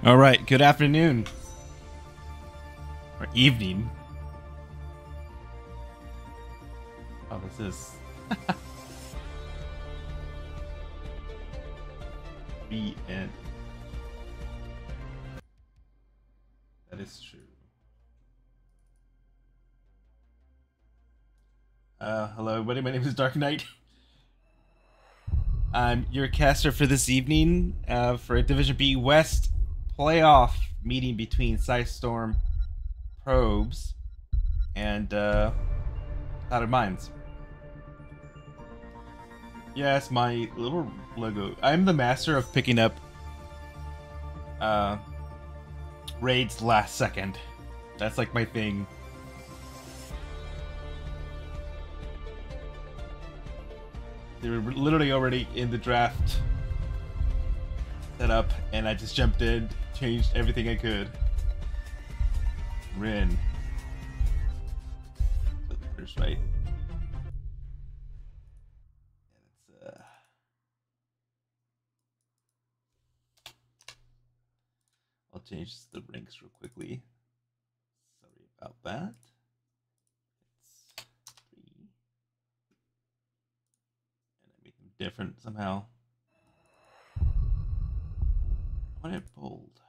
All right, good afternoon. Or evening. Oh, this is... BN. That is true. Hello everybody, my name is Dark Knight. I'm your caster for this evening for a Division B West playoff meeting between Psistorm Probes and Clouded Minds. Yes, my little logo. I'm the master of picking up raids last second. That's like my thing. They were literally already in the draft set up, and I just jumped in, changed everything I could. Rin. So the first right. Yeah, that's I'll change the ranks real quickly. Sorry about that. Different somehow. I want it bold.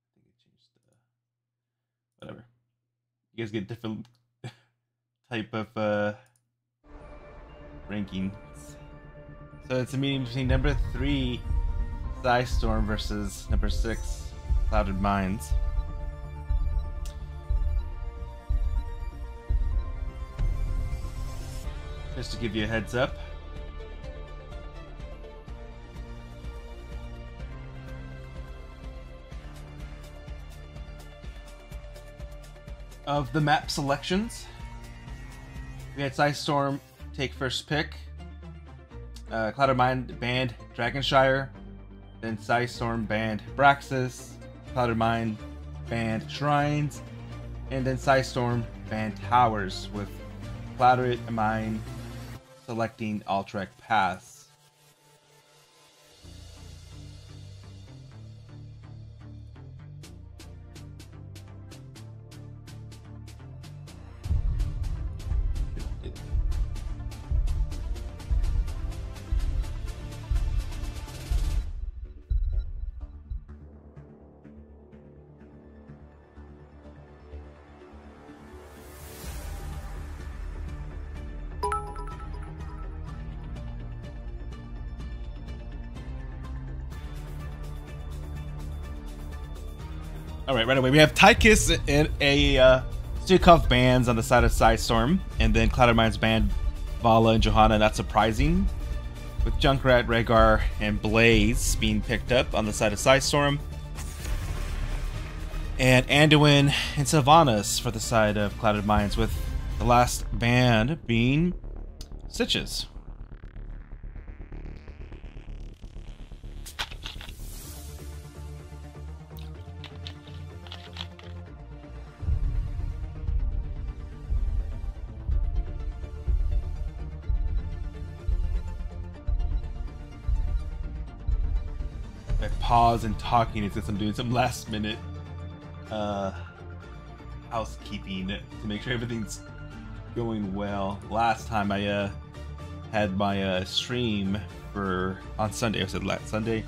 I think it changed whatever. You guys get different type of rankings. So it's a meeting between number 3 Psistorm versus number 6 Clouded Minds. Just to give you a heads up. Of the map selections, we had Psistorm take first pick. Clouded Mind banned Dragonshire. Then Psistorm banned Braxis. Clouded Mind banned Shrines. And then Psistorm banned Towers, with Clouded Mind selecting Alterac Paths. Alright, right away. We have Tychus and a Stukov bands on the side of Psistorm, and then Clouded Minds band Vala and Johanna, not surprising. With Junkrat, Rhaegar, and Blaze being picked up on the side of Psistorm. And Anduin and Sylvanas for the side of Clouded Minds, with the last band being Stitches. I pause and talking since I'm doing some last minute housekeeping to make sure everything's going well. Last time I had my stream on Sunday. I said last Sunday.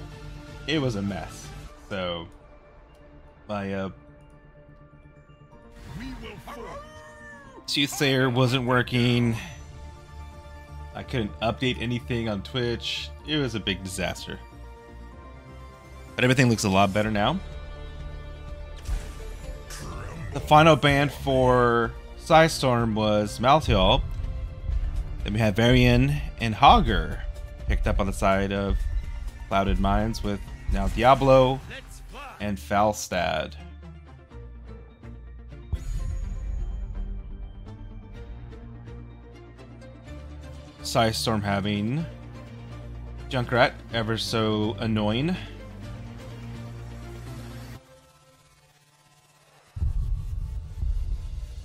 It was a mess. So my Soothsayer wasn't working. I couldn't update anything on Twitch. It was a big disaster. But everything looks a lot better now. The final ban for Psistorm was Malthael. Then we had Varian and Hogger picked up on the side of Clouded Minds, with now Diablo and Falstad. Psistorm having Junkrat, ever so annoying.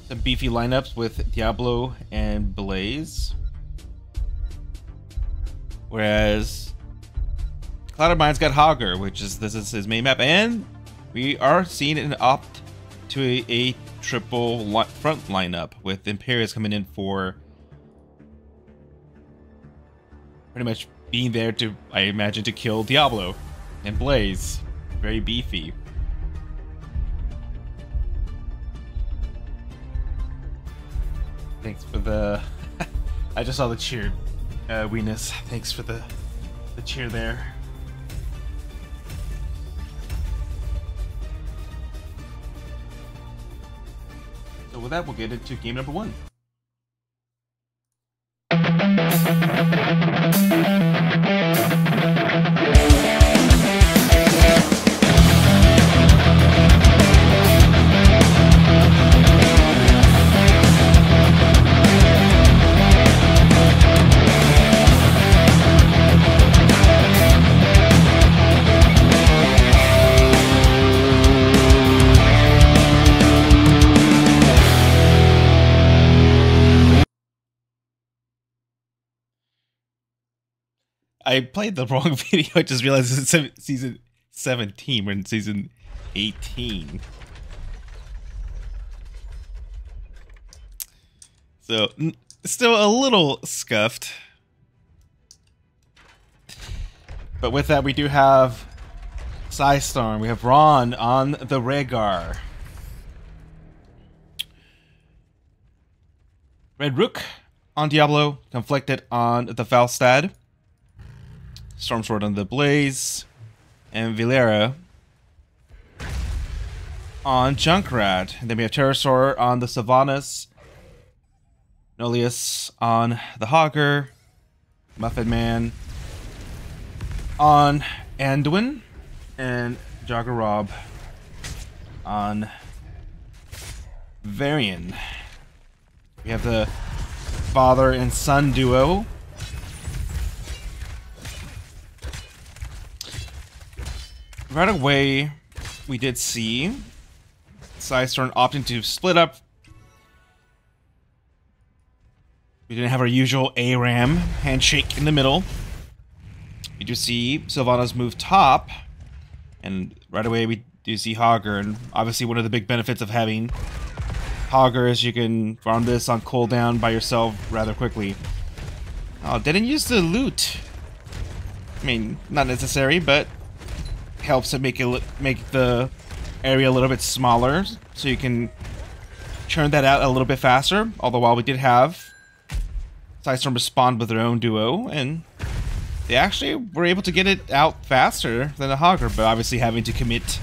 Some beefy lineups with Diablo and Blaze. Whereas Cloud of Mind's got Hogger, which is this is his main map, and we are seeing an opt to a triple front lineup with Imperius coming in for pretty much being there to, I imagine, to kill Diablo and Blaze. Very beefy. Thanks for the... I just saw the cheer, Weenus. Thanks for the cheer there. So with that, we'll get into game number 1. I played the wrong video. I just realized it's season 17. We're in season 18. So, still a little scuffed. But with that, we do have Psistorm. We have Ron on the Rhaegar. Red Rook on Diablo. Conflicted on the Falstad. Stormsword on the Blaze, and Valera on Junkrat. And then we have Pterosaur on the Sylvanas, Nolius on the Hogger, Muffin Man on Anduin, and Jaggerob on Varian. We have the father and son duo. Right away, we did see Psistorm opting to split up. We didn't have our usual ARAM handshake in the middle. We do see Sylvanas move top, and right away we do see Hogger. And obviously, one of the big benefits of having Hogger is you can farm this on cooldown by yourself rather quickly. Oh, didn't use the loot. I mean, not necessary, but helps to make the area a little bit smaller, so you can churn that out a little bit faster. Although while we did have Psistorm respond with their own duo, and they actually were able to get it out faster than the Hogger, but obviously having to commit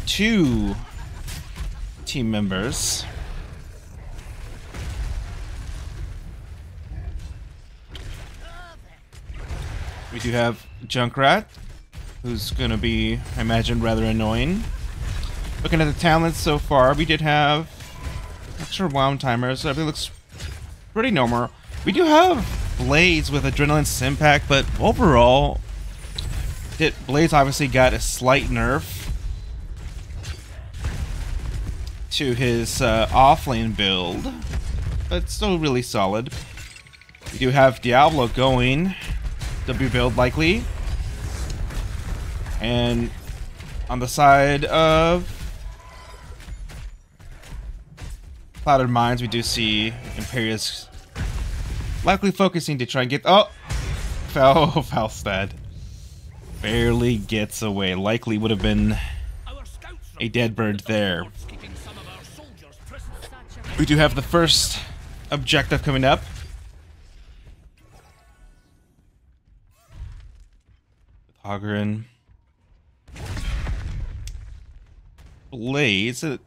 2 team members. We do have Junkrat, who's gonna be, I imagine, rather annoying. Looking at the talents so far, we did have extra wound timers, so everything looks pretty normal. We do have Blaze with Adrenaline Simpack, but overall, Blaze obviously got a slight nerf to his offlane build, but still really solid. We do have Diablo going, W build likely. And on the side of Clouded Minds, we do see Imperius likely focusing to try and get... Oh! Falstad barely gets away. Likely would have been a dead bird there. We do have the first objective coming up. With Hogger and Blaze. And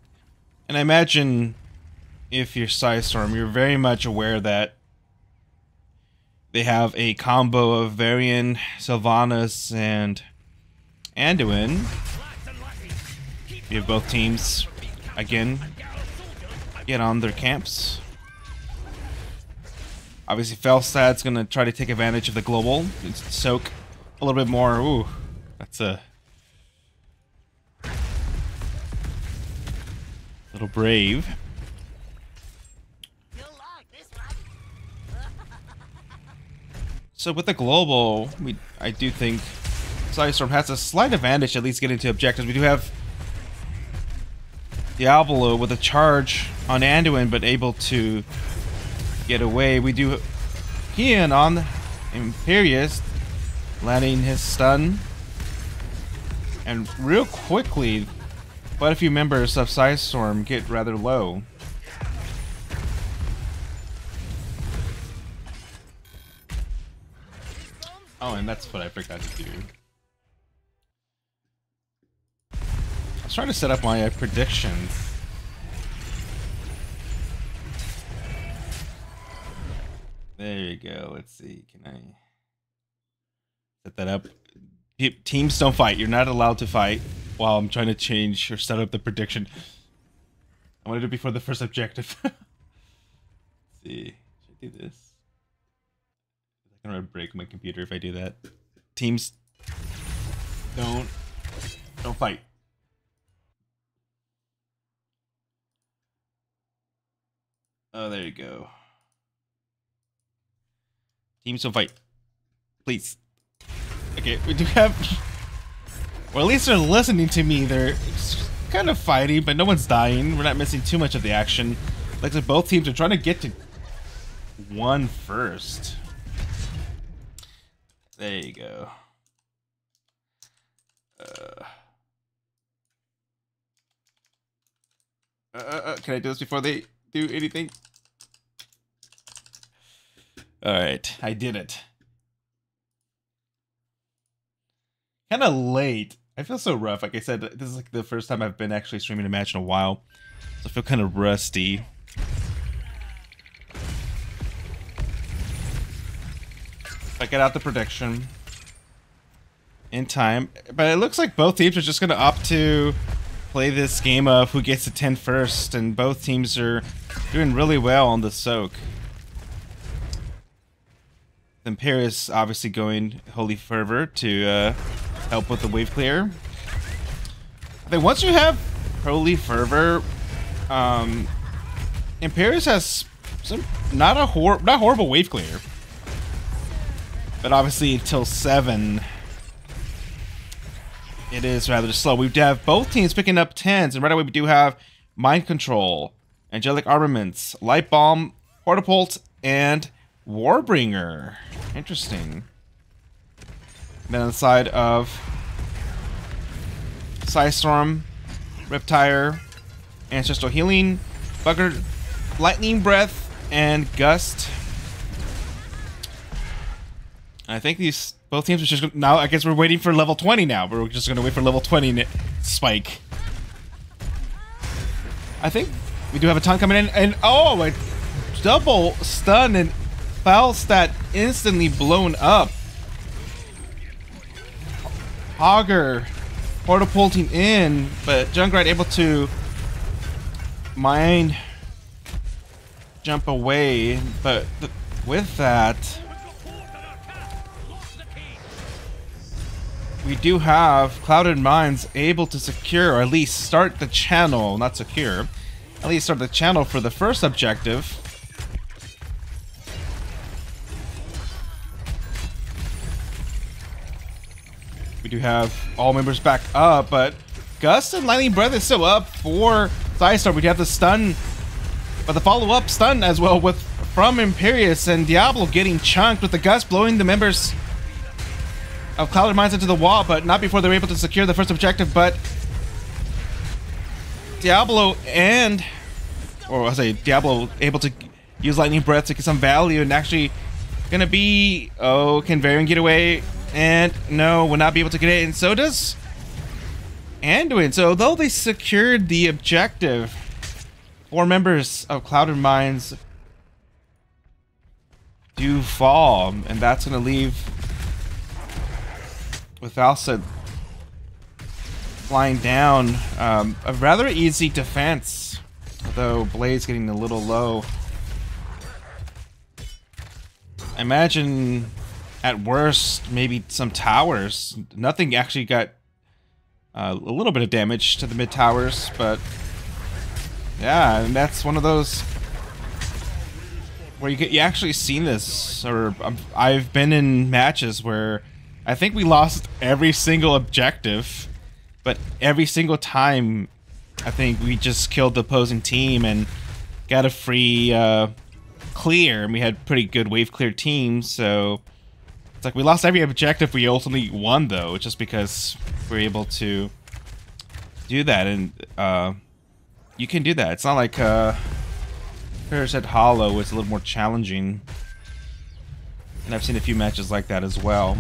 I imagine if you're Psistorm, you're very much aware that they have a combo of Varian, Sylvanas, and Anduin. You have both teams, again, get on their camps. Obviously, Falstad's going to try to take advantage of the global. Soak a little bit more. Ooh, that's a little brave. So with the global, I do think Psistorm has a slight advantage, at least getting to objectives. We do have Diablo with a charge on Anduin, but able to get away. We do Kian on Imperius, landing his stun. And real quickly, quite a few members of Psistorm get rather low. Oh, and that's what I forgot to do. I was trying to set up my predictions. There you go. Let's see. Can I set that up? Teams don't fight. You're not allowed to fight while I'm trying to change or set up the prediction. I wanted it before the first objective. Let's see. Should I do this? I'm gonna break my computer if I do that. Teams don't fight. Oh, there you go. Teams don't fight. Please. Okay, we do have... Well, at least they're listening to me. They're kind of fighting, but no one's dying. We're not missing too much of the action. Like I said, both teams are trying to get to one first. There you go. Can I do this before they do anything? Alright, I did it. Kind of late. I feel so rough. Like I said, this is like the first time I've been actually streaming a match in a while. So I feel kind of rusty. I get out the prediction in time, but it looks like both teams are just going to opt to play this game of who gets to 10 first, and both teams are doing really well on the soak. Imperius obviously going Holy Fervor to help with the wave clear. I think once you have Holy Fervor, Imperius has some not horrible wave clear. But obviously until 7, it is rather slow. We have both teams picking up 10s, and right away we do have Mind Control, Angelic Armaments, Light Bomb, Portapult, and Warbringer. Interesting. And then on the side of Psistorm, Riptire, Ancestral Healing, Bugger, Lightning Breath, and Gust. I think these both teams are just now. I guess we're waiting for level 20 now. We're just gonna wait for level 20 spike. I think we do have a ton coming in, and oh, a double stun and foul stat instantly blown up. Augur portapulting in, but Junkrat able to mind jump away, but with that. We do have Clouded Minds able to secure, or at least start the channel, not secure, at least start the channel for the first objective. We do have all members back up, but Gust and Lightning Breath is still up for Psistorm. We have the stun, but the follow-up stun as well from Imperius, and Diablo getting chunked with the Gust blowing the members of Clouded Minds into the wall, but not before they're able to secure the first objective. But Diablo Diablo able to use Lightning Breath to get some value, and actually gonna be, oh, can Varian get away? And no, will not be able to get it, and so does Anduin. So although they secured the objective, 4 members of Clouded Minds do fall, and that's gonna leave with Valsa flying down. A rather easy defense, although Blade's getting a little low. I imagine at worst maybe some towers. Nothing actually got a little bit of damage to the mid towers, but yeah, and that's one of those where you actually seen this, or I've been in matches where I think we lost every single objective, but every single time I think we just killed the opposing team and got a free clear, and we had pretty good wave clear teams, so it's like we lost every objective. We ultimately won though, just because we're able to do that, and you can do that. It's not like Parasite Hollow was a little more challenging, and I've seen a few matches like that as well.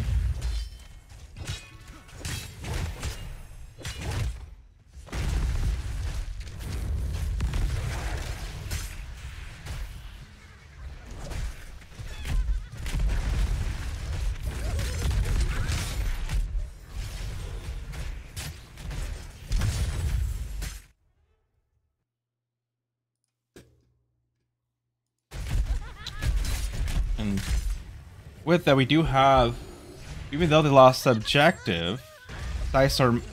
And with that, we do have, even though they lost objective, Psistorm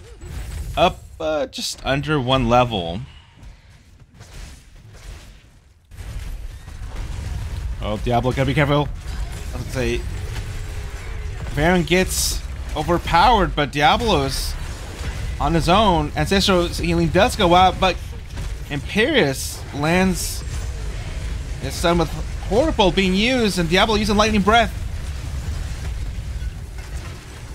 up just under 1 level. Oh, Diablo, gotta be careful. I was gonna say, Baron gets overpowered, but Diablo's on his own. Ancestral's healing does go out, but Imperius lands his stun with Horrible being used, and Diablo using Lightning Breath.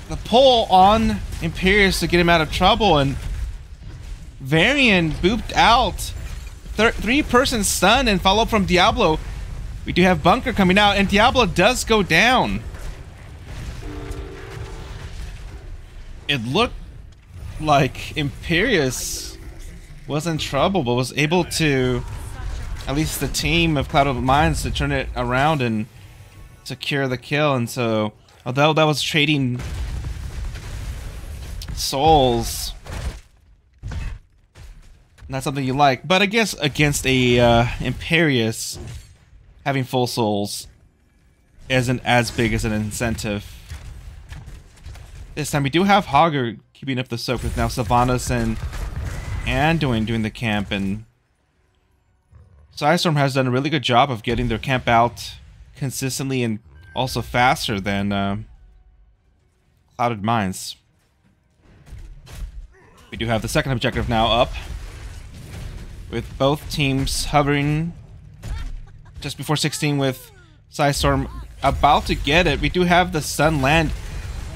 The pull on Imperius to get him out of trouble, and Varian booped out. 3-person stun and follow up from Diablo. We do have Bunker coming out, and Diablo does go down. It looked like Imperius was in trouble, but was able to, at least the team of Cloud of Mines, to turn it around and secure the kill. And so, although that was trading souls, not something you like, but I guess against a Imperius, having full souls isn't as big as an incentive. This time we do have Hogger keeping up the soak with now Sylvanas and Anduin doing the camp, and Psistorm has done a really good job of getting their camp out consistently and also faster than Clouded Mines. We do have the second objective now up, with both teams hovering just before 16 with Psistorm about to get it. We do have the stun land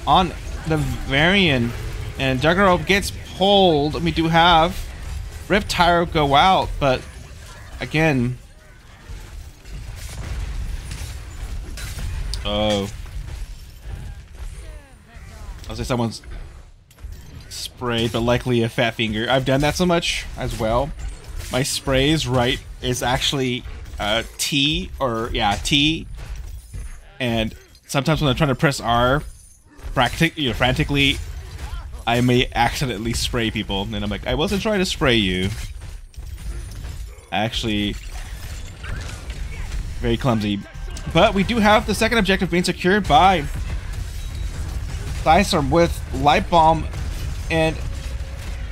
on the Varian, and Juggernaut gets pulled. We do have Riptire go out, but again, oh, I'll say someone's sprayed, but likely a fat finger. I've done that so much as well. My sprays right is actually T, or yeah, T, and sometimes when I'm trying to press R frantically, I may accidentally spray people, and I'm like, I wasn't trying to spray you. Actually, very clumsy. But we do have the second objective being secured by Psistorm with Light Bomb and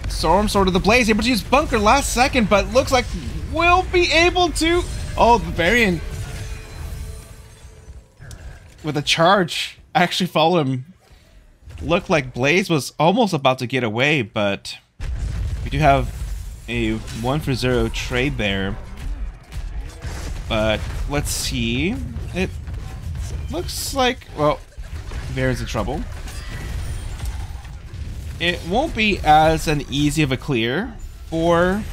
Storm Sword of the Blaze, able to use Bunker last second, but looks like we'll be able to. Oh, the Varian with a charge actually follow him. Looked like Blaze was almost about to get away, but we do have a 1-for-0 trade there. But let's see. It looks like, well, Varian's in trouble. It won't be as an easy of a clear for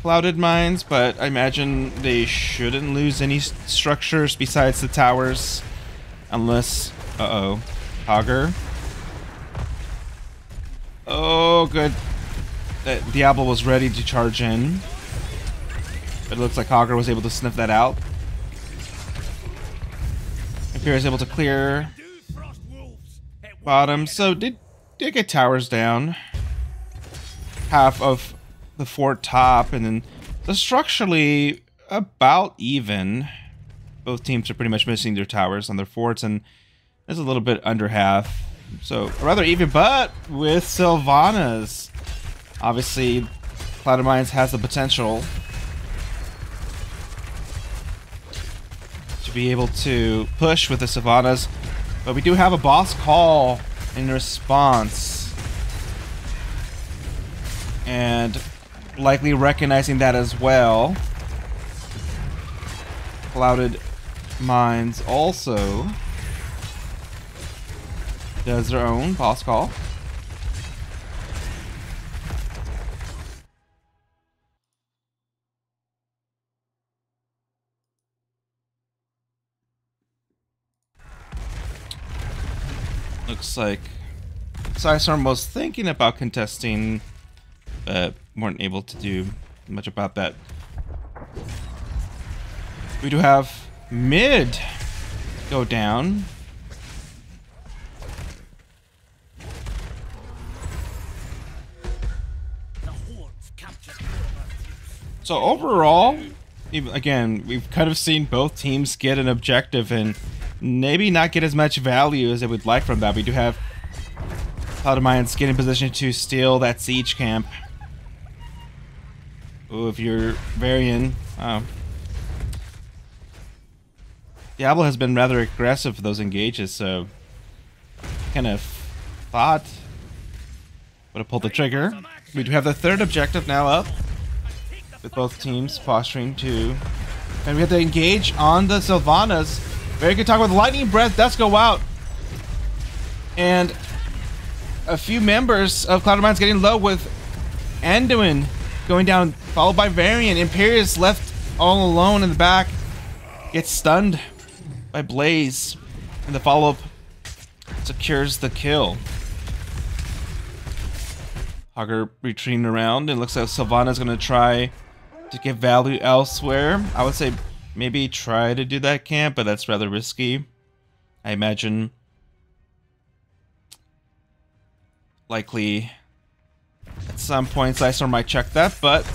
Clouded Mines, but I imagine they shouldn't lose any structures besides the towers, unless, Hogger. Oh, good. That Diablo was ready to charge in, but it looks like Hogger was able to sniff that out. Imperius is able to clear bottom, so did get towers down. Half of the fort top, and then the structurally about even. Both teams are pretty much missing their towers on their forts, and there's a little bit under half. So rather even, but with Sylvanas, obviously Clouded Mines has the potential. to be able to push with the Sylvanas. But we do have a boss call in response. And likely recognizing that as well. Clouded Minds also does their own boss call. Looks like Psistorm was thinking about contesting, but weren't able to do much about that. We do have mid go down. So overall, again, we've kind of seen both teams get an objective and maybe not get as much value as they would like from that. We do have Clouded Minds getting in position to steal that siege camp. Oh, if you're Varian, Diablo has been rather aggressive for those engages, so kind of thought would have pulled the trigger. We do have the third objective now up, with both teams posturing to, and we have to engage on the Sylvanas. Very good talk with Lightning Breath does go out, and a few members of Clouded Minds getting low with Anduin going down, followed by Varian. Imperius left all alone in the back, gets stunned by Blaze, and the follow-up secures the kill. Hogger retreating around, and looks like Sylvana's going to try to get value elsewhere. I would say maybe try to do that camp, but that's rather risky. I imagine likely at some point Psistorm might check that, but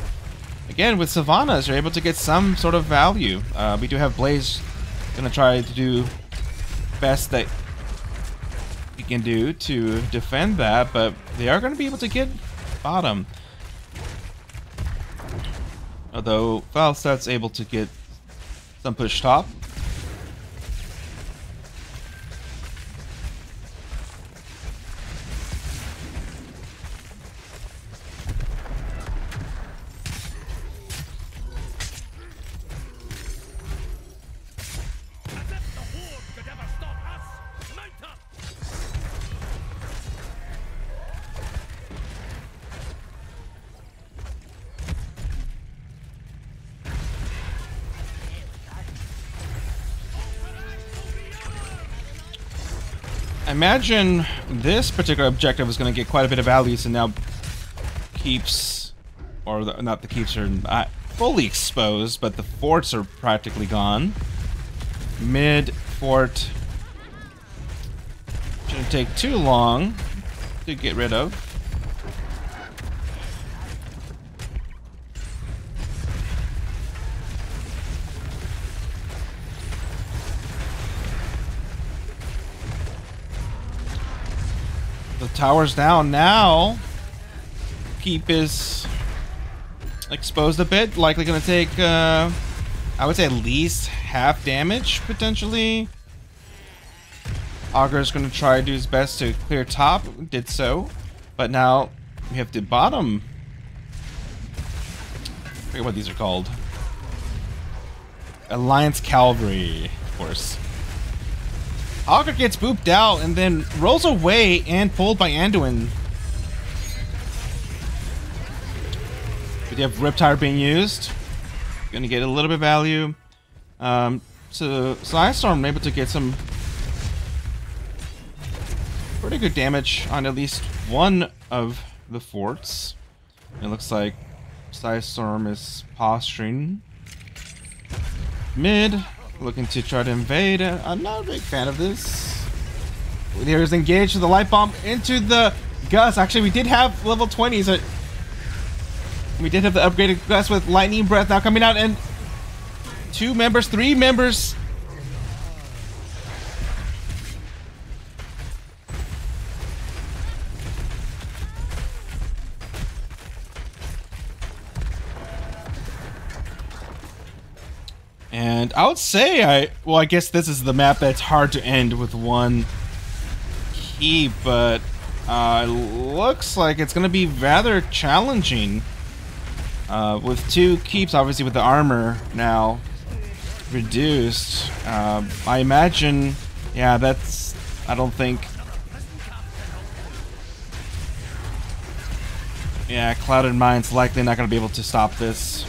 again, with Sylvanas, you're able to get some sort of value. We do have Blaze gonna try to do best that he can do to defend that, but they are gonna be able to get bottom. Although Falstat's able to get some push top. I imagine this particular objective is going to get quite a bit of value, so now keeps, or not the keeps are not fully exposed, but the forts are practically gone. Mid fort shouldn't take too long to get rid of. The tower's down now. Keep is exposed a bit. Likely going to take, I would say, at least half damage, potentially. Auger's going to try to do his best to clear top. Did so. But now we have the bottom. I forget what these are called. Alliance Cavalry, of course. Auger gets booped out and then rolls away and pulled by Anduin. We have Riptire being used. Gonna get a little bit of value. So Psistorm able to get some pretty good damage on at least one of the forts. It looks like Psistorm is posturing mid, looking to try to invade. I'm not a big fan of this. Here's engaged with the light bomb into the Gus. Actually, we did have level 20s. We did have the upgraded Gus with Lightning Breath now coming out, and 2 members, 3 members. And I would say well, I guess this is the map that's hard to end with one keep, but looks like it's gonna be rather challenging. With 2 keeps, obviously with the armor now reduced, I imagine, yeah, I don't think, yeah, Clouded Mind's likely not going to be able to stop this.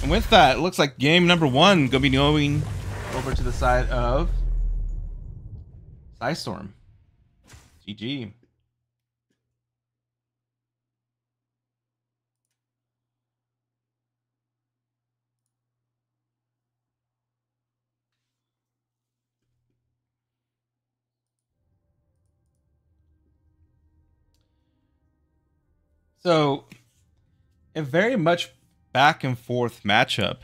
And with that, it looks like game number 1 going to be going over to the side of Psistorm. GG. So, a very much back and forth matchup.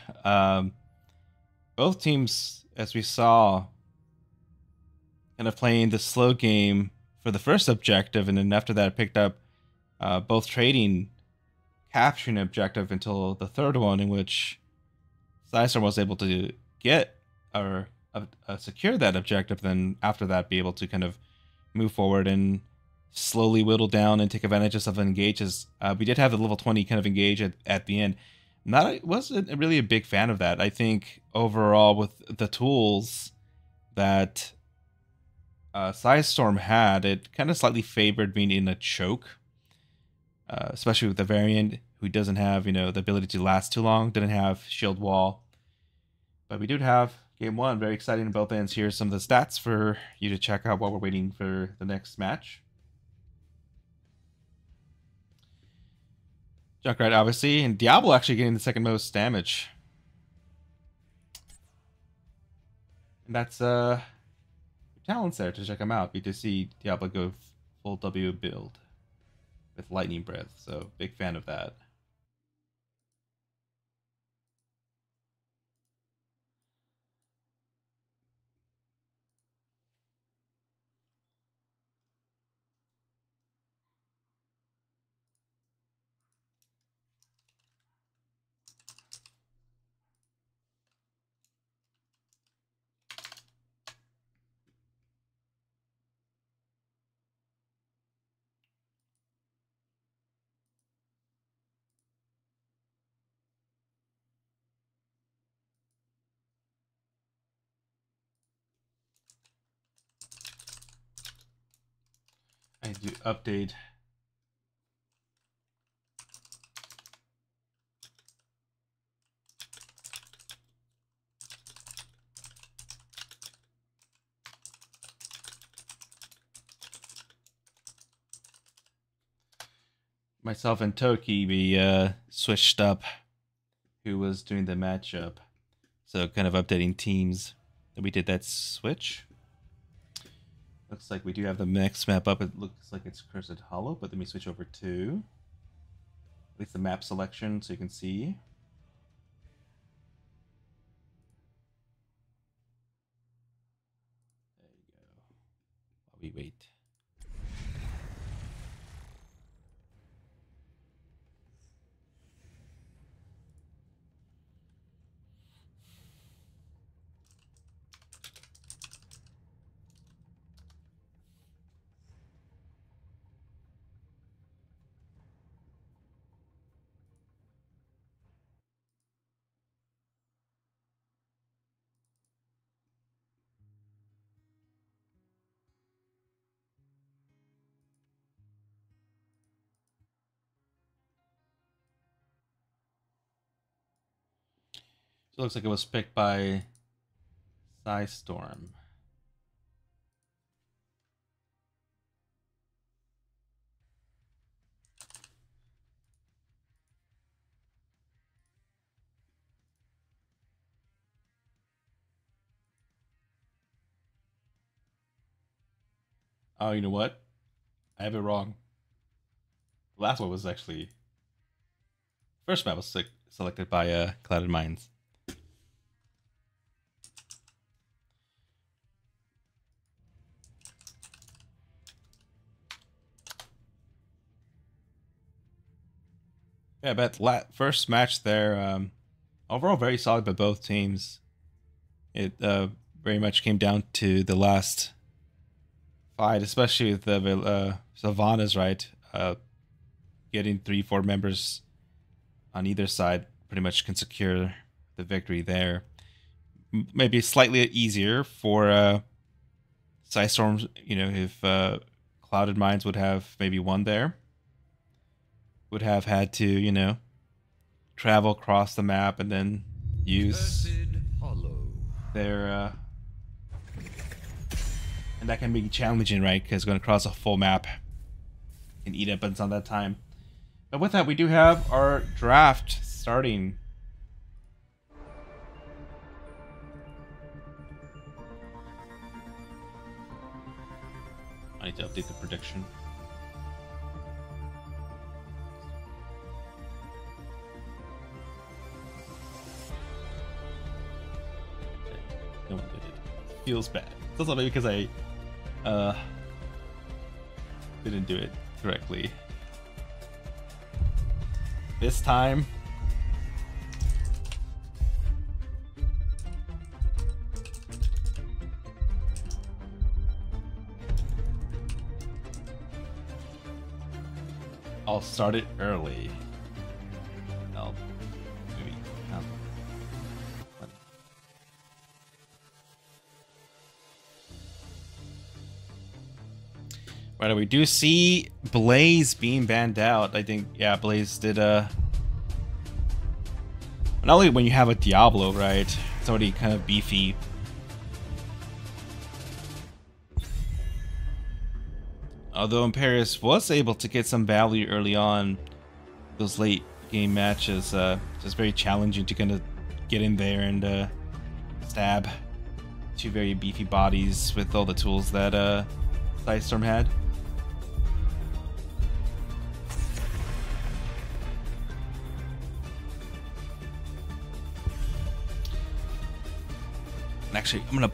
Both teams, as we saw, kind of playing the slow game for the first objective, and then after that picked up both trading, capturing objective until the third one, in which Psistorm was able to get or secure that objective, then after that be able to kind of move forward and slowly whittle down and take advantage of some engages. We did have the level 20 kind of engage at the end. Wasn't really a big fan of that. I think overall with the tools that Psistorm had, it kind of slightly favored being in a choke, especially with the variant who doesn't have, the ability to last too long, didn't have shield wall. But we do have game 1, very exciting on both ends. Here's some of the stats for you to check out while we're waiting for the next match. Junkrat, obviously, and Diablo actually getting the second most damage. And that's talents there to check them out. We just see Diablo go full W build with Lightning Breath, so big fan of that. I do update myself and Toki. We switched up who was doing the matchup, so kind of updating teams. And we did that switch. Looks like we do have the next map up. It looks like it's Cursed Hollow, but let me switch over to at least the map selection so you can see. There you go. While we wait. So it looks like it was picked by Psistorm. Oh, you know what? I have it wrong. The last one was actually... First map was selected by Clouded Minds. Yeah, but first match there, overall very solid by both teams. It very much came down to the last fight, especially with the Sylvanas, right? Getting 3-4 members on either side pretty much can secure the victory there. Maybe slightly easier for Psistorm, you know, if Clouded Minds would have maybe won there. Would have had to, you know, travel across the map and then use their and that can be challenging, right? Because going to cross a full map and eat up on that time. But with that, we do have our draft starting. I need to update the prediction. No one did it. Feels bad. It's also maybe because I didn't do it correctly this time. I'll start it early. I'll maybe right, we do see Blaze being banned out. I think, yeah, Blaze did not only when you have a Diablo, right? It's already kind of beefy. Although Imperius was able to get some value early on, those late game matches, just very challenging to kind of get in there and stab two very beefy bodies with all the tools that Psistorm had. And actually, I'm gonna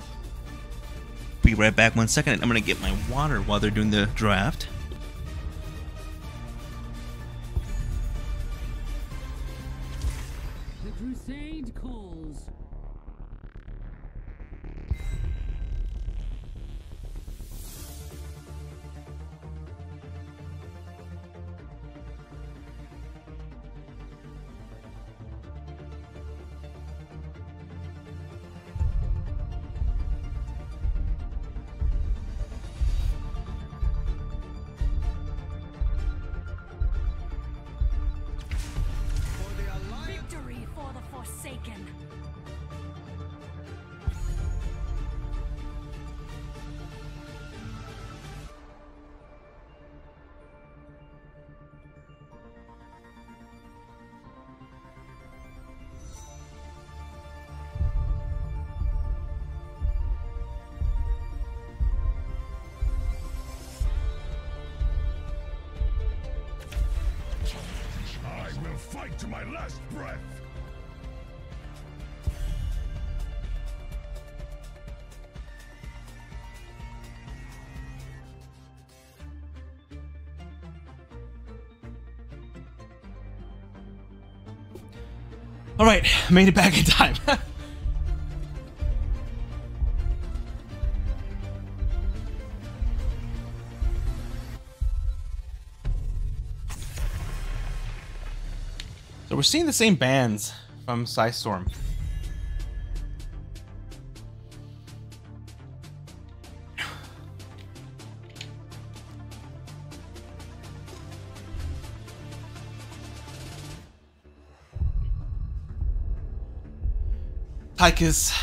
be right back 1 second. I'm gonna get my water while they're doing the draft. The crusade calls. Victory for the Forsaken. I will fight to my last breath! All right, made it back in time. So we're seeing the same bands from Psistorm. Tychus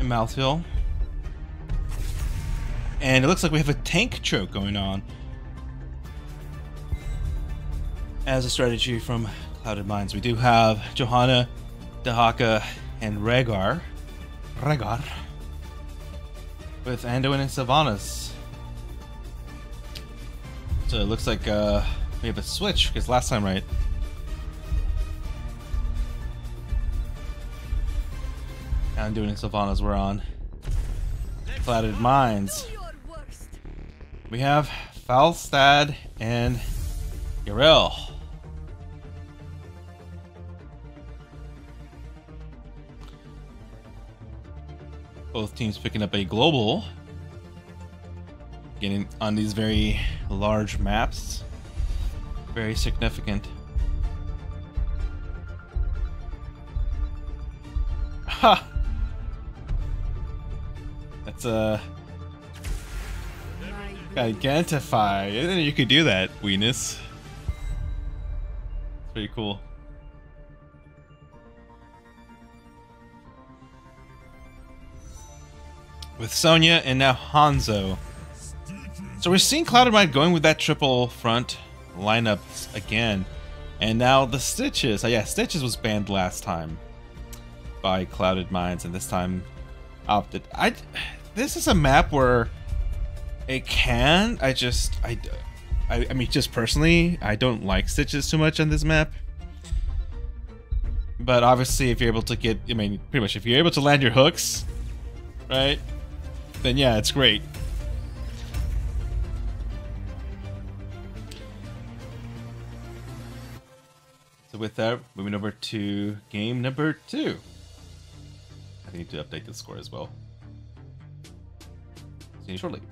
and Mouthfeel. And it looks like we have a tank choke going on as a strategy from Clouded Minds. We do have Johanna, Dahaka, and Rhaegar with Anduin and Sylvanas. So it looks like we have a switch, because last time, right, Anduin and Sylvanas were on Clouded Minds. We have Falstad and Yrel. Both teams picking up a global. Getting on these very large maps. Very significant. Ha! That's identify. I didn't know you could do that, Weenus. It's pretty cool. With Sonya and now Hanzo. So we're seeing Cloud Mind going with that triple front lineup again. And now the Stitches. Oh yeah, Stitches was banned last time by Clouded Minds, and this time opted. This is a map where it can. I mean, just personally, I don't like Stitches too much on this map. But obviously, if you're able to get, I mean, pretty much if you're able to land your hooks, right? Then yeah, it's great. So with that, moving over to game number 2. I need to update the score as well. See you shortly.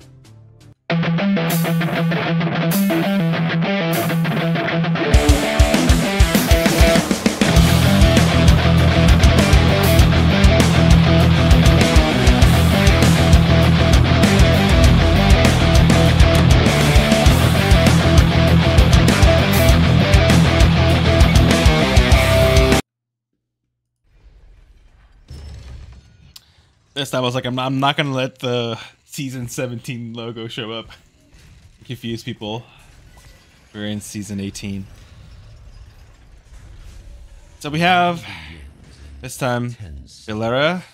This time I was like, I'm not gonna let the Season 17 logo show up. Confuse people. We're in Season 18. So we have, this time, Valera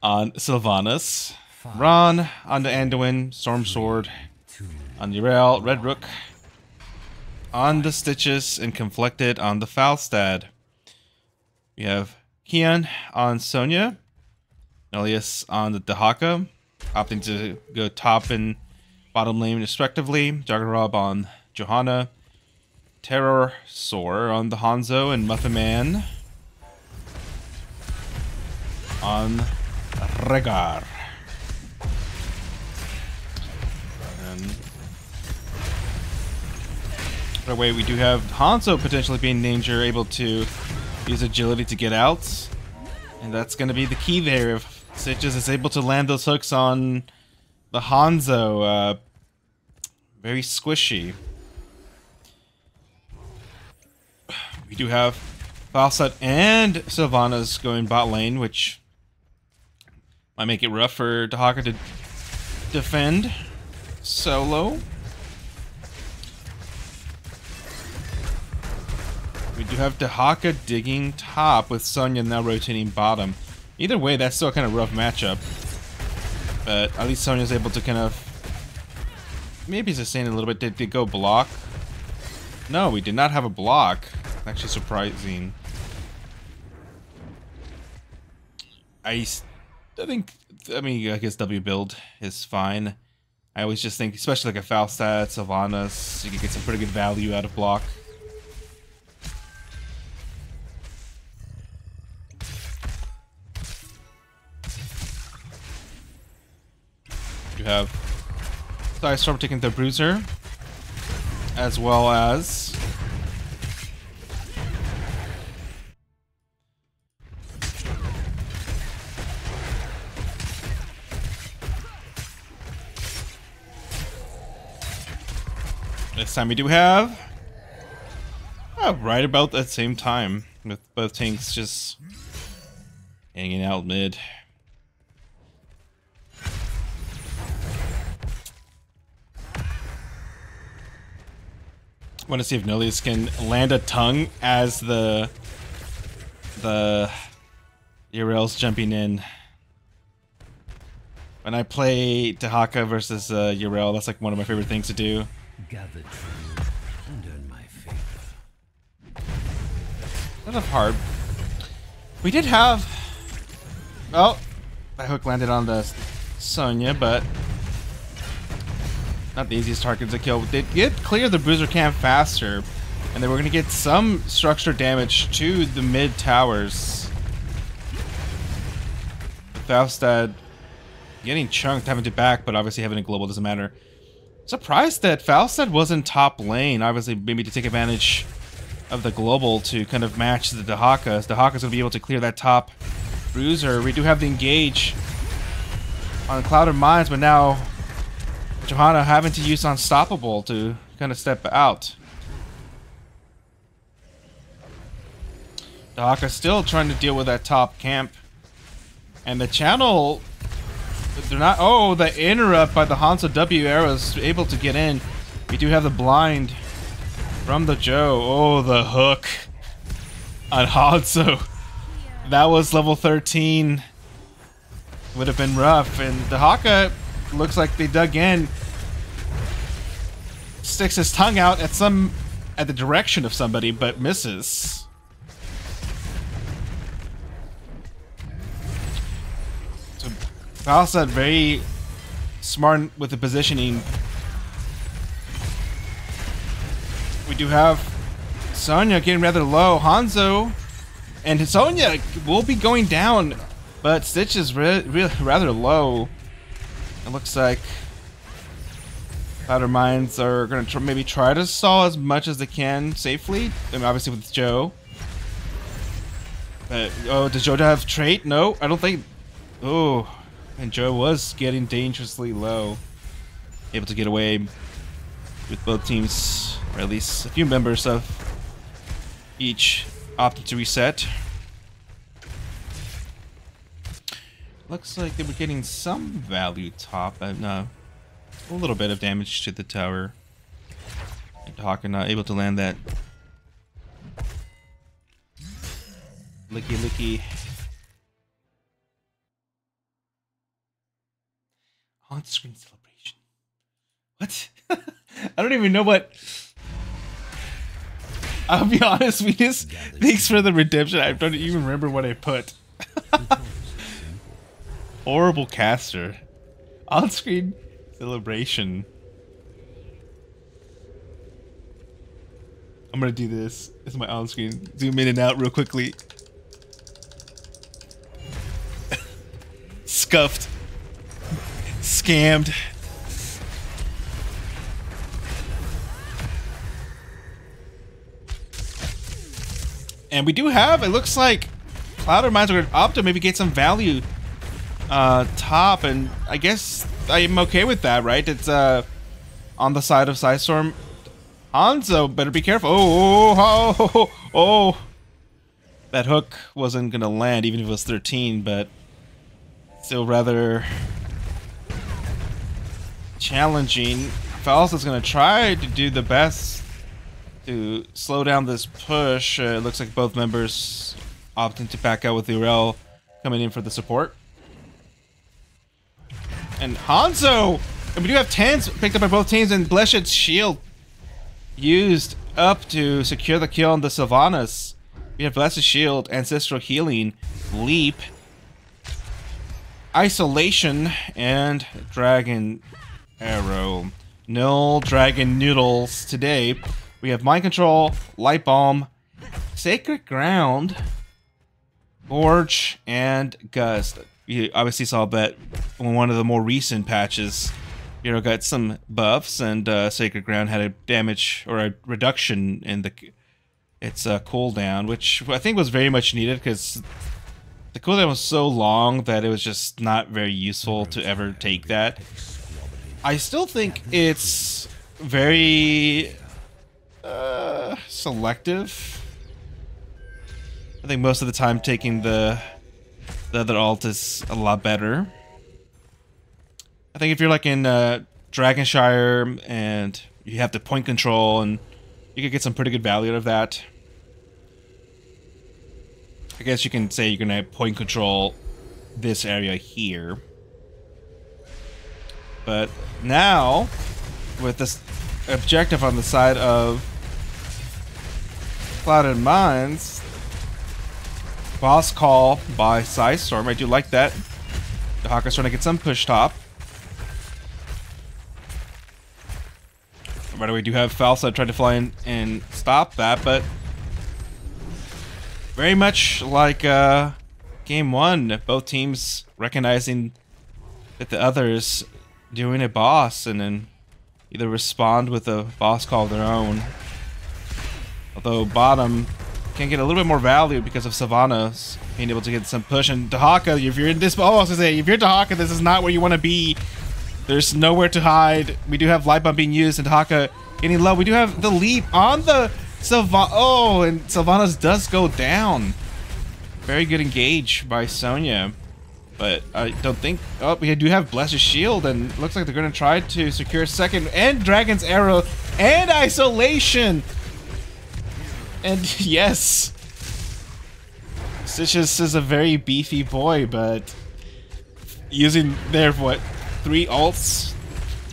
on Sylvanas, Ron on the Anduin, Storm Sword on Yrel, Red Rook on the Stitches, and Conflicted on the Falstad. We have Kian on Sonya, Elias on the Dahaka, opting to go top and bottom lane respectively. Jaggerob on Johanna, Terror Soar on the Hanzo, and Muffin Man on Rhaegar. And by the way, we do have Hanzo potentially being in danger, able to use agility to get out, and that's going to be the key there. If Stitches is able to land those hooks on the Hanzo, very squishy. We do have Falstad and Sylvanas going bot lane, which might make it rough for Dahaka to defend solo. We do have Dahaka digging top with Sonya now rotating bottom. Either way, that's still a kind of rough matchup. But at least Sonya's able to kind of maybe sustain a little bit. Did they go block? No, we did not have a block. Actually surprising. I mean, I guess W build is fine. I always just think, especially like a Falstad, Sylvanas, you can get some pretty good value out of block. You have Psistorm taking the Bruiser, as well as this time we do have right about that same time, with both tanks just hanging out mid. Want to see if Nilius can land a tongue as the Yrel's jumping in. When I play Dahaka versus Yrel, that's like one of my favorite things to do. Gather truth and earn my favor. Not enough hard. We did have. Oh, that hook landed on the Sonya, but not the easiest targets to kill. They did clear the bruiser camp faster, and they were going to get some structure damage to the mid towers. Falstad getting chunked, having to back, but obviously having a global doesn't matter. Surprised that Falstad wasn't top lane, obviously maybe to take advantage of the global to kind of match the Dahaka. Dahaka's going to be able to clear that top bruiser. We do have the engage on Cloud of Mines, but now Johanna having to use Unstoppable to kind of step out. Dahaka still trying to deal with that top camp. And the channel, they're not, oh, the interrupt by the Hanzo W arrows able to get in. We do have the blind from the Joe. Oh, the hook on Hanzo. That was level 13. Would have been rough. And the Haka looks like they dug in. Sticks his tongue out at the direction of somebody, but misses. So Falstad very smart with the positioning. We do have Sonya getting rather low. Hanzo and Sonya will be going down, but Stitch is rather low. It looks like Cloud Mines are going to maybe try to stall as much as they can safely. I mean, obviously with Joe. But, oh, does Joe have trait? No, I don't think. Oh, and Joe was getting dangerously low. Able to get away with both teams, or at least a few members of each opted to reset. Looks like they were getting some value top, but no. A little bit of damage to the tower. Hawker not able to land that. Licky. On-screen celebration. What? I don't even know what. I'll be honest, we just. Thanks for the redemption. I don't even remember what I put. Horrible caster. On-screen celebration. I'm gonna do this. This is my on-screen. Zoom in and out real quickly. Scuffed. Scammed. And we do have, it looks like Cloud Mines are going to opt to maybe get some value top, and I guess I'm okay with that, right? It's on the side of Psistorm. Hanzo, better be careful. Oh. That hook wasn't going to land even if it was 13, but still rather challenging. Falsta's going to try to do the best to slow down this push. It looks like both members opting to back out with Urel coming in for the support. And Hanzo! And we do have 10s picked up by both teams, and Bleshed's shield used up to secure the kill on the Sylvanas. We have Blessed Shield, Ancestral Healing, Leap, Isolation, and Dragon Arrow. No Dragon Noodles today. We have Mind Control, Light Bomb, Sacred Ground, Forge, and Gust. You obviously saw that in one of the more recent patches. Hero got some buffs, and Sacred Ground had a damage or a reduction in its cooldown, which I think was very much needed because the cooldown was so long that it was just not very useful to ever take that. I still think it's very selective. I think most of the time taking the other alt is a lot better. I think if you're like in Dragonshire and you have the point control, and you could get some pretty good value out of that. I guess you can say you're gonna point control this area here. But now, with this objective on the side of Cloud Mines, boss call by Psistorm. I do like that. The Hawker's trying to get some push top. Right away, we do have Falsa trying to fly in and stop that, but very much like game one, both teams recognizing that the other's doing a boss and then either respond with a boss call of their own. Although bottom can get a little bit more value because of Savannah's being able to get some push. And Dahaka, if you're in this, oh, I was gonna say, if you're Dahaka, this is not where you want to be. There's nowhere to hide. We do have light bump being used and Dahaka getting low. We do have the leap on the Savannah. Oh, and Savannah's does go down. Very good engage by Sonya. But I don't think... Oh, we do have Blessed Shield, and looks like they're going to try to secure a second. And Dragon's Arrow, and Isolation! And yes! Stitches is a very beefy boy, but using their, what, 3 ults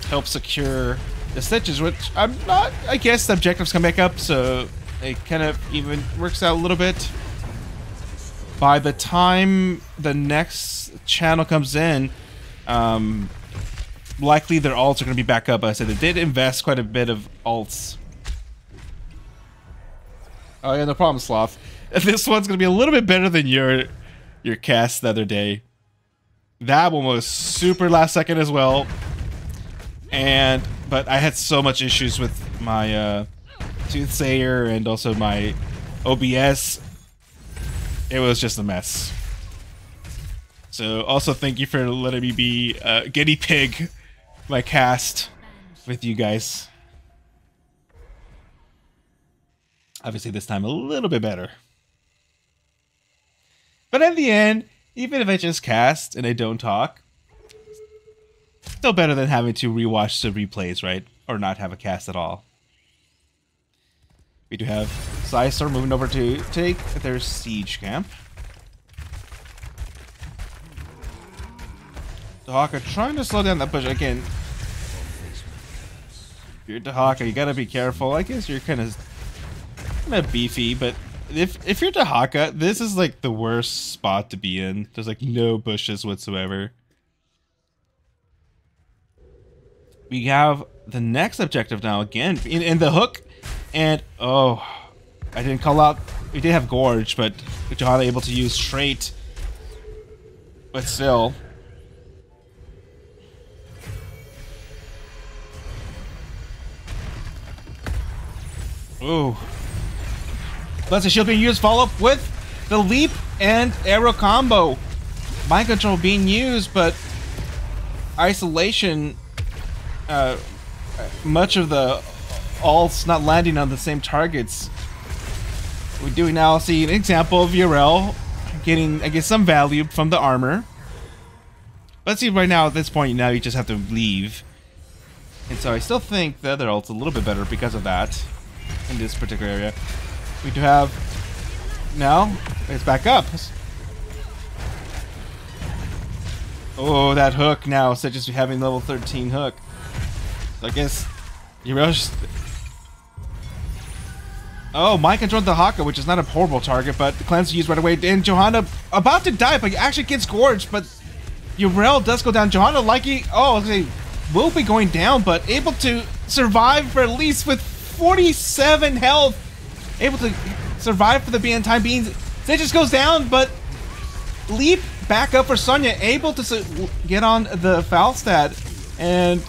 help secure the Stitches, which I'm not... I guess the objectives come back up, so it kind of even works out a little bit. By the time the next channel comes in, likely their ults are going to be back up. I said they did invest quite a bit of ults. Oh yeah, no problem, Sloth. This one's going to be a little bit better than your cast the other day. That one was super last second as well. But I had so much issues with my Soothsayer and also my OBS. It was just a mess. So also thank you for letting me be guinea pig my cast with you guys. Obviously this time a little bit better. But in the end, even if I just cast and I don't talk, still better than having to rewatch the replays, right? Or not have a cast at all. We do have Psistorm moving over to take their siege camp. Dahaka trying to slow down that push again. If you're Dahaka, you gotta be careful. I guess you're kind of beefy, but if you're Dahaka, this is like the worst spot to be in. There's like no bushes whatsoever. We have the next objective now again in the hook. And, oh, I didn't call out, we did have Gorge, but Johanna able to use straight, but still. Ooh. Blessed Shield being used, follow up with the leap and arrow combo. Mind control being used, but isolation, much of the ults not landing on the same targets. We do now see an example of Urel getting, I guess, some value from the armor. Let's see, right now at this point, now you just have to leave. And so I still think the other ult's a little bit better because of that in this particular area. We do have now it's back up. Oh, that hook now, such as having level 13 hook. So I guess Urel's. Oh, mind control the Haka, which is not a horrible target, but the cleanse used right away. And Johanna about to die, but actually gets gorged. But Urel does go down. Johanna likely, will be going down, but able to survive for at least with 47 health. Able to survive for the time being. It just goes down, but leap back up for Sonya. Able to get on the Falstad. And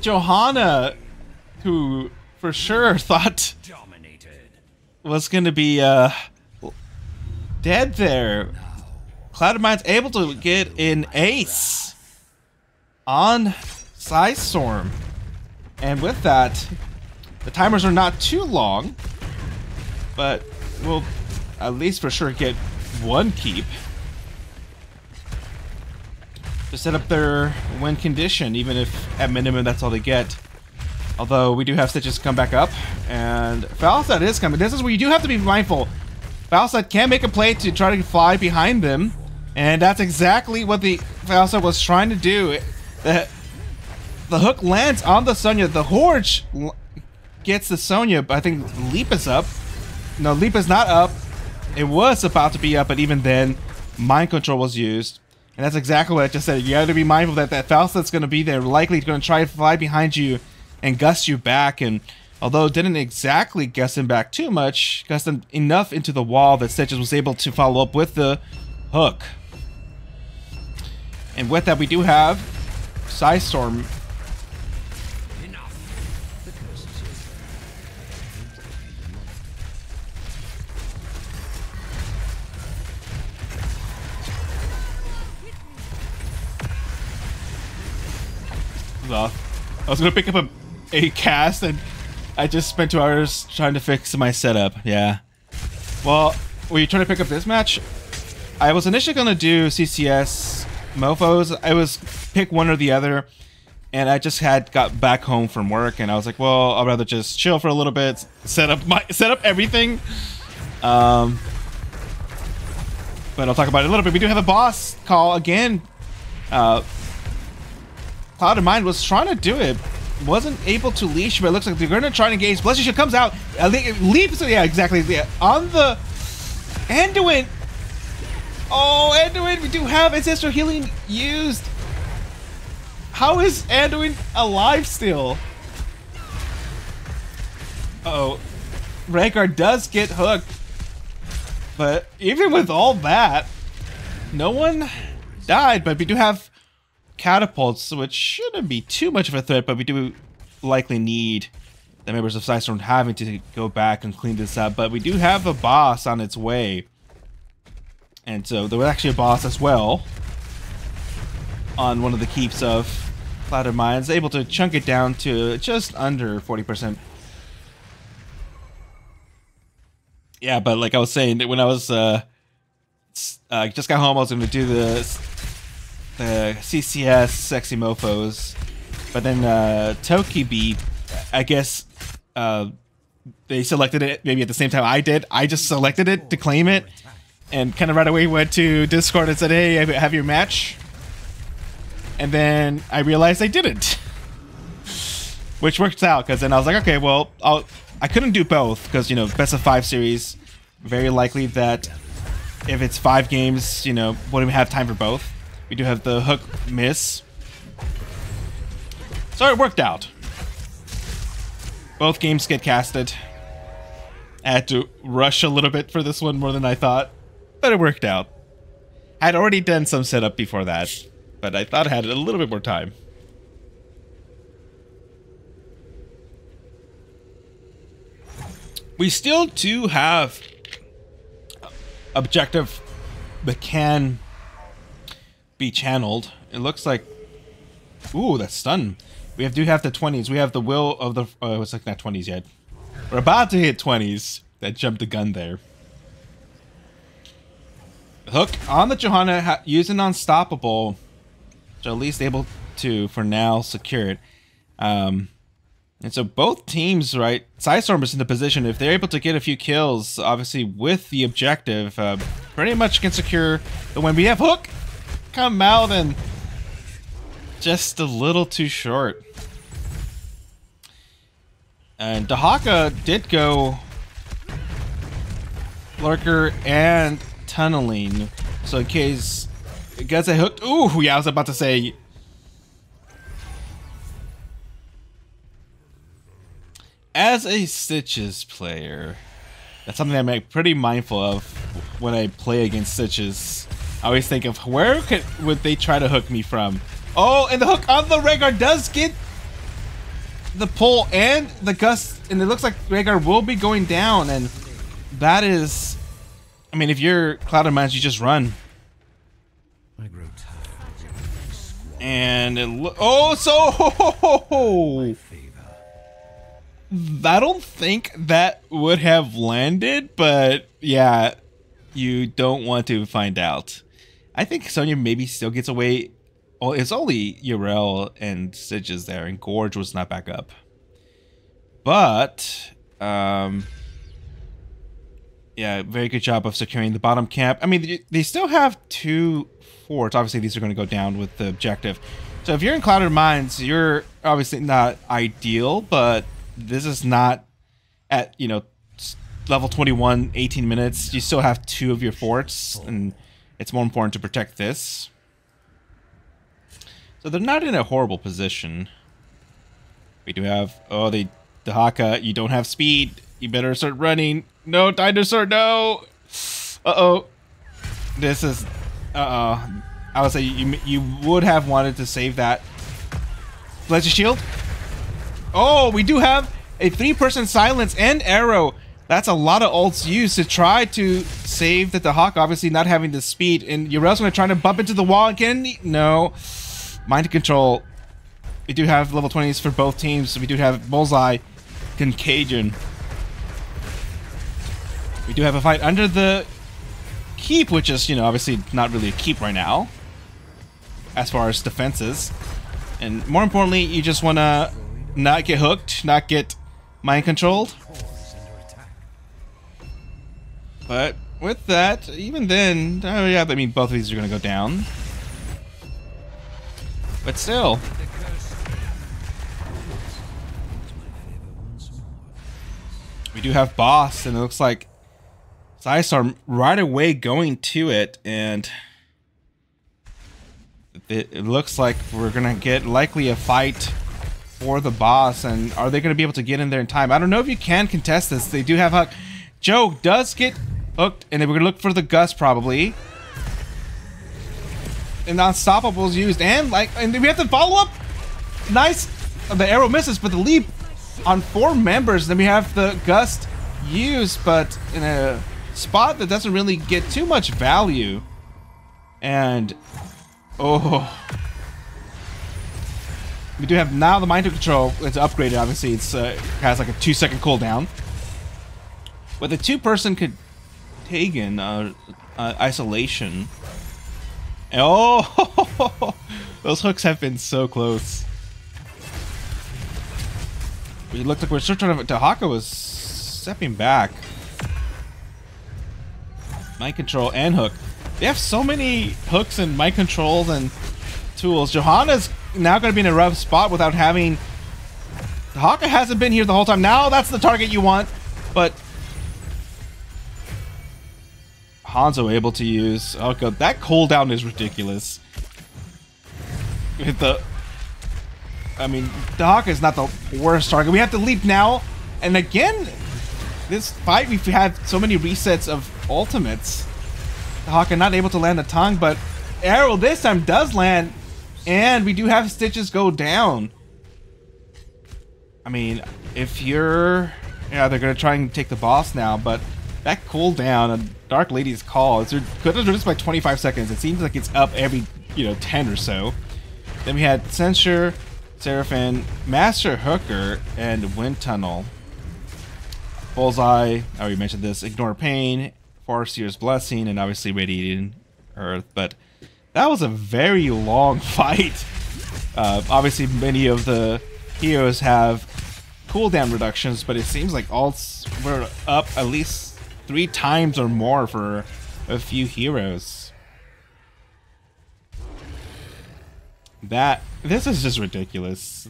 Johanna, who for sure thought was going to be dead there. Clouded Mind's able to get an ace on Psistorm. And with that, the timers are not too long, but we'll at least for sure get one keep to set up their win condition, even if at minimum that's all they get. Although we do have Stitches come back up, and Falstad is coming. This is where you do have to be mindful. Falstad can make a play to try to fly behind them, and that's exactly what the Falstad was trying to do. The hook lands on the Sonya. The Horde gets the Sonya, but I think Leap is up. No, Leap is not up. It was about to be up, but even then, mind control was used. And that's exactly what I just said. You have to be mindful that Falstad's going to be there, likely going to try to fly behind you and gust you back. And although it didn't exactly gust him back too much, gust him enough into the wall that Stitches was able to follow up with the hook. And with that, we do have Psistorm. I was gonna pick up a cast, and I just spent 2 hours trying to fix my setup. Yeah. Well, were you trying to pick up this match? I was initially gonna do CCS Mofos. I was pick one or the other, and I just got back home from work, and I was like, well, I'd rather just chill for a little bit, set up everything. But I'll talk about it a little bit. We do have a boss call again. Cloud of Mind was trying to do it, wasn't able to leash, but it looks like they're going to try to engage. Blessed Shield comes out, leaps, yeah, exactly, yeah, on the Anduin. Oh, Anduin, we do have Ancestral Healing used. How is Anduin alive still? Uh-oh, Rhaegar does get hooked, but even with all that, no one died, but we do have catapults, which shouldn't be too much of a threat, but we do likely need the members of Psistorm having to go back and clean this up. But we do have a boss on its way, and so there was actually a boss as well on one of the keeps of Cloud of Minds, able to chunk it down to just under 40%. Yeah, but like I was saying, when I was just got home, I was going to do the CCS Sexy Mofos, but then Tokibi, I guess they selected it maybe at the same time I did. I just selected it to claim it, and kind of right away went to Discord and said, hey, I have your match. And then I realized I didn't, which worked out, because then I was like, okay, well, I couldn't do both, because, you know, best of 5 series, very likely that if it's 5 games, you know, wouldn't have time for both. We do have the hook miss. So it worked out. Both games get casted. I had to rush a little bit for this one more than I thought, but it worked out. I had already done some setup before that, but I thought I had a little bit more time. We still do have objective that can be channeled. It looks like, ooh, that's stun. We do have the 20s. We have the will of the, oh, it's like not 20s yet. We're about to hit 20s. That jumped the gun there. Hook on the Johanna, using Unstoppable, so at least able to, for now, secure it. And so both teams, right, Psistorm is in the position, if they're able to get a few kills, obviously with the objective, pretty much can secure the win. We have Hook come out and just a little too short. And Dahaka did go Lurker and Tunneling, so in case it gets a hooked. Ooh, yeah, I was about to say. As a Stitches player, that's something I'm pretty mindful of when I play against Stitches. I always think of where would they try to hook me from. Oh, and the hook on the Rhaegar does get the pull and the gust, and it looks like Rhaegar will be going down, and that is, I mean, if you're Cloud of Minds, you just run. I grow tired. And it oh, so I don't think that would have landed, but yeah, you don't want to find out. I think Sonya maybe still gets away. Oh, it's only Yrel and Stitches there, and Gorge was not back up. But, yeah, very good job of securing the bottom camp. I mean, they still have 2 forts. Obviously, these are going to go down with the objective. So if you're in Cloud of Minds, you're obviously not ideal, but this is not at, you know, level 21, 18 minutes. You still have 2 of your forts, and it's more important to protect this. So they're not in a horrible position. We do have, oh, the Haka, you don't have speed. You better start running. No, dinosaur, no. Uh-oh. This is, I would say you would have wanted to save that. Bless your shield. Oh, we do have a 3-person silence and arrow. That's a lot of ults used to try to save the Hawk, obviously not having the speed. And Yrel's gonna try to bump into the wall again. No. Mind control. We do have level 20s for both teams. We do have Bullseye, Contagion. We do have a fight under the keep, which is, you know, obviously not really a keep right now as far as defenses. And more importantly, you just want to not get hooked, not get mind controlled. But with that, even then, oh yeah, I mean, both of these are going to go down. But still. We do have boss, and it looks like Psistorm right away going to it, and it looks like we're going to get likely a fight for the boss. And are they going to be able to get in there in time? I don't know if you can contest this. They do have Huck. Joe does get hooked, and then we're going to look for the gust probably. And Unstoppable is used, and we have to follow up. Nice. The arrow misses, but the leap on 4 members. Then we have the gust used, but in a spot that doesn't really get too much value. And oh, we do have now the mind control. It's upgraded. Obviously, it's has like a 2-second cooldown. With a 2-person Contagion isolation. Oh, those hooks have been so close. We looked like we're still trying to. Haka was stepping back. Mind control and hook. They have so many hooks and mind controls and tools. Johanna's now going to be in a rough spot without having. Haka hasn't been here the whole time. Now that's the target you want, but Hanzo able to use. Oh god, that cooldown is ridiculous. With the, I mean, the Haka is not the worst target. We have to leap now, and again, this fight we've had so many resets of ultimates. The Haka not able to land the tongue, but arrow this time does land, and we do have Stitches go down. I mean, if you're, yeah, they're gonna try and take the boss now, but that cooldown, a Dark Lady's Call, it's could have reduced by 25 seconds. It seems like it's up every, 10 or so. Then we had Censure, Seraphim, Master Hooker, and Wind Tunnel. Bullseye, I already mentioned this, Ignore Pain, Farseer's Blessing, and obviously Radiating Earth. But that was a very long fight. Obviously, many of the heroes have cooldown reductions, but it seems like alts were up at least 3 times or more for a few heroes. This is just ridiculous.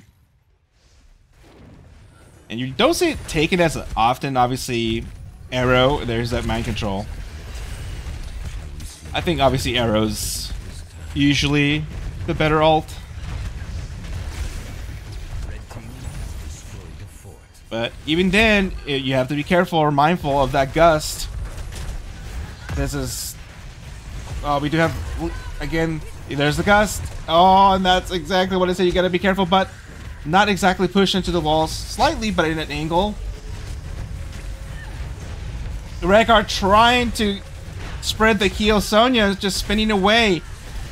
And you don't see it taken as often. Obviously, Arrow, there's that mind control. I think obviously Arrow's usually the better ult. But even then, you have to be careful or mindful of that gust. This is... Oh, we do have... Again, there's the gust. Oh, and that's exactly what I said. You gotta be careful, but not exactly push into the walls. Slightly, but in an angle. Rhaegar trying to spread the heal. Sonya is just spinning away.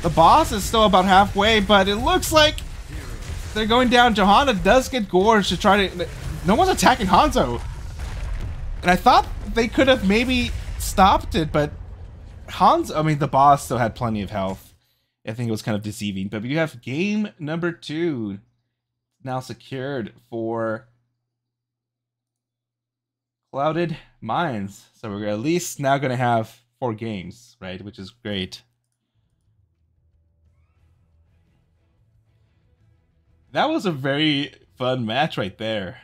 The boss is still about halfway, but it looks like they're going down. Johanna does get gorged to try to... No one's attacking Hanzo. And I thought they could have maybe stopped it, but Hanzo, I mean, the boss still had plenty of health. I think it was kind of deceiving. But we have game number 2 now secured for Clouded Mines. So we're at least now going to have 4 games, right? Which is great. That was a very fun match right there.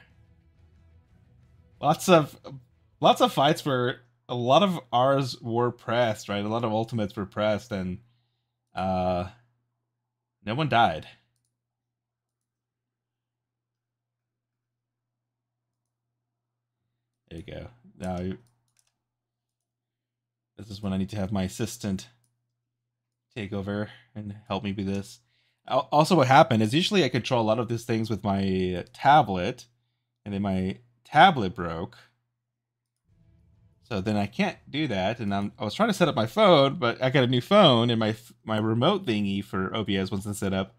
Lots of fights where a lot of ours were pressed, right? A lot of ultimates were pressed, and no one died. There you go. Now, this is when I need to have my assistant take over and help me with this. Also, what happened is usually I control a lot of these things with my tablet, and then my tablet broke. So then I can't do that, and I was trying to set up my phone, but I got a new phone, and my remote thingy for OBS wasn't set up.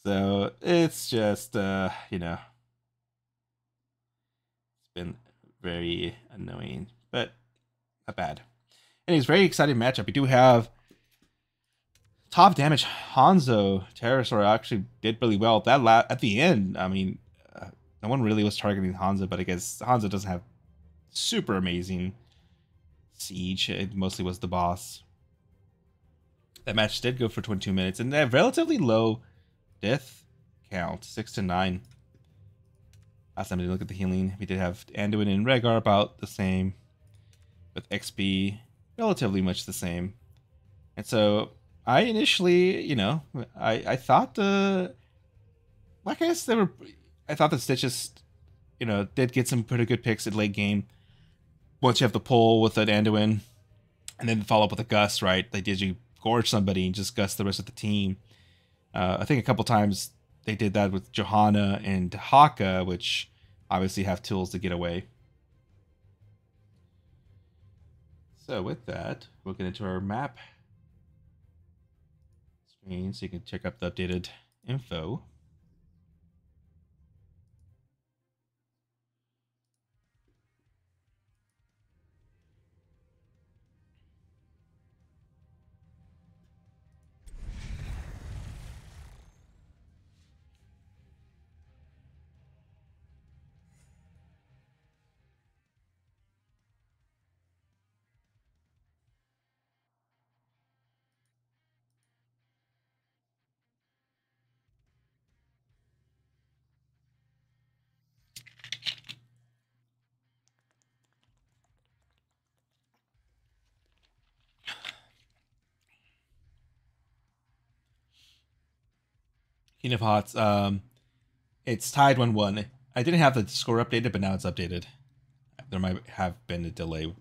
So it's just, you know, it's been very annoying, but not bad. Anyways, very exciting matchup. We do have top damage Hanzo Pterosaur actually did really well. At the end, I mean, no one really was targeting Hanzo, but I guess Hanzo doesn't have super amazing siege. It mostly was the boss. That match did go for 22 minutes, and they have relatively low death count, 6 to 9. Last time I did look at the healing, we did have Anduin and Rhaegar about the same, with XP relatively much the same. And so I initially, you know, I thought I thought the Stitches, you know, did get some pretty good picks at late game. Once you have the pull with an Anduin, and then follow up with a Gus, right? They did you gorge somebody and just Gus the rest of the team. I think a couple times they did that with Johanna and Haka, which obviously have tools to get away. So with that, we'll get into our map screen so you can check out the updated info. King of Hots, it's tied 1-1. I didn't have the score updated, but now it's updated. There might have been a delay.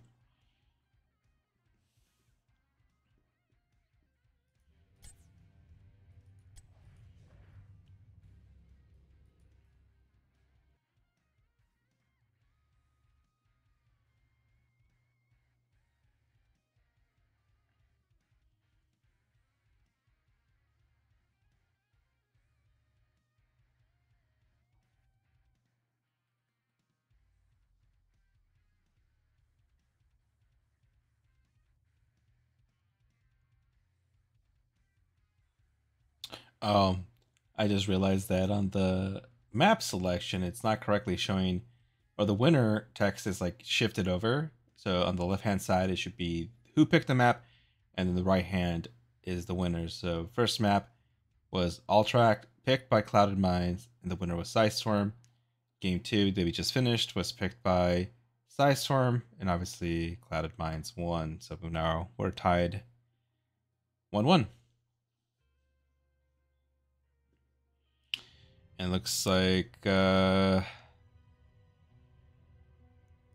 I just realized that on the map selection, it's not correctly showing, or the winner text is like shifted over. So on the left-hand side, it should be who picked the map, and then the right hand is the winner. So first map was All Track, picked by Clouded Minds, and the winner was Psistorm. Game 2 that we just finished was picked by Psistorm, and obviously Clouded Minds won. So now we're tied 1-1. And looks like we're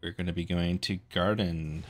going to be going to Garden.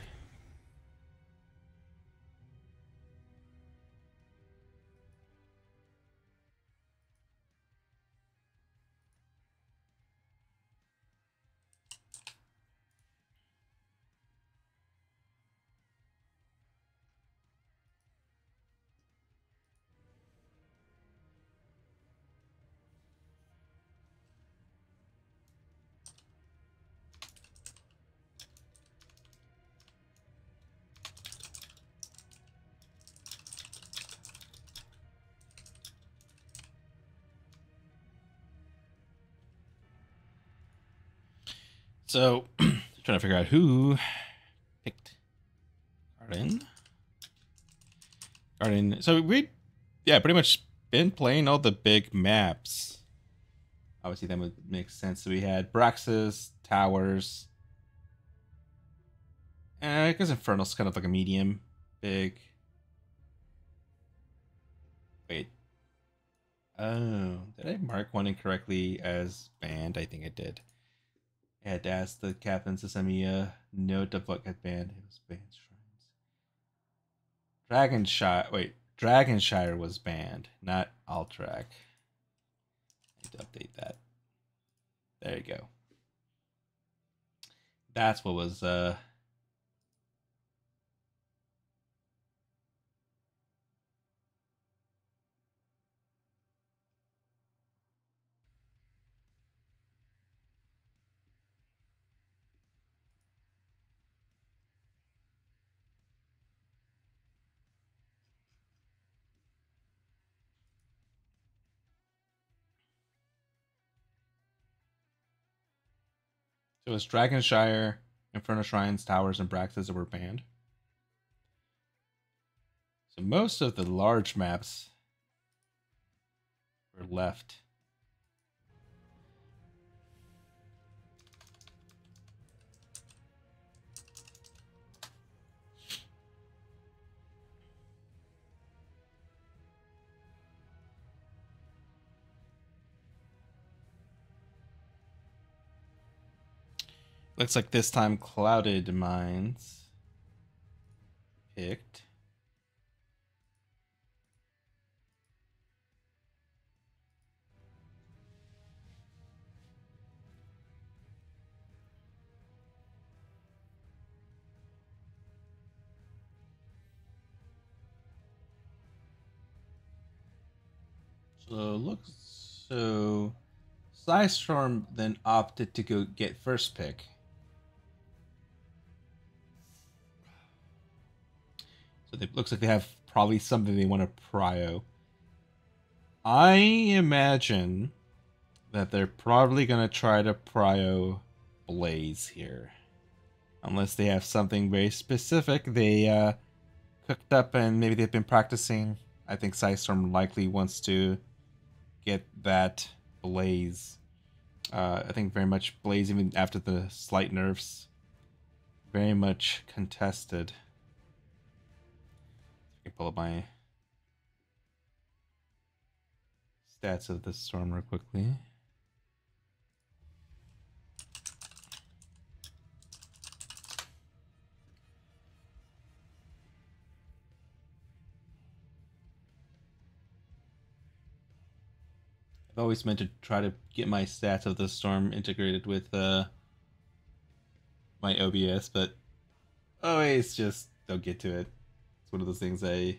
So, trying to figure out who picked Garden. So pretty much been playing all the big maps. Obviously, that would make sense. So we had Braxis, Towers, and I guess Infernal's kind of like a medium big. Wait. Oh, did I mark one incorrectly as banned? I think I did. I had to ask the captains to send me a note of what got banned. It was banned shrines. Dragonshire was banned, not Alterac. I need to update that. There you go. That's what was So it was Dragonshire, Inferno Shrines, Towers, and Braxes that were banned. So most of the large maps were left. Looks like this time Clouded Mines picked. So Psistorm then opted to go get first pick. So it looks like they have probably something they want to prio. I imagine that they're probably going to try to prio Blaze here. Unless they have something very specific they cooked up and maybe they've been practicing. I think Psistorm likely wants to get that Blaze. I think very much Blaze, even after the slight nerfs, very much contested. I can pull up my stats of the storm real quickly. I've always meant to try to get my stats of the storm integrated with my OBS, but always just don't get to it. It's one of those things I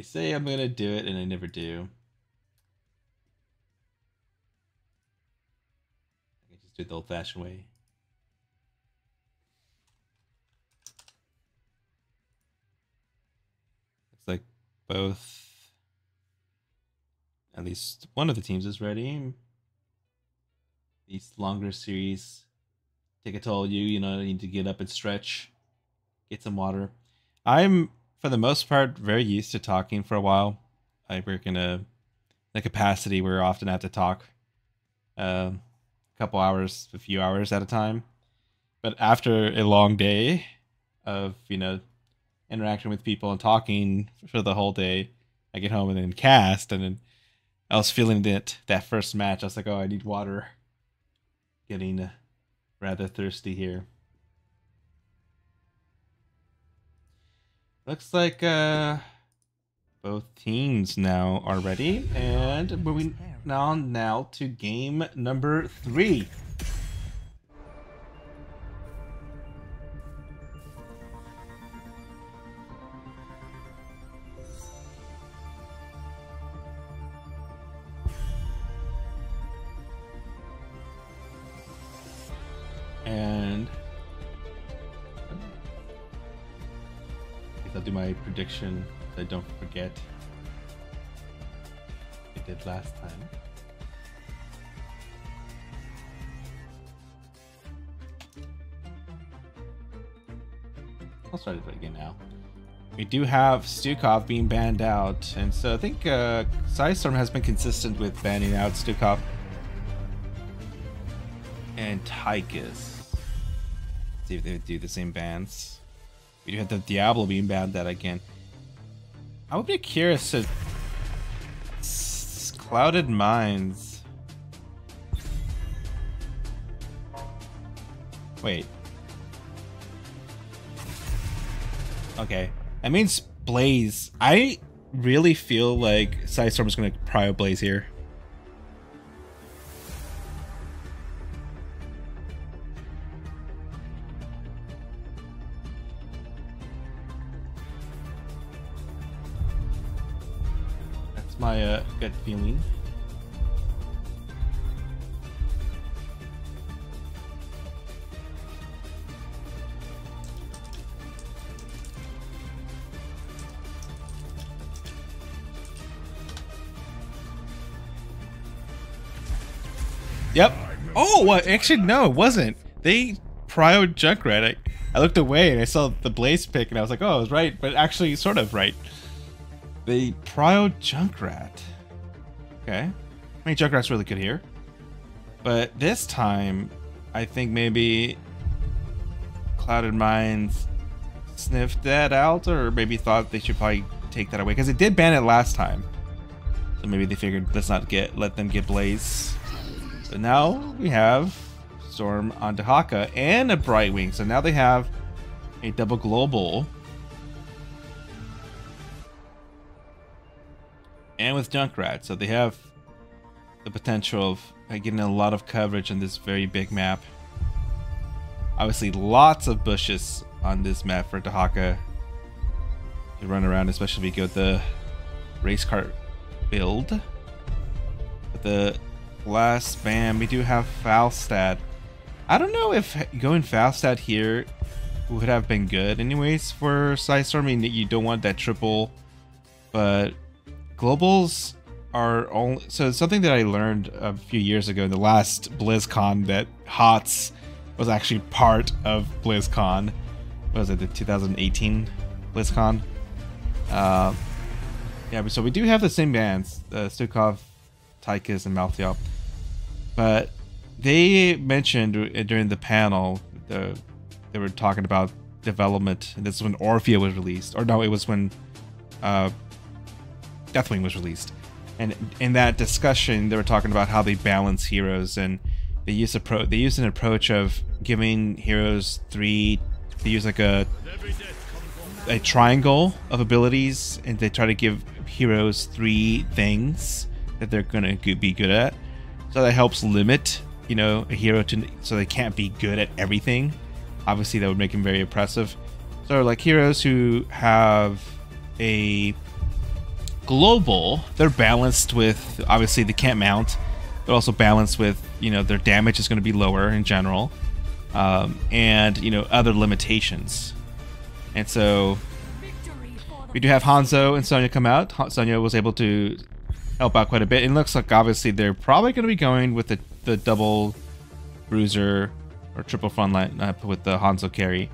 say I'm gonna do it and I never do. I just do it the old-fashioned way. Looks like both. At least one of the teams is ready. These longer series take a toll. You need to get up and stretch, get some water. I'm, for the most part, very used to talking for a while. I work in a capacity where I often have to talk a couple hours, a few hours at a time. But after a long day of, interacting with people and talking for the whole day, I get home and then cast, and then I was feeling that first match. I was like, oh, I need water. Getting rather thirsty here. Looks like both teams now are ready, and moving now to game number 3. And I'll do my prediction so I don't forget. I did last time. I'll start it again now. We do have Stukov being banned out, and so I think Psistorm has been consistent with banning out Stukov and Tychus. See if they would do the same bans. We do have the Diablo being banned out again. I would be curious to Clouded Mines. Wait. Okay. That means Blaze. I really feel like Psistorm is going to prio Blaze here. That's my gut feeling. Yep. Oh, well, actually, no, it wasn't. They prioed Junkrat. I looked away and I saw the Blaze pick and I was like, oh, I was right, but actually sort of right. They prioed Junkrat. Okay. I mean, Junkrat's really good here. But this time, I think maybe Clouded Minds sniffed that out, or maybe thought they should probably take that away, because it did ban it last time. So maybe they figured, let's not let them get Blaze. So now we have Storm on Dahaka and a Brightwing. So now they have a double global. And with Junkrat. So they have the potential of getting a lot of coverage on this very big map. Obviously lots of bushes on this map for Dahaka to run around, especially if you go with the race cart build. But the last spam, we do have Falstad. I don't know if going Falstad here would have been good anyways for Psistorm. I mean, you don't want that triple, but globals are only... So something that I learned a few years ago in the last BlizzCon, that HOTS was actually part of BlizzCon. What was it, the 2018 BlizzCon? Yeah, so we do have the same bands, Stukov, Tychus, and Malthael. But they mentioned during the panel, they were talking about development. And this is when Orphea was released. Or no, it was when Deathwing was released. And in that discussion, they were talking about how they balance heroes. And they use an approach of giving heroes three... They use like a triangle of abilities. And they try to give heroes 3 things that they're going to be good at. So that helps limit, you know, a hero to, so they can't be good at everything. Obviously, that would make them very oppressive. So, like, heroes who have a global, they're balanced with, obviously, they can't mount, but also balanced with, you know, their damage is going to be lower in general, and, you know, other limitations. And so, we do have Hanzo and Sonya come out. Sonya was able to help out quite a bit. It looks like obviously they're probably going to be going with the double bruiser or triple front line with the Hanzo carry.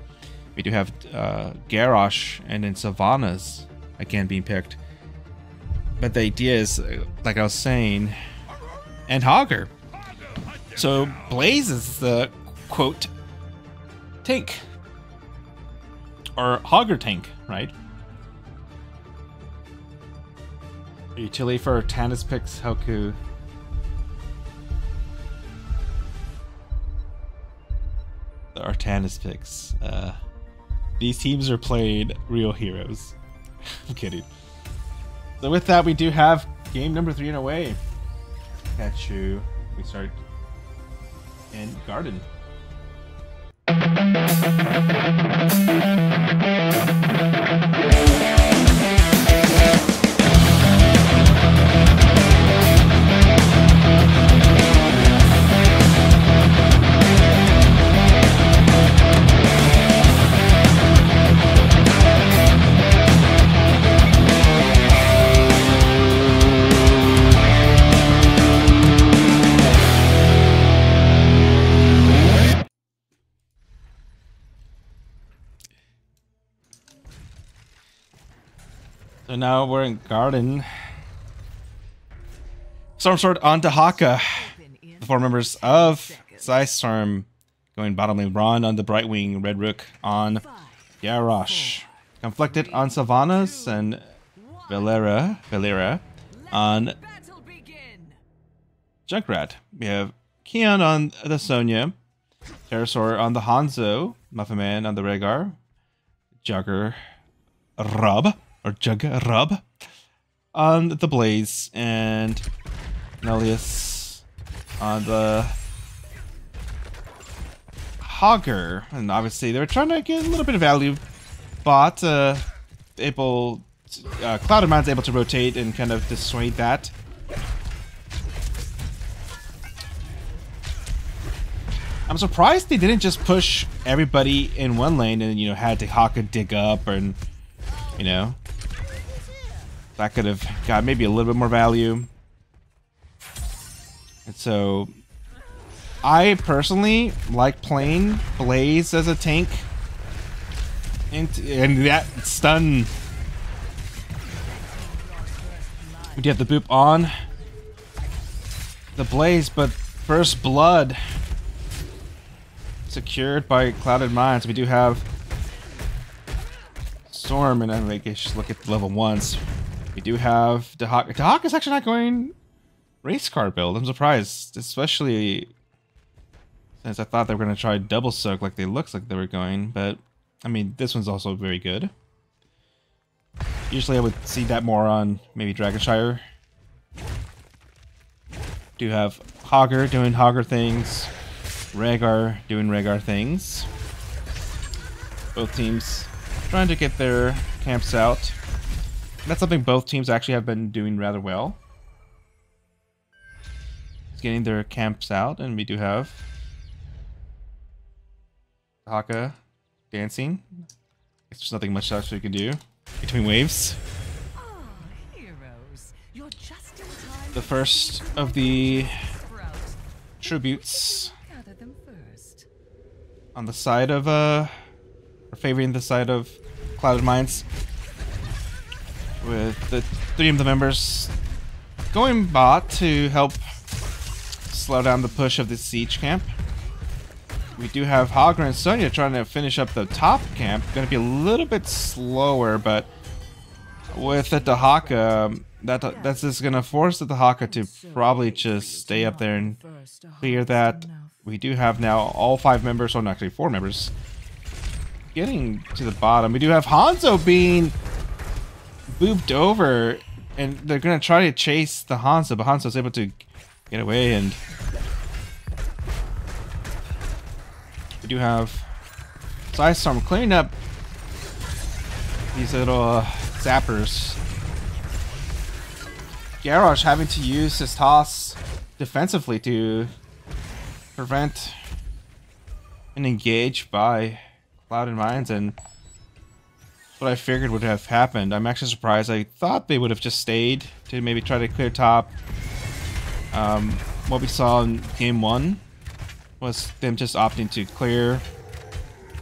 We do have Garrosh and then Sylvanas again being picked. But the idea is, like I was saying, and Hogger. So Blaze is the quote tank, or Hogger tank, right? Utility for Artanis picks Hoku. The Artanis picks. These teams are playing real heroes. I'm kidding. So with that, we do have game number 3 in a way. Catch you. We start in Garden. So now we're in Garden. Stormsword on Dahaka. The 4 members of Psistorm going bottom lane. Ron on the Brightwing. Red Rook on Garrosh. Conflicted on Sylvanas and Valera on Junkrat. We have Keon on the Sonya. Pterosaur on the Hanzo, Muffin Man on the Rhaegar, Jugger Rub on the Blaze, and Nelius on the Hogger. And obviously they were trying to get a little bit of value, but Clouded Mind's able to rotate and kind of dissuade that. I'm surprised they didn't just push everybody in one lane and, you know, had Dehaka dig up, and, you know, that could have got maybe a little bit more value. And so I personally like playing Blaze as a tank, and that stun. We do have the boop on the Blaze, but first blood secured by Clouded Minds. We do have Storm, and I guess just look at the level 1s. We do have Dehaka. Dehaka's actually not going race car build. I'm surprised, especially since I thought they were going to try double soak like they looks like they were going. But I mean, this one's also very good. Usually I would see that more on maybe Dragonshire. Do have Hogger doing Hogger things, Rhaegar doing Rhaegar things. Both teams trying to get their camps out. That's something both teams actually have been doing rather well. It's getting their camps out, and we do have Haka dancing. There's nothing much else we can do between waves. Oh, heroes. You're just in time. The first of the tributes Gather them first. on the side of or favoring the side of Clouded Minds, with the 3 of the members going bot to help slow down the push of the siege camp. We do have Hogger and Sonya trying to finish up the top camp. Going to be a little bit slower, but with the Dehaka, that's just going to force the Dehaka to probably just stay up there and clear that. We do have now all 5 members, or actually 4 members, getting to the bottom. We do have Hanzo being booped over, and they're going to try to chase the Hanzo, but Hanzo's able to get away, and we do have Psistorm cleaning up these little zappers. Garrosh having to use his toss defensively to prevent an engage by Clouded Minds, and what I figured would have happened. I'm actually surprised. I thought they would have just stayed to maybe try to clear top. What we saw in game 1 was them just opting to clear,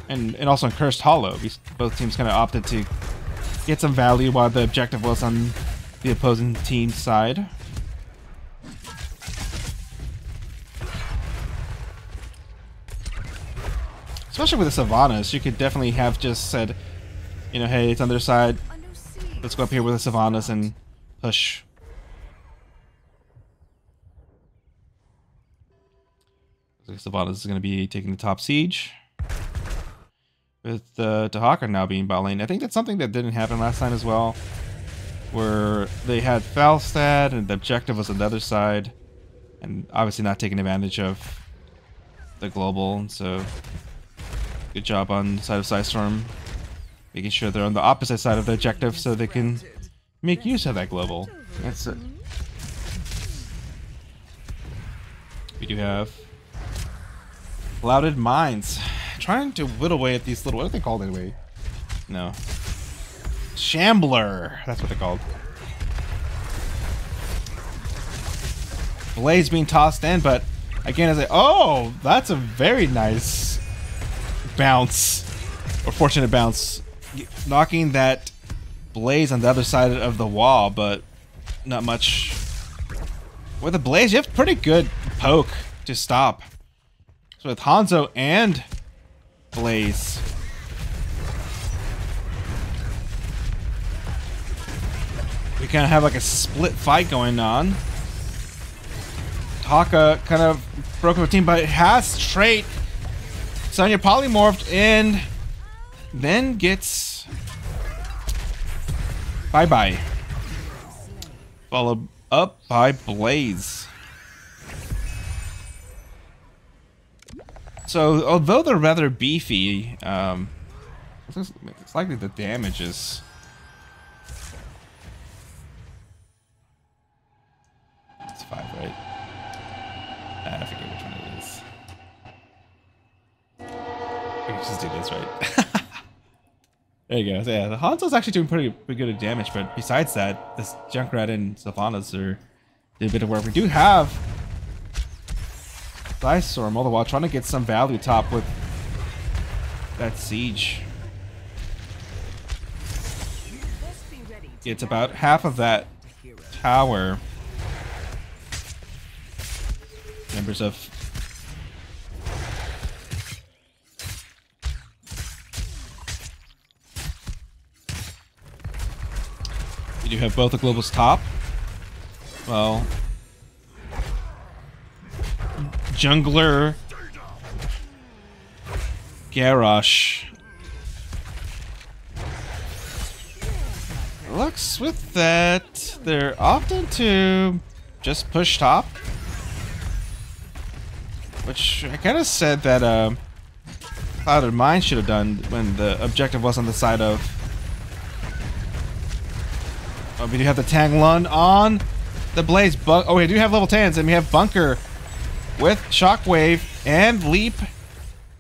and also in Cursed Hollow, both teams kind of opted to get some value while the objective was on the opposing team's side. Especially with the Savannas, you could definitely have just said, you know, hey, it's on their side, let's go up here with the Savannas and push. Savannas is going to be taking the top siege, with Dehaka now being bot lane. I think that's something that didn't happen last time as well, where they had Falstad and the objective was on the other side, and obviously not taking advantage of the global. And so good job on the side of Psistorm, making sure they're on the opposite side of the objective so they can make use of that global. That's it. We do have Clouded Minds trying to whittle away at these little, what are they called anyway? No. Shambler. That's what they're called. Blaze being tossed in, but again, as oh, that's a very nice bounce, or fortunate bounce, knocking that Blaze on the other side of the wall, but not much. With the Blaze, you have pretty good poke to stop. So with Hanzo and Blaze, we kind of have like a split fight going on. Taka kind of broke up a team, but it has trait Sonya polymorphed and then gets bye-bye. Followed up by Blaze. So, although they're rather beefy, it's likely the damage is... It's 5, right? I forget which one it is. We can just do this, right? There you go. So yeah, the Hanzo's actually doing pretty good at damage, but besides that, this Junkrat and Sylvanas are doing a bit of work. We do have Psistorm all the while trying to get some value top with that siege. It's about half of that tower. Members of you do have both the globals top. Well, jungler Garrosh looks with that they're often to just push top, which I kind of said that Cloud of Mine should have done when the objective was on the side of. Oh, we do have the Tanglun on the Blaze. Oh, we do have level 10s, and we have Bunker with Shockwave and Leap,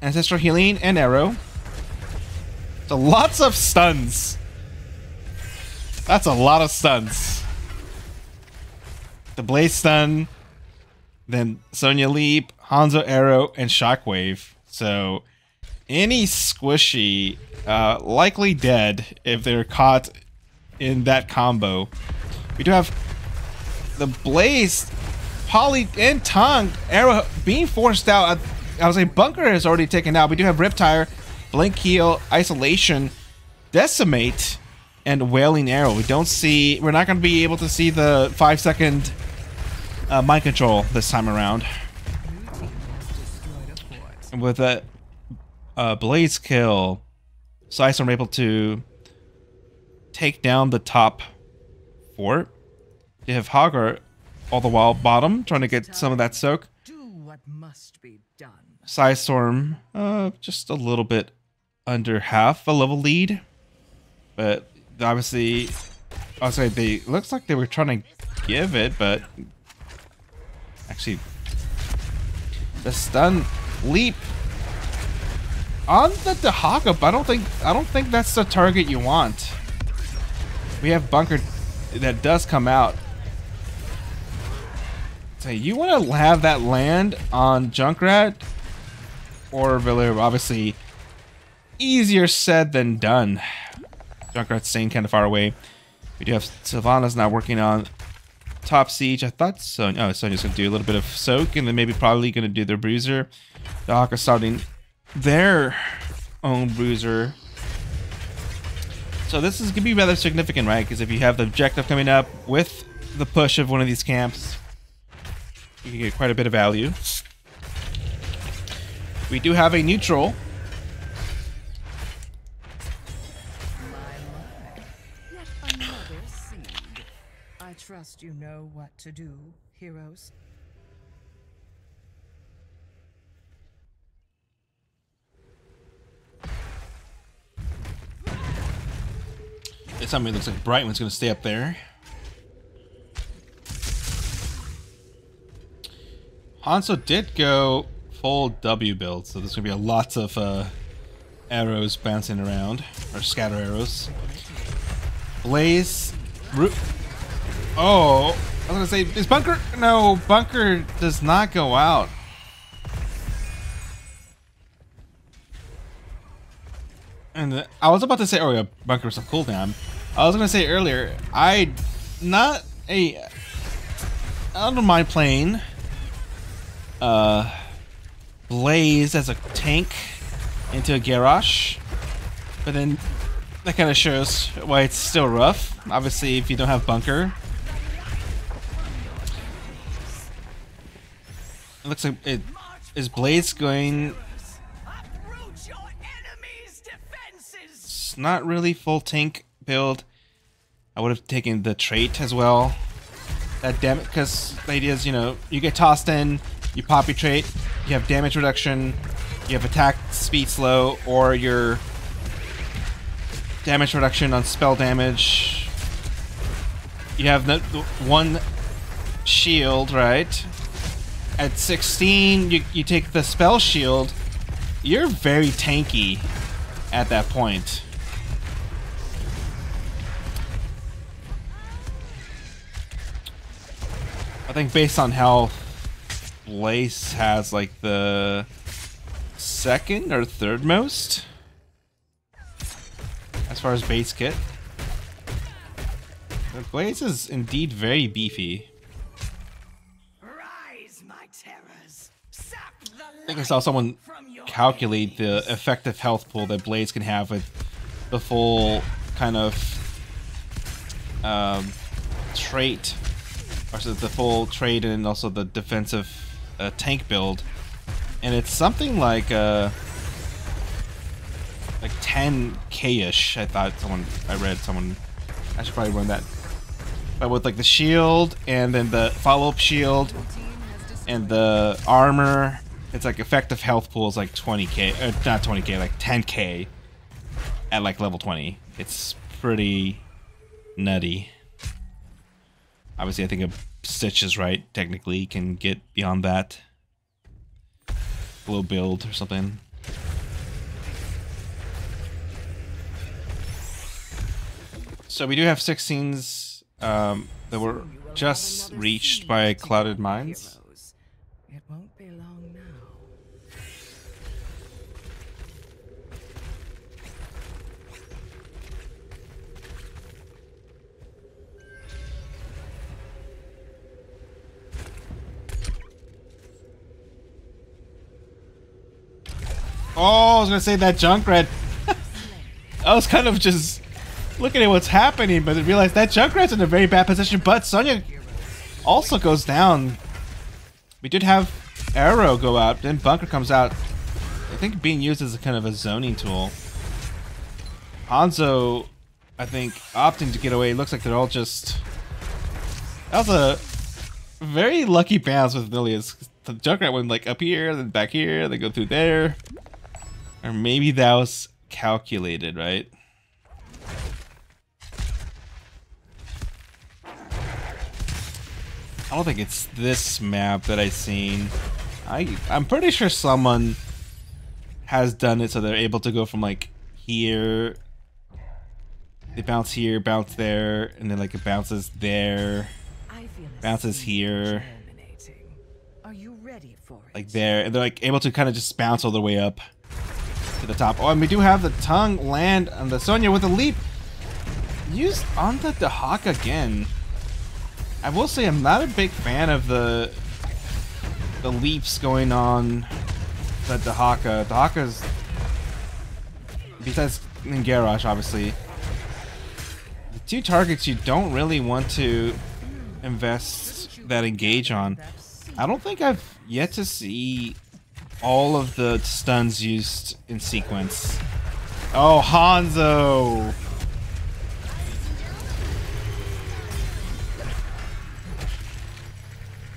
Ancestral Healing, and Arrow. So lots of stuns. That's a lot of stuns. The Blaze stun, then Sonya Leap, Hanzo Arrow, and Shockwave. So any squishy likely dead if they're caught in that combo. We do have the Blaze, Poly, and Tongue Arrow being forced out. I was saying Bunker is already taken out. We do have Riptire, Blink Heal, Isolation, Decimate, and Wailing Arrow. We don't see. We're not going to be able to see the 5-second mind control this time around. And with that Blaze kill, Psistorm able to take down the top fort. They have Hagar all the while bottom, trying to get some of that soak. Do what must be done. Psistorm, just a little bit under half a level lead, but obviously, I'll say they looks like they were trying to give it, but actually, the stun leap on the Dehaka. I don't think that's the target you want. We have Bunker that does come out. So you want to have that land on Junkrat or Villar? Obviously, easier said than done. Junkrat's staying kind of far away. We do have Sylvanas now working on top siege. I thought Sonya's going to do a little bit of soak and then maybe probably going to do their bruiser. The Hawk starting their own bruiser. So this is going to be rather significant, right? Because if you have the objective coming up with the push of one of these camps, you can get quite a bit of value. We do have a neutral. Yet another seed. I trust you know what to do, heroes. It's something that looks like Brightman's going to stay up there. Hanzo did go full W build, so there's going to be a lot of arrows bouncing around, or scatter arrows. Blaze. Oh, I was going to say, is Bunker? No, Bunker does not go out. And I was about to say, oh yeah, Bunker was a cooldown. I was gonna say earlier, I don't mind playing Blaze as a tank into a Garrosh, but then that kind of shows why it's still rough. Obviously, if you don't have Bunker, it looks like it is Blaze going It's not really full tank build. I would have taken the trait as well. That damage, because the idea is, you know, you get tossed in, you pop your trait, you have damage reduction, you have attack speed slow, or your damage reduction on spell damage. You have the one shield, right? At 16, you take the spell shield. You're very tanky at that point. I think based on how Blaze has like the second or third most as far as base kit. The Blaze is indeed very beefy. Rise, my terrors. I think I saw someone calculate the effective health pool that Blaze can have with the full kind of trait, or so the full trait and also the defensive tank build, and it's something like 10k-ish. I read someone. I should probably run that. But with like the shield and then the follow-up shield and the armor, it's like effective health pool is like 20k, not 20k, like 10k at like level 20. It's pretty nutty. Obviously, I think a Stitch is right. Technically, can get beyond that. Glow build or something. So we do have 16s that were just reached by Clouded Minds. It won't be long now. Oh, I was gonna say that Junkrat. I was kind of just looking at what's happening, but I realized that Junkrat's in a very bad position. But Sonya also goes down. We did have Arrow go out, then Bunker comes out. I think being used as a kind of a zoning tool. Hanzo, I think, opting to get away. Looks like they're all just. That was a very lucky bounce with Lilius. The Junkrat went like up here, then back here, then go through there. Or maybe that was calculated, right? I don't think it's this map that I've seen. I'm pretty sure someone has done it so they're able to go from like here. They bounce here, bounce there, and then like it bounces there. Bounces here. Are you ready for it? Like there, and they're like able to kind of just bounce all the way up to the top. Oh, and we do have the tongue land on the Sonya with a leap used on the Dahaka again. I will say I'm not a big fan of the leaps going on the Dahaka. Dahaka's, besides Ningarash, obviously, the two targets you don't really want to invest that engage on. I don't think I've yet to see all of the stuns used in sequence. Oh, Hanzo!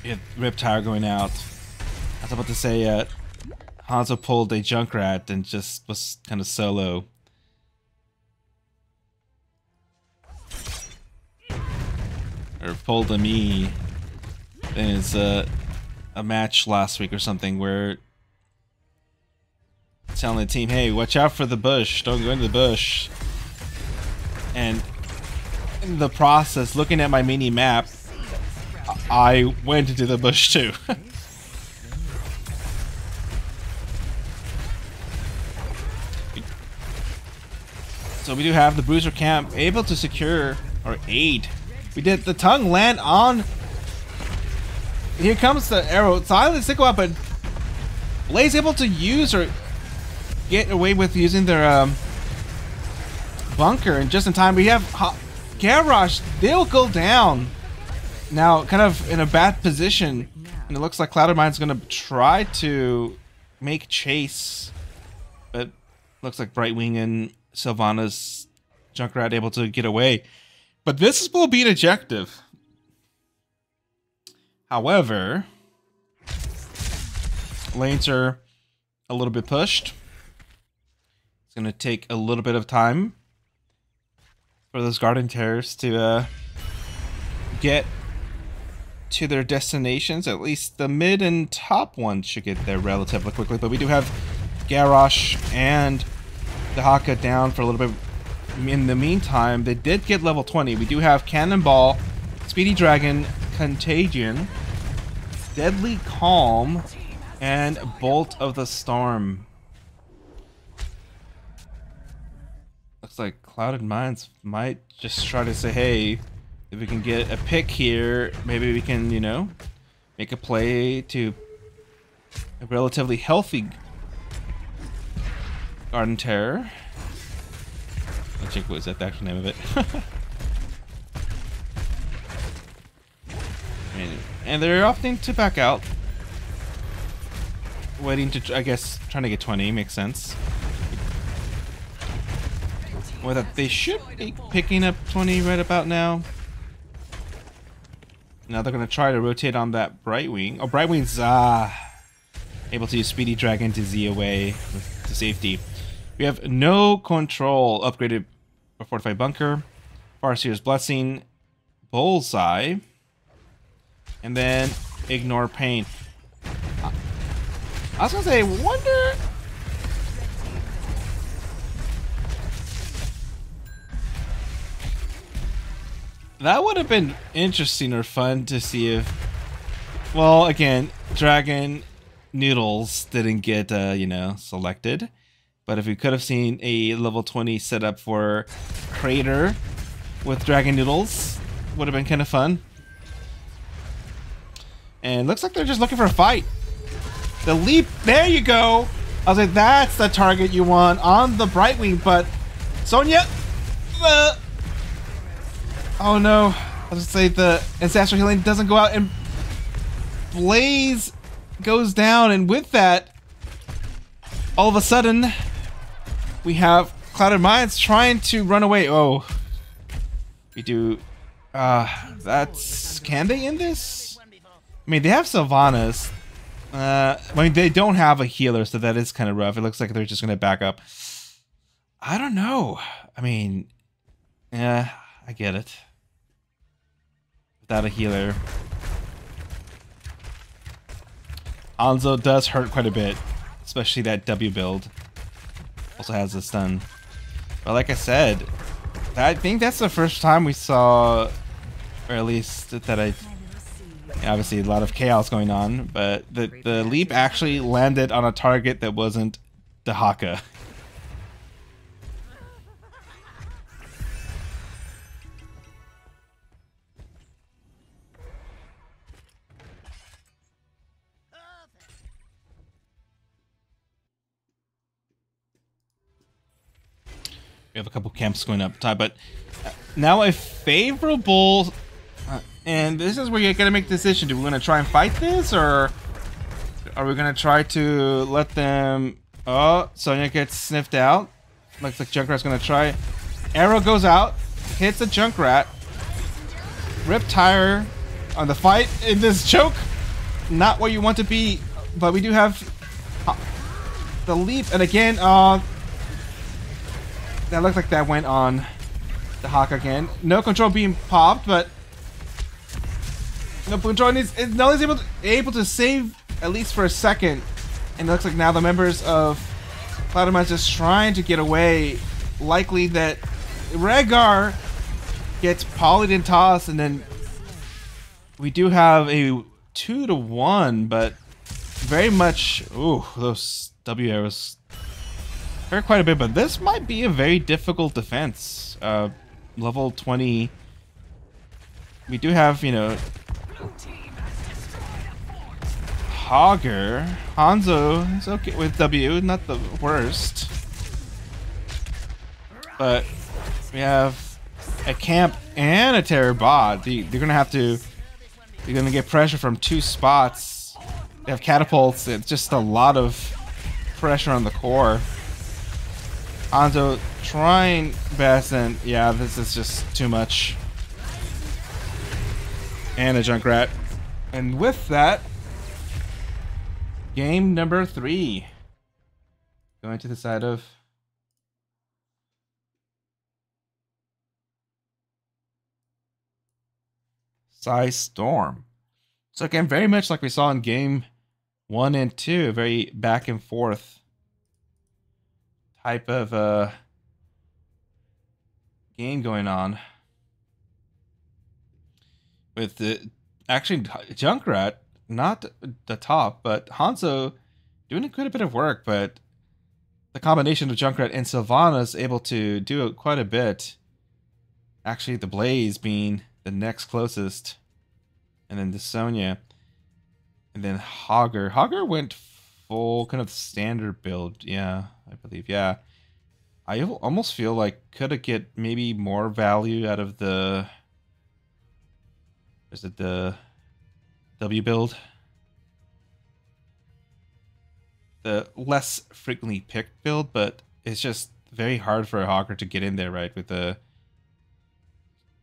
Yeah, Riptire going out. I was about to say, Hanzo pulled a Junkrat and just was kind of solo. Or pulled a me. Then it's a match last week or something where telling the team, hey, watch out for the bush, don't go into the bush. And in the process, looking at my mini map, I went into the bush too. So we do have the Bruiser camp able to secure or aid. We did the tongue land on. Here comes the arrow. Silent sickle up, but Blaze able to use or get away with using their bunker, and just in time we have Garrosh. They'll go down now, kind of in a bad position, and it looks like Clouded Mind's gonna try to make chase, but looks like Brightwing and Sylvana's Junkrat able to get away. But this will be an objective. However, lanes are a little bit pushed. It's going to take a little bit of time for those Garden Terrors to get to their destinations. At least the mid and top ones should get there relatively quickly. But we do have Garrosh and the Haka down for a little bit. In the meantime, they did get level 20. We do have Cannonball, Speedy Dragon, Contagion, Deadly Calm, and Bolt of the Storm. Looks like Clouded Minds might just try to say, hey, if we can get a pick here, maybe we can, you know, make a play to a relatively healthy Garden Terror. I'll check what is that the actual name of it. And they're opting to back out. Waiting to, I guess, trying to get 20 makes sense. Or that they should be picking up 20 right about now. Now they're going to try to rotate on that Brightwing. Oh, Brightwing's able to use Speedy Dragon to Z away to safety. We have No Control upgraded for Fortified Bunker, Farseer's Blessing, Bullseye, and then Ignore Pain. I was gonna say, wonder. That would have been interesting or fun to see if, well, again, Dragon Noodles didn't get, you know, selected. But if we could have seen a level 20 setup for Crater with Dragon Noodles, would have been kind of fun. And looks like they're just looking for a fight. The leap, there you go. I was like, that's the target you want on the Brightwing, but Sonya, oh no. I was gonna say the Ancestral Healing doesn't go out, and Blaze goes down, and with that, all of a sudden, we have Clouded Minds trying to run away. Oh, we do. That's, can they end this? I mean, they have Sylvanas. I mean, they don't have a healer, so that is kind of rough. It looks like they're just going to back up. I don't know. I mean, yeah, I get it. Without a healer. Anzo does hurt quite a bit, especially that W build. Also has a stun. But like I said, I think that's the first time we saw, or at least that I... Obviously, a lot of chaos going on, but the leap actually landed on a target that wasn't the Haka. We have a couple camps going up top, but now a favorable... and this is where you're gonna make the decision. Do we want to try and fight this, or are we gonna try to let them... Oh, Sonya gets sniffed out. Looks like Junkrat's gonna try. Arrow goes out, hits a Junkrat. Rip tire on the fight in this choke. Not where you want to be, but we do have the leap, and again, that looked like that went on the Hawk again. No Control being popped, but No Control is able to save at least for a second, and it looks like now the members of Clouded Minds just trying to get away. Likely that Rhaegar gets polyed and tossed, and then we do have a 2-to-1, but very much, ooh, those W arrows hurt quite a bit, but this might be a very difficult defense. Level 20, we do have, you know, Hanzo is okay with W, not the worst. But we have a camp and a terror bot. They're gonna have to, you're gonna get pressure from two spots. They have catapults. It's just a lot of pressure on the core. Hanzo trying best, and yeah, this is just too much. And a Junkrat. And with that, game number 3. Going to the side of Psistorm. So again, very much like we saw in game 1 and 2, very back and forth type of game going on. With the actually Junkrat, not the top, but Hanzo doing quite a bit of work, but the combination of Junkrat and Sylvana is able to do quite a bit. Actually, the Blaze being the next closest, and then the Sonya, and then Hogger. Hogger went full kind of standard build, yeah, I believe, yeah. I almost feel like could have get maybe more value out of the, is it the W build? The less frequently picked build, but it's just very hard for a Hogger to get in there, right? With the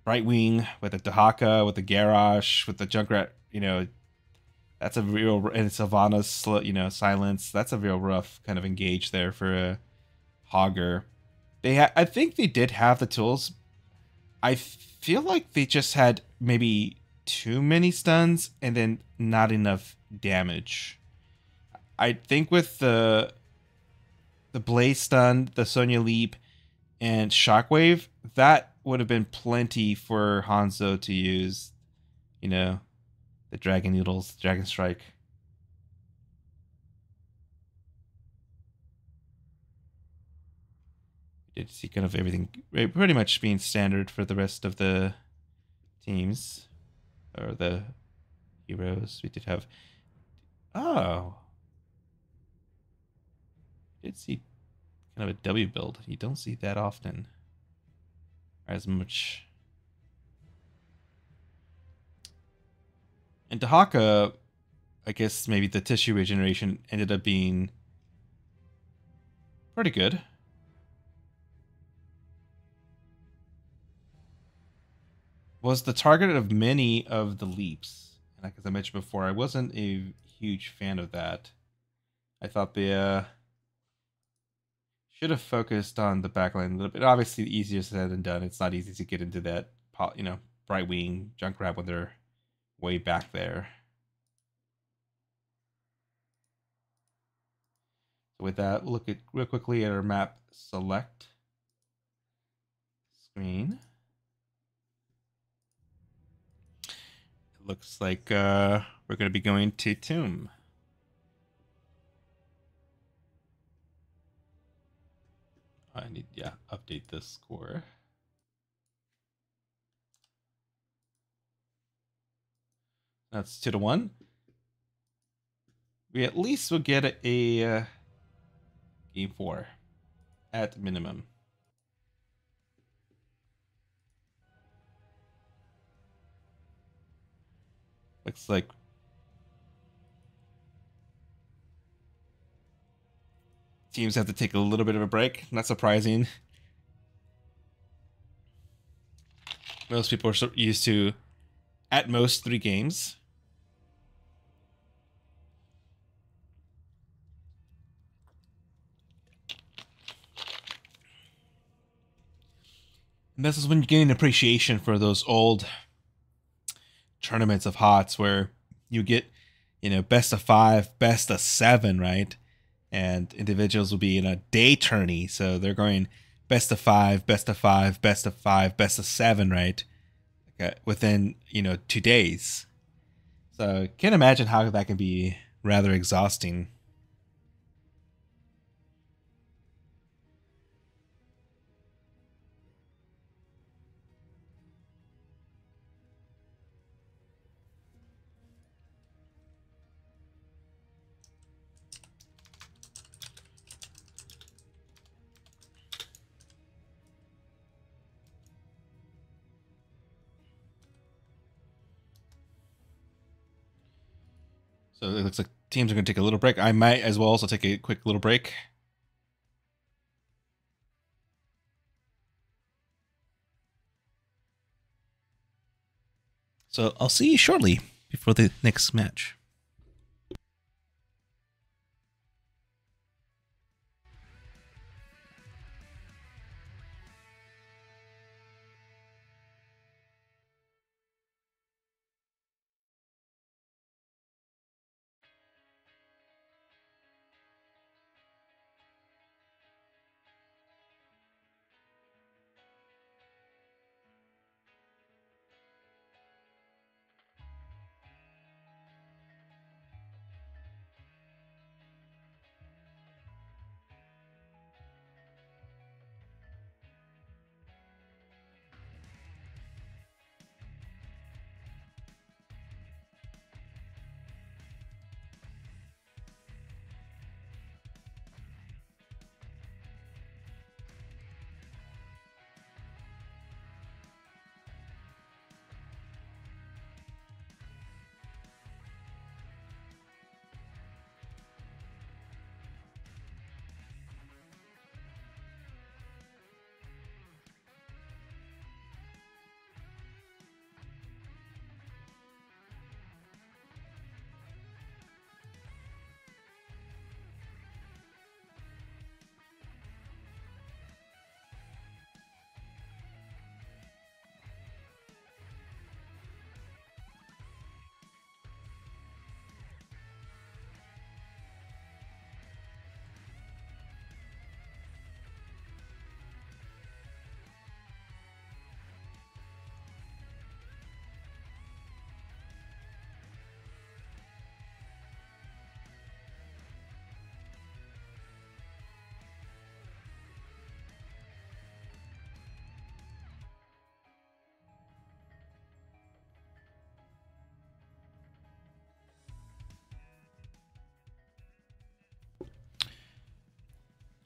Right Wing, with the Dahaka, with the Garrosh, with the Junkrat, you know, that's a real, and Sylvana's, you know, silence. That's a real rough kind of engage there for a Hogger. I think they did have the tools. I feel like they just had maybe too many stuns and then not enough damage. I think with the Blaze stun, the Sonya leap, and Shockwave, that would have been plenty for Hanzo to use, you know, the Dragon Noodles, Dragon Strike. We did see kind of everything pretty much being standard for the rest of the teams, or the heroes. We did have, oh, did see kind of a W build. You don't see that often, as much. And Dahaka, I guess maybe the tissue regeneration ended up being pretty good. Was the target of many of the leaps. And like as I mentioned before, I wasn't a huge fan of that. I thought they should have focused on the backline a little bit. Obviously, easier said than done. It's not easy to get into that, you know, Bright Wing, Junkrat when they're way back there. So with that, we'll look at real quickly at our map select screen. It looks like we're going to be going to Tomb. I need, yeah, update this score. That's 2-1. We at least will get a game 4 at minimum. Looks like teams have to take a little bit of a break. Not surprising. Most people are used to at most 3 games. And this is when you gain an appreciation for those old tournaments of HOTS where you get, you know, best of 5, best of 7, right? And individuals will be in a day tourney, so they're going best of 5, best of 5, best of 5, best of 7, right? Within, you know, 2 days. So can't imagine how that can be rather exhausting. So it looks like teams are going to take a little break. I might as well also take a quick little break. So I'll see you shortly before the next match.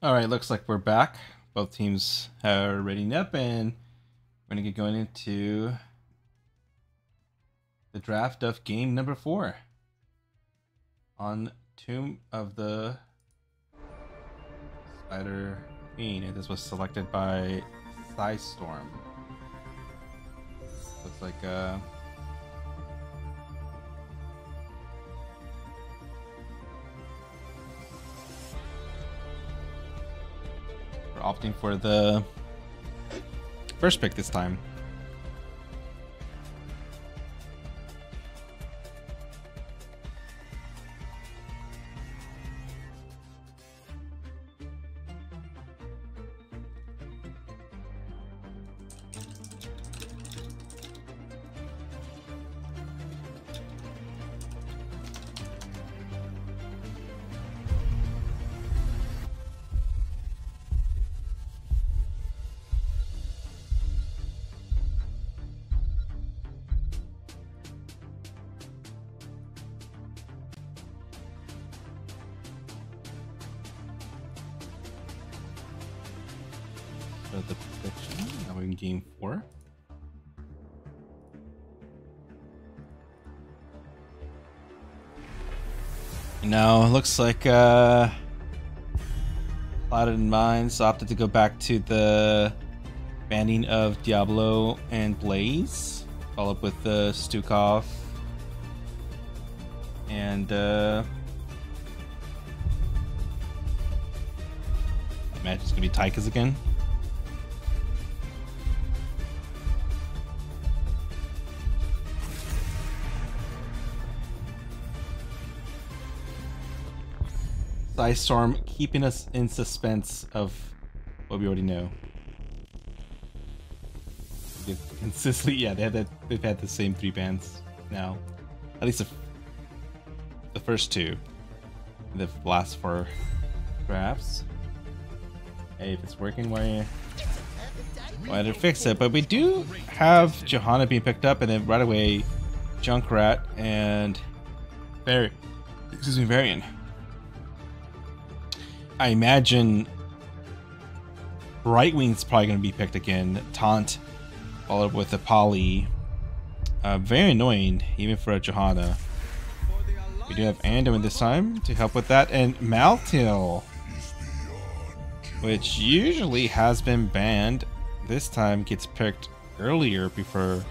All right, looks like we're back. Both teams are readying up, and we're gonna get going into the draft of game number 4 on Tomb of the Spider Queen, and this was selected by Psistorm. Looks like we're opting for the first pick this time. The prediction. Now we're in game 4. Now it looks like Clouded Minds opted to go back to the banning of Diablo and Blaze, follow up with Stukov and I imagine it's gonna be Tychus again. Psistorm keeping us in suspense of what we already know. They've consistently, yeah, they've had the same 3 bans now. At least the first 2. The last 4 drafts. Hey, if it's working, why did it fix it? But we do have Johanna being picked up, and then right away, Junkrat and Varian. I imagine Brightwing's probably going to be picked again. Taunt, followed up with a Poly. Very annoying, even for a Johanna. We do have Anduin this time to help with that, and Maltil, which usually has been banned, this time gets picked earlier before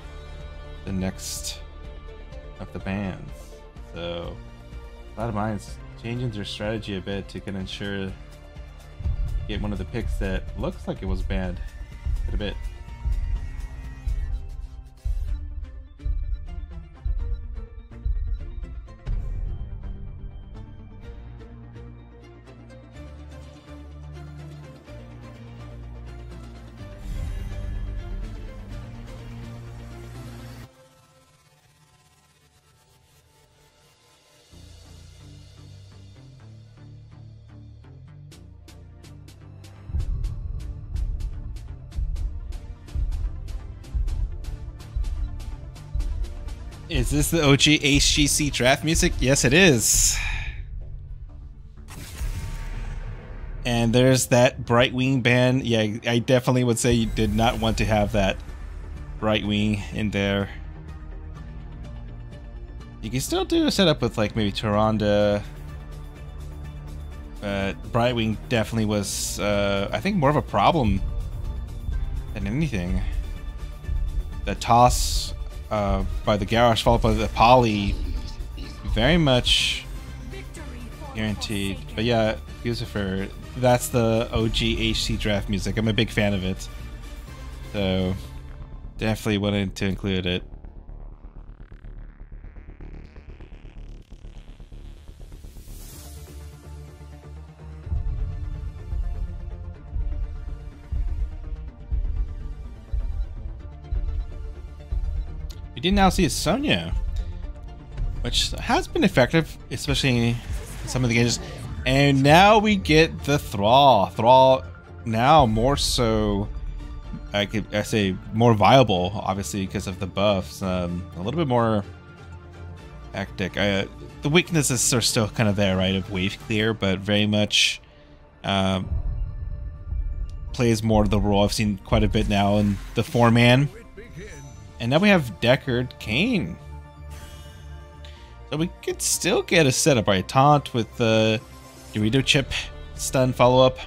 the next of the bans. So a lot of minds changing their strategy a bit to kind of ensure get one of the picks that looks like it was banned quite a bit. Is this the OG HGC draft music? Yes, it is. And there's that Brightwing band. Yeah, I definitely would say you did not want to have that Brightwing in there. You can still do a setup with like maybe Tyrande, but Brightwing definitely was, I think, more of a problem than anything. The toss by the Garrosh followed by the Poly, very much guaranteed. But yeah, Lucifer, that's the OG HC draft music. I'm a big fan of it, so definitely wanted to include it. We did now see a Sonya, which has been effective, especially in some of the games. And now we get the Thrall. Thrall now more so, I say more viable, obviously because of the buffs. A little bit more hectic. The weaknesses are still kind of there, right? Of wave clear, but very much plays more of the role. I've seen quite a bit now in the 4-man. And now we have Deckard Cain. So we could still get a setup, right? Taunt with the Dorito chip stun follow-up.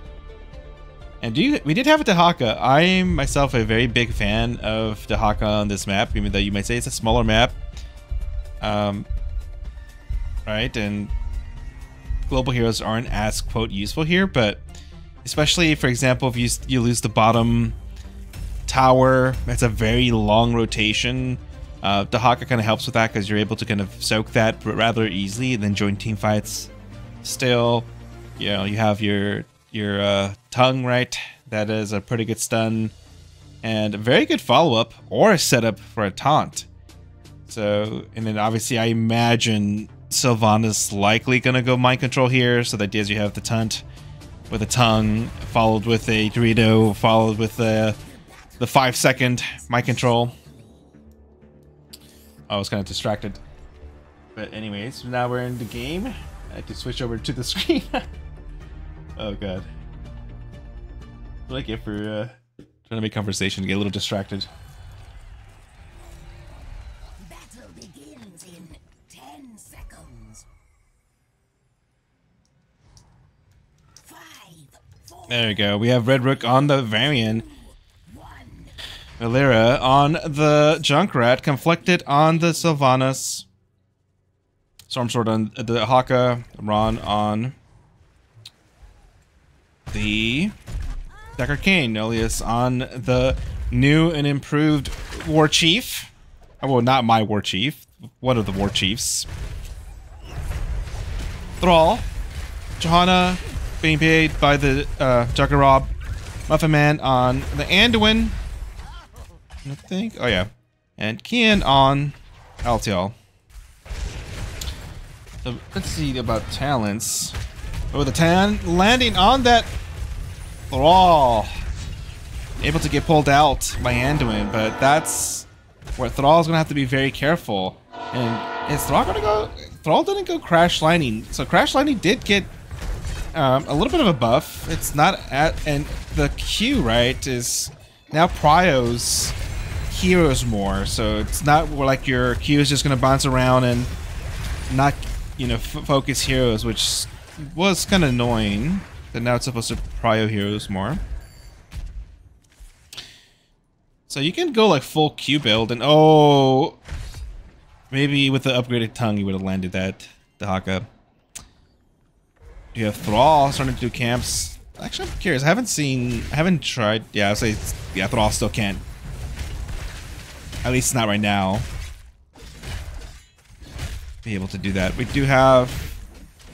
And we did have a Dahaka. I'm myself a very big fan of Dahaka on this map, even though you might say it's a smaller map. Right, and global heroes aren't as, quote, useful here, but especially, for example, if you lose the bottom tower, that's a very long rotation. Dahaka kind of helps with that because you're able to kind of soak that rather easily and then join team fights. Still, you know, you have your tongue, right? That is a pretty good stun and a very good follow-up or a setup for a taunt. So, and then obviously I imagine Sylvanas likely gonna go mind control here. So the idea is you have the taunt with a tongue followed with a Dorito followed with the 5-second mind control. I was kind of distracted. But anyways, now we're in the game. I had to switch over to the screen. Oh god. I like it for trying to make conversation, get a little distracted. Battle begins in 10 seconds. 5, 4, There we go. We have Red Rook on the Varian. Valera on the Junkrat, Conflicted on the Sylvanas, Stormsword on the Haka, Ron on the Deckard Cain, Nolius on the new and improved War Chief. Oh, well, not my War Chief, one of the War Chiefs. Thrall, Johanna being paid by the Juggerod, Muffin Man on the Anduin. I think. Oh yeah, and Kian on LTL. So let's see about talents. Oh, the Tan landing on that Thrall, able to get pulled out by Anduin, but that's where Thrall's gonna have to be very careful. And is Thrall gonna go? Thrall didn't go Crash Lightning, so Crash Lightning did get a little bit of a buff. It's not at, and the Q, right, is now Prio's heroes more, so it's not like your Q is just going to bounce around and not, you know, focus heroes, which was kind of annoying. But now it's supposed to prio heroes more. So you can go like full Q build and oh, Maybe with the upgraded tongue, you would have landed that, Dahaka. You have Thrall starting to do camps. Actually, I'm curious. I haven't tried. Yeah, I'll say, yeah, Thrall still can't. At least not right now. Be able to do that. We do have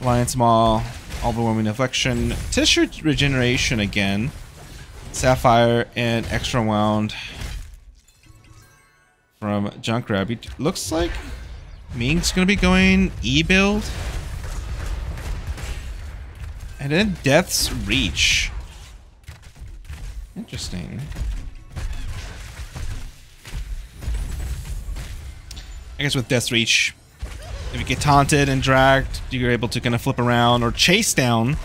Lion's Maw, Overwhelming Affliction, Tissue Regeneration again, Sapphire, and Extra Wound from Junkrat. It looks like Ming's gonna be going E-build. And then Death's Reach. Interesting. I guess with Death's Reach, if you get taunted and dragged, you're able to kind of flip around or chase down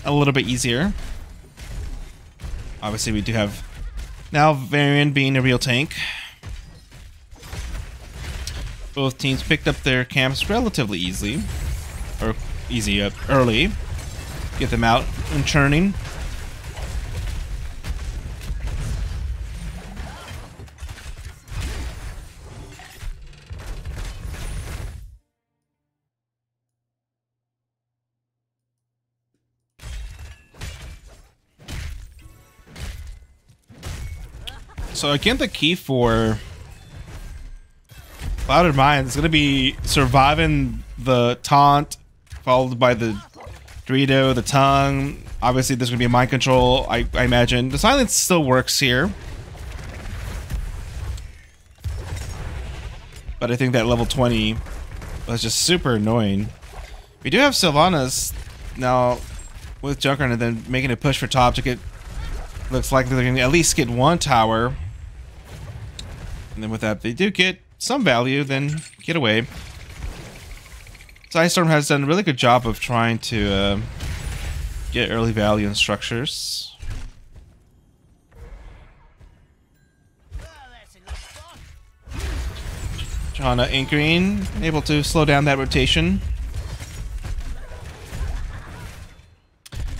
a little bit easier. Obviously, we do have now Varian being a real tank. Both teams picked up their camps relatively easily. Or easy early. Get them out and churning. So again, the key for Clouded Mind is going to be surviving the taunt, followed by the Dorito, the tongue. Obviously, there's going to be a mind control, I imagine. The silence still works here. But I think that level 20 was just super annoying. We do have Sylvanas now with Junkrat and then making a push for top to get... Looks like they're going to at least get one tower. And then with that, they do get some value, then get away. Psistorm has done a really good job of trying to get early value in structures. Johanna anchoring, able to slow down that rotation.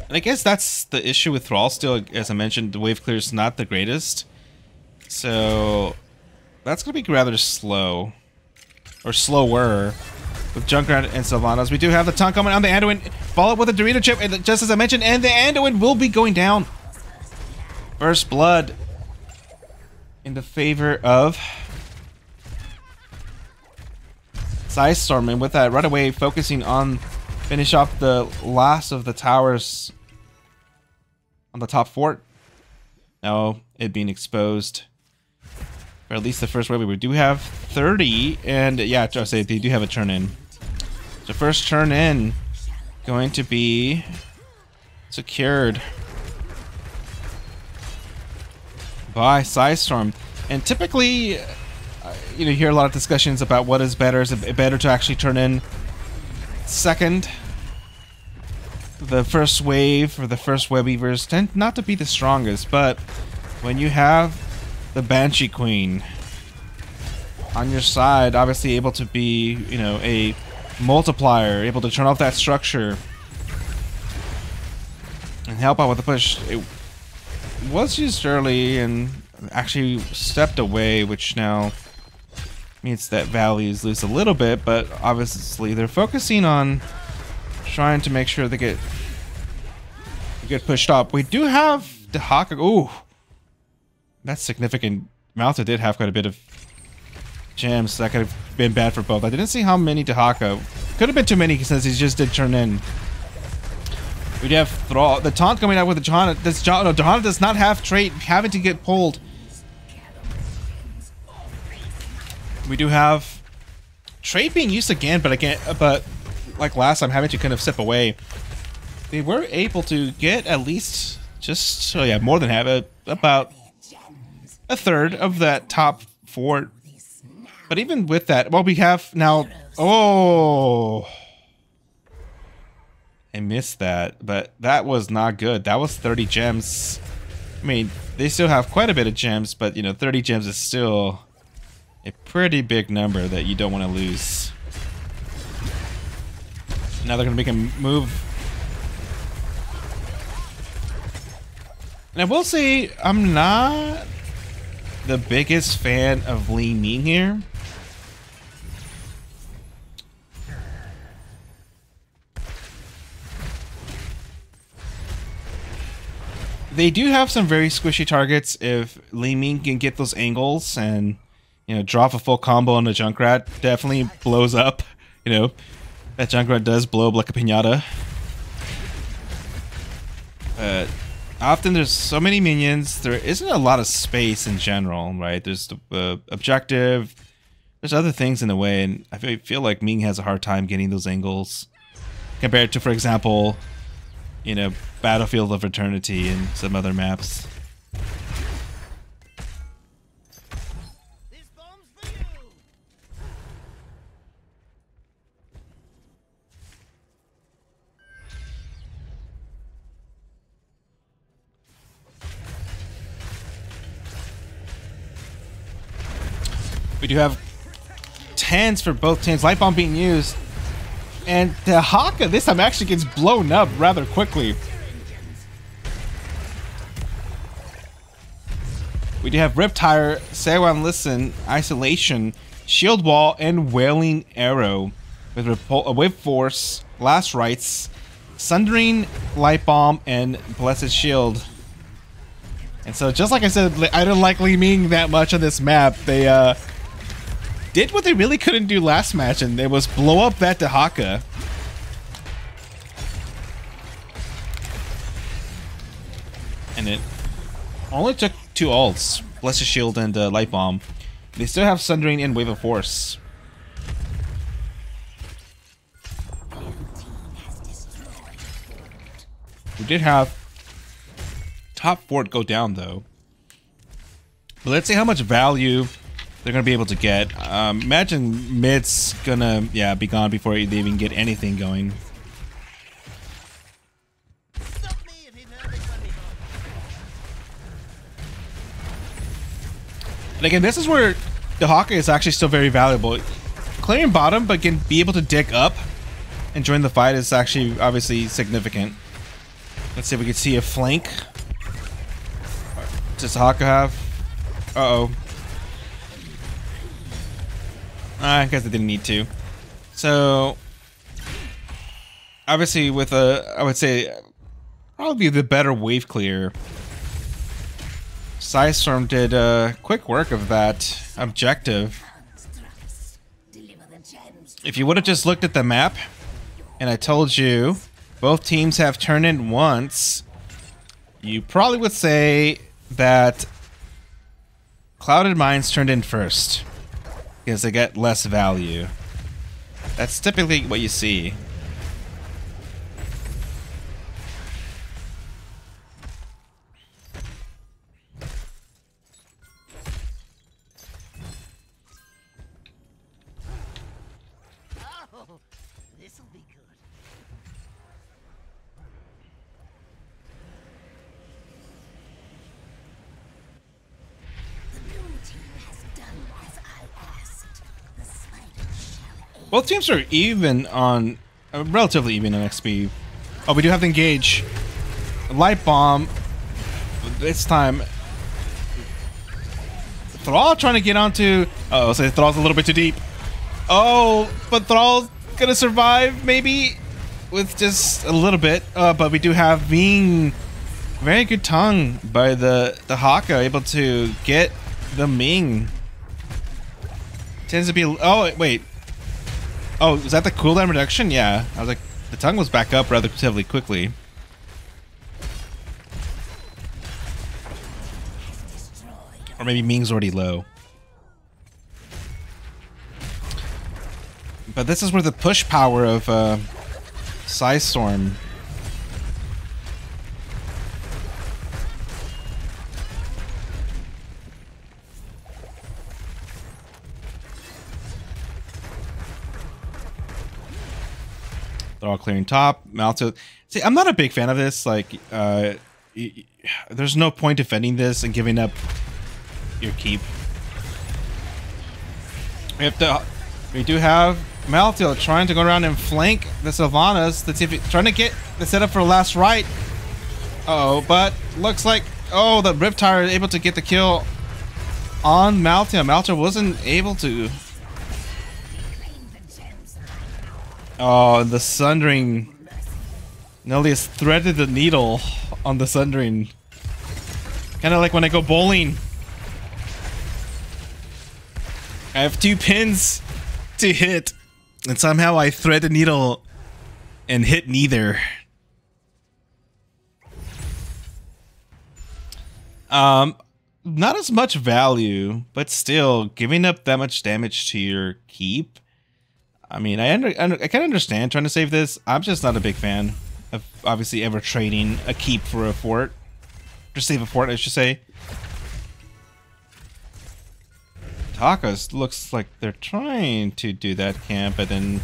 And I guess that's the issue with Thrall still. As I mentioned, the wave clear is not the greatest. So that's going to be rather slow. Or slower. With Junkrat and Sylvanas. We do have the tongue coming on the Anduin. Follow up with a Dorito chip, and just as I mentioned, and the Anduin will be going down. First blood in the favor of Psistorm, and with that right away focusing on finish off the last of the towers on the top fort. Now it being exposed. Or at least the first wave. We do have 30, and yeah, I say they do have a turn in. The first turn in going to be secured by Psistorm. And typically, you know, you hear a lot of discussions about what is better. Is it better to actually turn in second? The first wave or the first web weavers tend not to be the strongest, but when you have the Banshee Queen on your side, obviously able to be, you know, a multiplier, able to turn off that structure and help out with the push. It was used early and actually stepped away, which now means that value is loose a little bit, but obviously they're focusing on trying to make sure they get pushed up. We do have the Hawk. Ooh, that's significant. Malta did have quite a bit of gems. That could have been bad for both. I didn't see how many Dahaka. Could have been too many since he just did turn in. We do have Thrall. The taunt coming out with the Johanna. No, Johanna does not have trait, having to get pulled. We do have trait being used again, but like last time, having to kind of step away. They were able to get at least just, so yeah, more than half, about a third of that top fort. But even with that, well, we have now, oh, I missed that, but that was not good. That was 30 gems. I mean, they still have quite a bit of gems, but you know, 30 gems is still a pretty big number that you don't want to lose. Now they're going to make a move. And I will say, I'm not the biggest fan of Li Ming here. they do have some very squishy targets if Li Ming can get those angles and, you know, drop a full combo on the Junkrat. Definitely blows up. You know, that Junkrat does blow up like a piñata. But often there's so many minions, there isn't a lot of space in general, right? There's the objective, there's other things in the way, and I feel like Ming has a hard time getting those angles compared to, for example, you know, Battlefield of Eternity and some other maps. This bomb's for you. We do have 10s for both teams. Light Bomb being used. And the Haka this time actually gets blown up rather quickly. We do have Riptire, Sewan Listen, Isolation, Shield Wall, and Wailing Arrow. With Wave Force, Last Rites, Sundering, Light Bomb, and Blessed Shield. And so just like I said, I don't like Li Ming that much on this map. They did what they really couldn't do last match, and it was blow up that Dehaka. And it only took 2 ults, Blessed Shield and Light Bomb. They still have Sundering and Wave of Force. We did have top fort go down though. But let's see how much value they're gonna be able to get. Imagine mid's gonna, yeah, be gone before they even get anything going. Stop me if he's not big money. And again, this is where the Hawkeye is actually still very valuable. Clearing bottom, but can be able to dig up and join the fight is actually obviously significant. Let's see if we can see a flank. Does Hawkeye have? Uh-oh. I guess I didn't need to. So, obviously with a, I would say, probably the better wave clear. Psistorm did quick work of that objective. If you would have just looked at the map, and I told you both teams have turned in once, you probably would say that Clouded Mines turned in first. Because they get less value. That's typically what you see. Oh, this'll be good. Both teams are even on, relatively even on XP. Oh, we do have to engage. Light Bomb. This time, Thrall trying to get onto. Uh oh, so Thrall's a little bit too deep. Oh, but Thrall's gonna survive maybe with just a little bit. But we do have Ming. Very good tongue by the Haka, able to get the Ming. Tends to be. Oh wait. Oh, was that the cooldown reduction? Yeah. I was like, the tongue was back up relatively quickly. Or maybe Ming's already low. But this is where the push power of Psistorm. They're all clearing top. Malto. See, I'm not a big fan of this. Like, there's no point defending this and giving up your keep. We do have Malto trying to go around and flank the Sylvanas. Let's see if he's trying to get the setup for last right. Uh oh, but looks like, oh, the Riptire is able to get the kill on Malto. Malto wasn't able to. Oh, the Sundering nearly has threaded the needle on the Sundering. Kind of like when I go bowling. I have 2 pins to hit, and somehow I thread the needle and hit neither. Not as much value, but still, giving up that much damage to your keep. I mean, I kind of understand trying to save this. I'm just not a big fan of obviously ever trading a keep for a fort. To save a fort, I should say. Takas looks like they're trying to do that camp, but then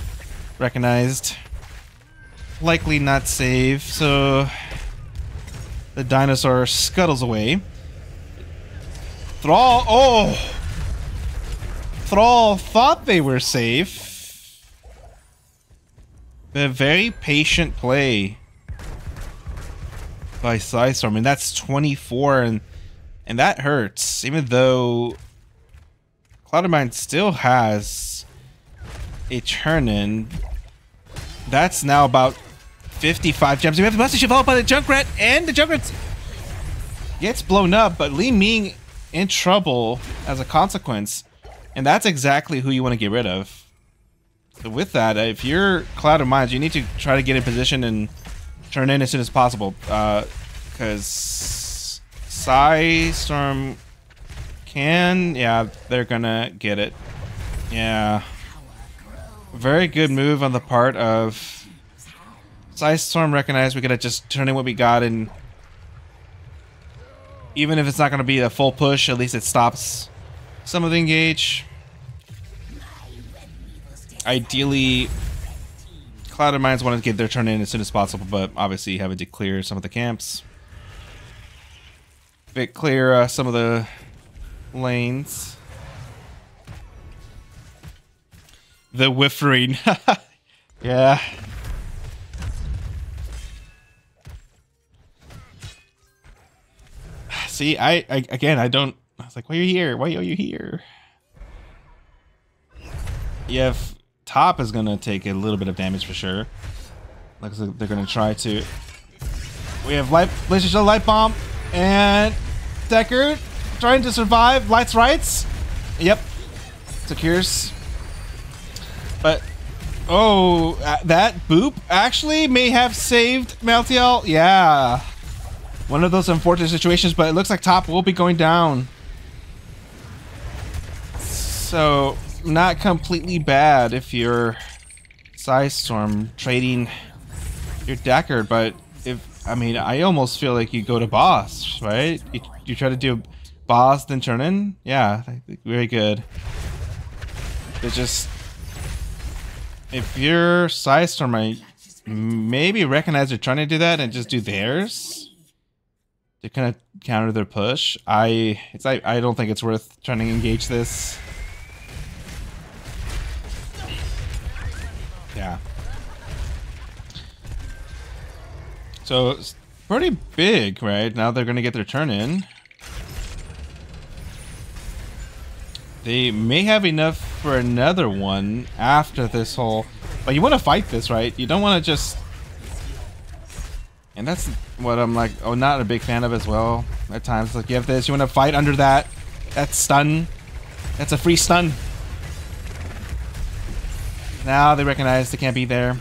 recognized. Likely not save, so the dinosaur scuttles away. Thrall, oh! Thrall thought they were safe. But very patient play by Psistorm, and that's 24, and that hurts, even though Cloud9 still has a turn-in. That's now about 55 gems. We have the Mustache followed by the Junkrat, and the Junkrat gets blown up, but Li Ming in trouble as a consequence, and that's exactly who you want to get rid of. So with that, if you're Cloud of Mines, you need to try to get in position and turn in as soon as possible, because Psistorm can, yeah, they're gonna get it. Yeah, very good move on the part of Psistorm. Recognized we gotta just turn in what we got, and even if it's not gonna be a full push, at least it stops some of the engage. Ideally, Cloud of Mines want to get their turn in as soon as possible, but obviously having to clear some of the camps. Clear some of the lanes. The whiffering. Yeah. See, I was like, why are you here? Why are you here? Yeah, top is gonna take a little bit of damage for sure. Looks like they're gonna try to. We have light bomb, and Deckard trying to survive. Lights rights. Yep, secures. But oh, that boop actually may have saved Meltiel. Yeah. One of those unfortunate situations, but it looks like top will be going down. So, not completely bad if you're Psistorm trading your Deckard, but I mean, I almost feel like you go to boss, right? You try to do boss, then turn in? Yeah, very good. It just, if you're Psistorm, I maybe recognize they're trying to do that and just do theirs to kind of counter their push. I don't think it's worth trying to engage this. Yeah. So it's pretty big, right? Now they're gonna get their turn in. They may have enough for another one after this whole. But you want to fight this, right? You don't want to just. And that's what I'm like, not a big fan of as well. At times, like, you have this, you want to fight under that. That's stun. That's a free stun. Now they recognize they can't be there.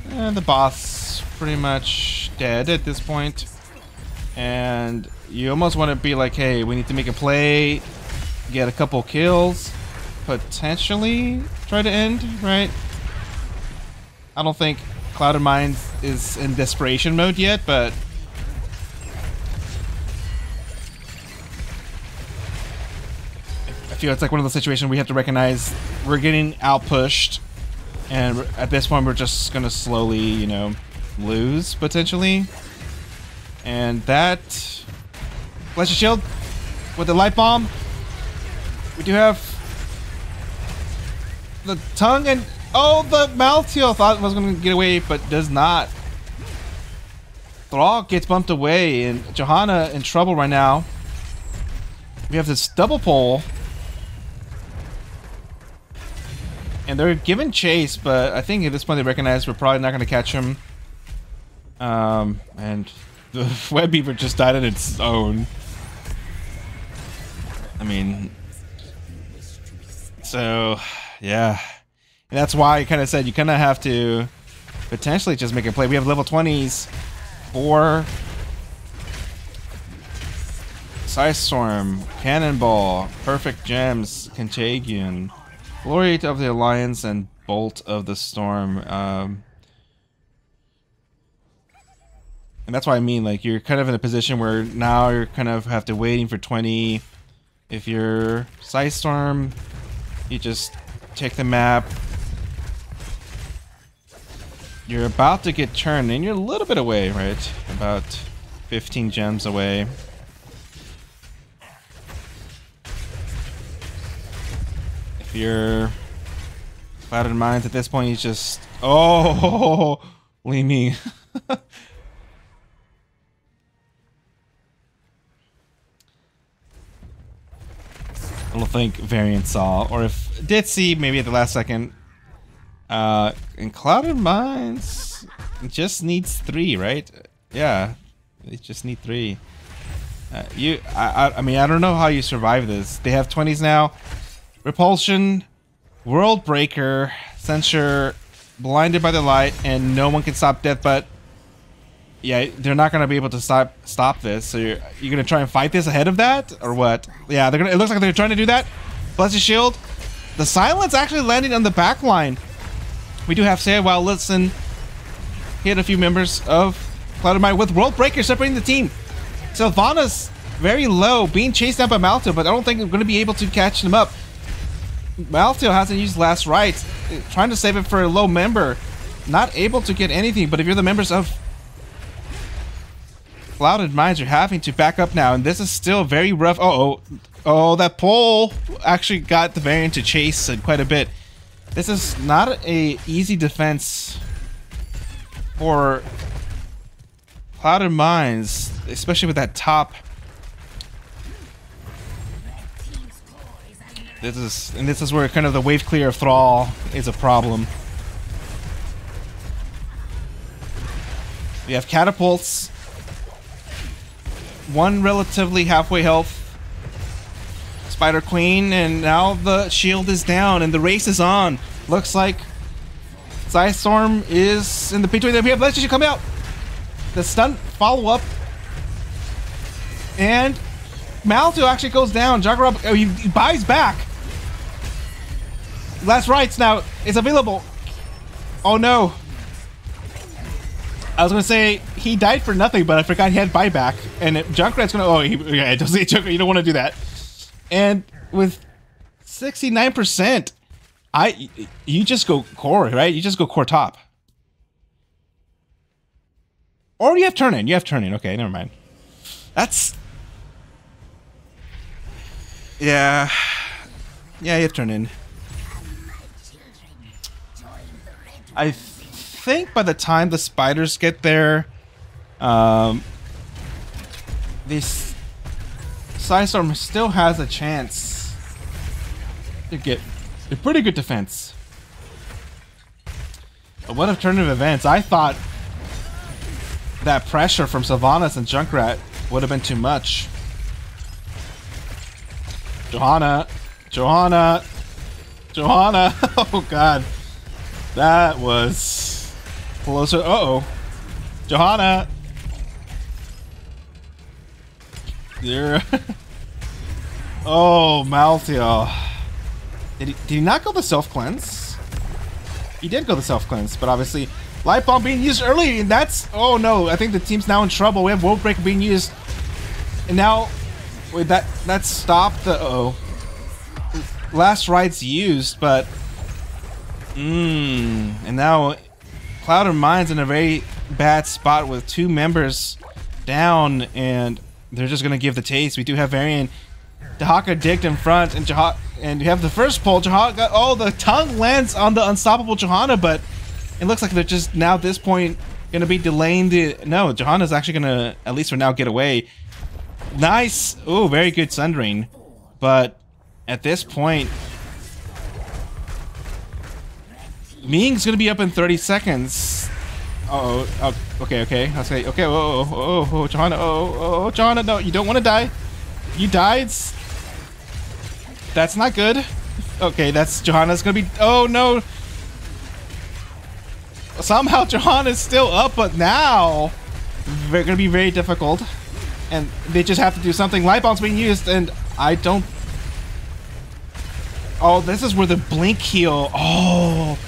And the boss pretty much dead at this point. And you almost want to be like, hey, we need to make a play, get a couple kills, potentially try to end, right? I don't think Cloud of Mines is in desperation mode yet, but I feel it's like one of those situations we have to recognize we're getting out-pushed, and at this point we're just gonna slowly, you know, lose, potentially. And that... Flash of Shield with the Light Bomb. We do have the tongue and... Oh, the Malteo thought was going to get away, but does not. Thrall gets bumped away, and Johanna in trouble right now. We have this double pull. And they're giving chase, but I think at this point they recognize we're probably not going to catch him. And The Web Beaver just died on its own. I mean, so yeah, and that's why I kind of said you kind of have to potentially just make a play. We have level 20s for Psistorm, Cannonball, Perfect Gems, Contagion, Glory of the Alliance, and Bolt of the Storm. And that's why I mean, like, you're kind of in a position where now you're kind of have to waiting for 20. If you're Psistorm, you just take the map. You're about to get turned, and you're a little bit away, right? About 15 gems away. If you're Clouded Minds at this point, you just... Oh! Leave me. I don't think Variant saw, or if did see, maybe at the last second. And Clouded Minds just needs 3, right? Yeah, they just need 3. I mean, I don't know how you survive this. They have 20s now. Repulsion, World Breaker, Censure, Blinded by the Light, and no one can stop Death. But yeah, they're not gonna be able to stop this. So you're gonna try and fight this ahead of that, or what? Yeah, they're gonna. It looks like they're trying to do that. Blessed Shield. The silence actually landing on the back line. We do have to say, while Listen hit a few members of Clouded Mind with World Breaker separating the team. Sylvanas very low, being chased down by Malto, but I don't think we're gonna be able to catch them up. Malto hasn't used Last Rites, trying to save it for a low member. Not able to get anything, but if you're the members of Clouded Minds, you're having to back up now, and this is still very rough. Oh, that pole actually got the Variant to chase quite a bit. This is not a easy defense for Clouded Minds, especially with that top. This is where kind of the wave clear of Thrall is a problem. We have catapults. One relatively halfway health. Spider Queen, and now the shield is down and the race is on. Looks like Psistorm is in the between. We have Blessed Shield coming out. The stun follow up. And Malto actually goes down. Jaguar, he buys back. Last Rites now is available. Oh no. I was gonna say he died for nothing, but I forgot he had buyback. And Junkrat's gonna. Oh, yeah, it doesn't. You don't want to do that. And with 69%, you just go core, right? You just go core top. Or you have turn in. You have turn in. Okay, never mind. That's. Yeah. Yeah, you have turn in. I think by the time the spiders get there, this Psistorm still has a chance to get a pretty good defense. But what alternative events? I thought that pressure from Sylvanas and Junkrat would have been too much. Johanna! Oh god. That was closer. Uh-oh. Johanna! You're... Oh, Malthael. Did he not go the self-cleanse? He did go the self-cleanse, but obviously Light Bomb being used early, and that's... Oh no, I think the team's now in trouble. We have World Breaker being used. And now... Wait, that stopped the... Uh-oh. Last Rites used, but... And now Clouded Minds in a very bad spot with 2 members down, and they're just gonna give the taste. We do have Varian. Jahaka digged in front, and you have the first pull. Jahaka, oh, the tongue lands on the unstoppable Johanna, but it looks like they're just now at this point gonna be delaying the. No, Johanna's actually gonna, at least for now, get away. Nice. Oh, very good Sundering, but at this point, Ming's gonna be up in 30 seconds. Oh, okay. I'll say, okay, oh, Johanna, oh, Johanna, no, you don't want to die. You died. That's not good. Okay, that's Johanna's gonna be, oh no. Somehow Johanna's still up, but now they're gonna be very difficult. And they just have to do something. Light bomb's being used, and I don't. Oh, this is where the blink heal. Oh.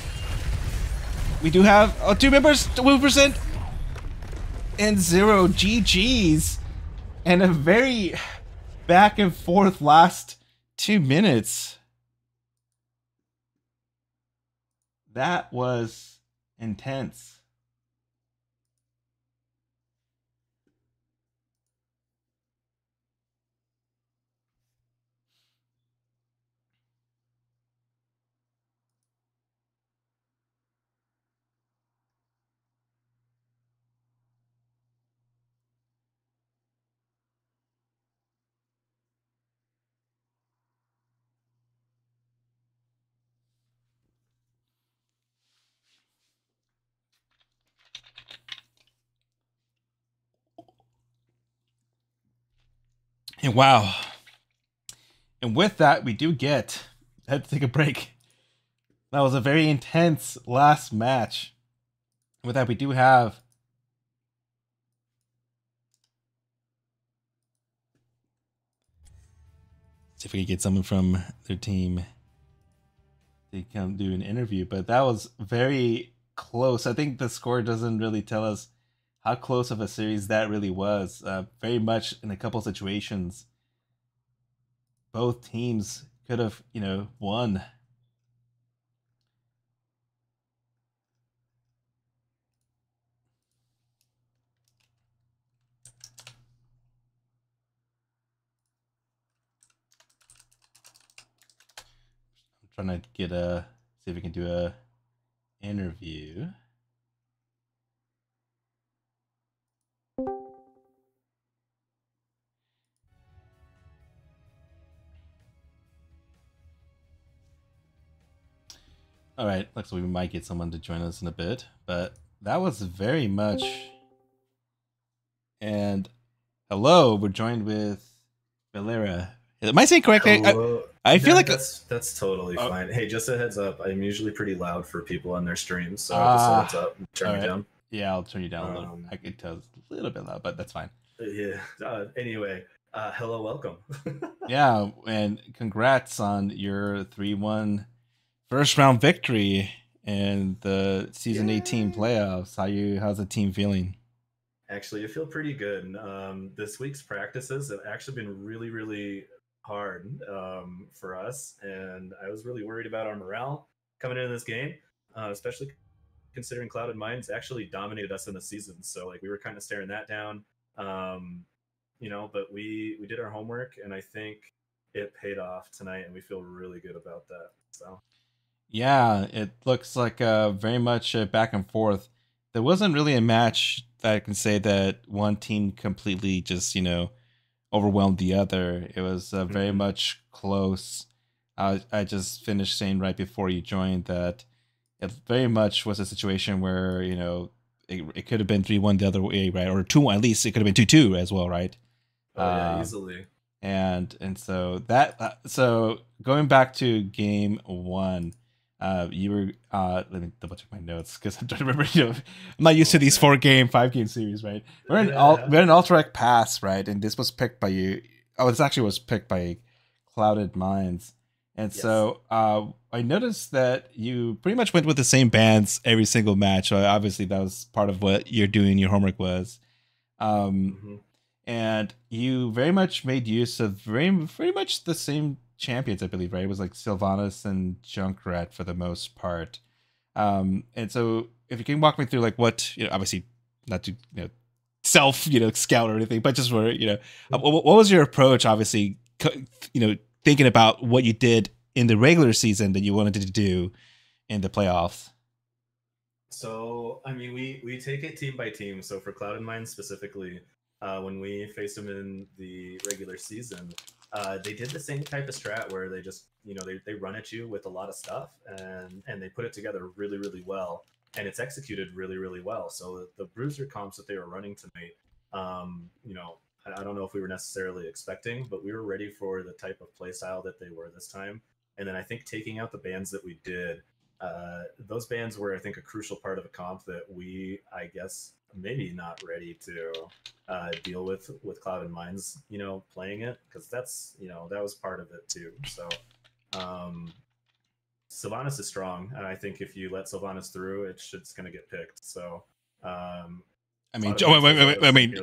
We do have 2 members, 2% and 0 GGs, and a very back and forth last 2 minutes. That was intense. And wow. And with that, we do get. I had to take a break. That was a very intense last match. With that, we do have. See if we can get someone from their team to come do an interview. But that was very close. I think the score doesn't really tell us how close of a series that really was. Very much in a couple situations, both teams could have, won. I'm trying to get see if we can do a interview. All right, looks like we might get someone to join us in a bit, but that was very much. And hello, we're joined with Valera. Am I saying correctly? I feel like that's totally fine. Hey, just a heads up, I'm usually pretty loud for people on their streams, so just a heads up. Turn me down. Yeah, I'll turn you down a little. I can tell it's a little bit loud, but that's fine. Yeah. Anyway, hello, welcome. Yeah, and congrats on your 3-1 first round victory in the season 18 playoffs. How's the team feeling? Actually, I feel pretty good. This week's practices have actually been really, really hard for us, and I was really worried about our morale coming into this game, especially considering Clouded Minds actually dominated us in the season. So like we were kind of staring that down, but we did our homework, and I think it paid off tonight, and we feel really good about that. So yeah, it looks like very much back and forth. There wasn't really a match that I can say that one team completely just overwhelmed the other. It was very much close. I just finished saying right before you joined that it very much was a situation where it could have been 3-1 the other way, right? Or 2-1 at least. It could have been 2-2 as well, right? Oh yeah, easily. And so that so going back to game 1, you were let me double check my notes because I'm trying to remember. I'm not used to these 5-game series, right? We're in Alterac Pass, right? And this was picked by you. Oh, this actually was picked by Clouded Minds. And so I noticed that you pretty much went with the same bands every single match. So obviously that was part of what you're doing. Your homework was, and you very much made use of very much the same champions, I believe, right? It was like Sylvanas and Junkrat for the most part. And so if you can walk me through like what, obviously not to, self, scout or anything, but just where, what was your approach, obviously, thinking about what you did in the regular season that you wanted to do in the playoffs? So, I mean, we take it team by team. So for Cloud and Mind specifically, when we faced them in the regular season, they did the same type of strat where they just, they run at you with a lot of stuff and they put it together really, really well. and it's executed really, really well. So the bruiser comps that they were running tonight, you know, I don't know if we were necessarily expecting, but we were ready for the type of play style that they were this time. And then I think taking out the bans that we did, those bans were, I think, a crucial part of a comp that we, I guess, maybe not ready to deal with Cloud and Mines, you know, playing it, because that's, you know, that was part of it too. So Sylvanas is strong, and I think if you let Sylvanas through, it's going to get picked. So I mean, I mean,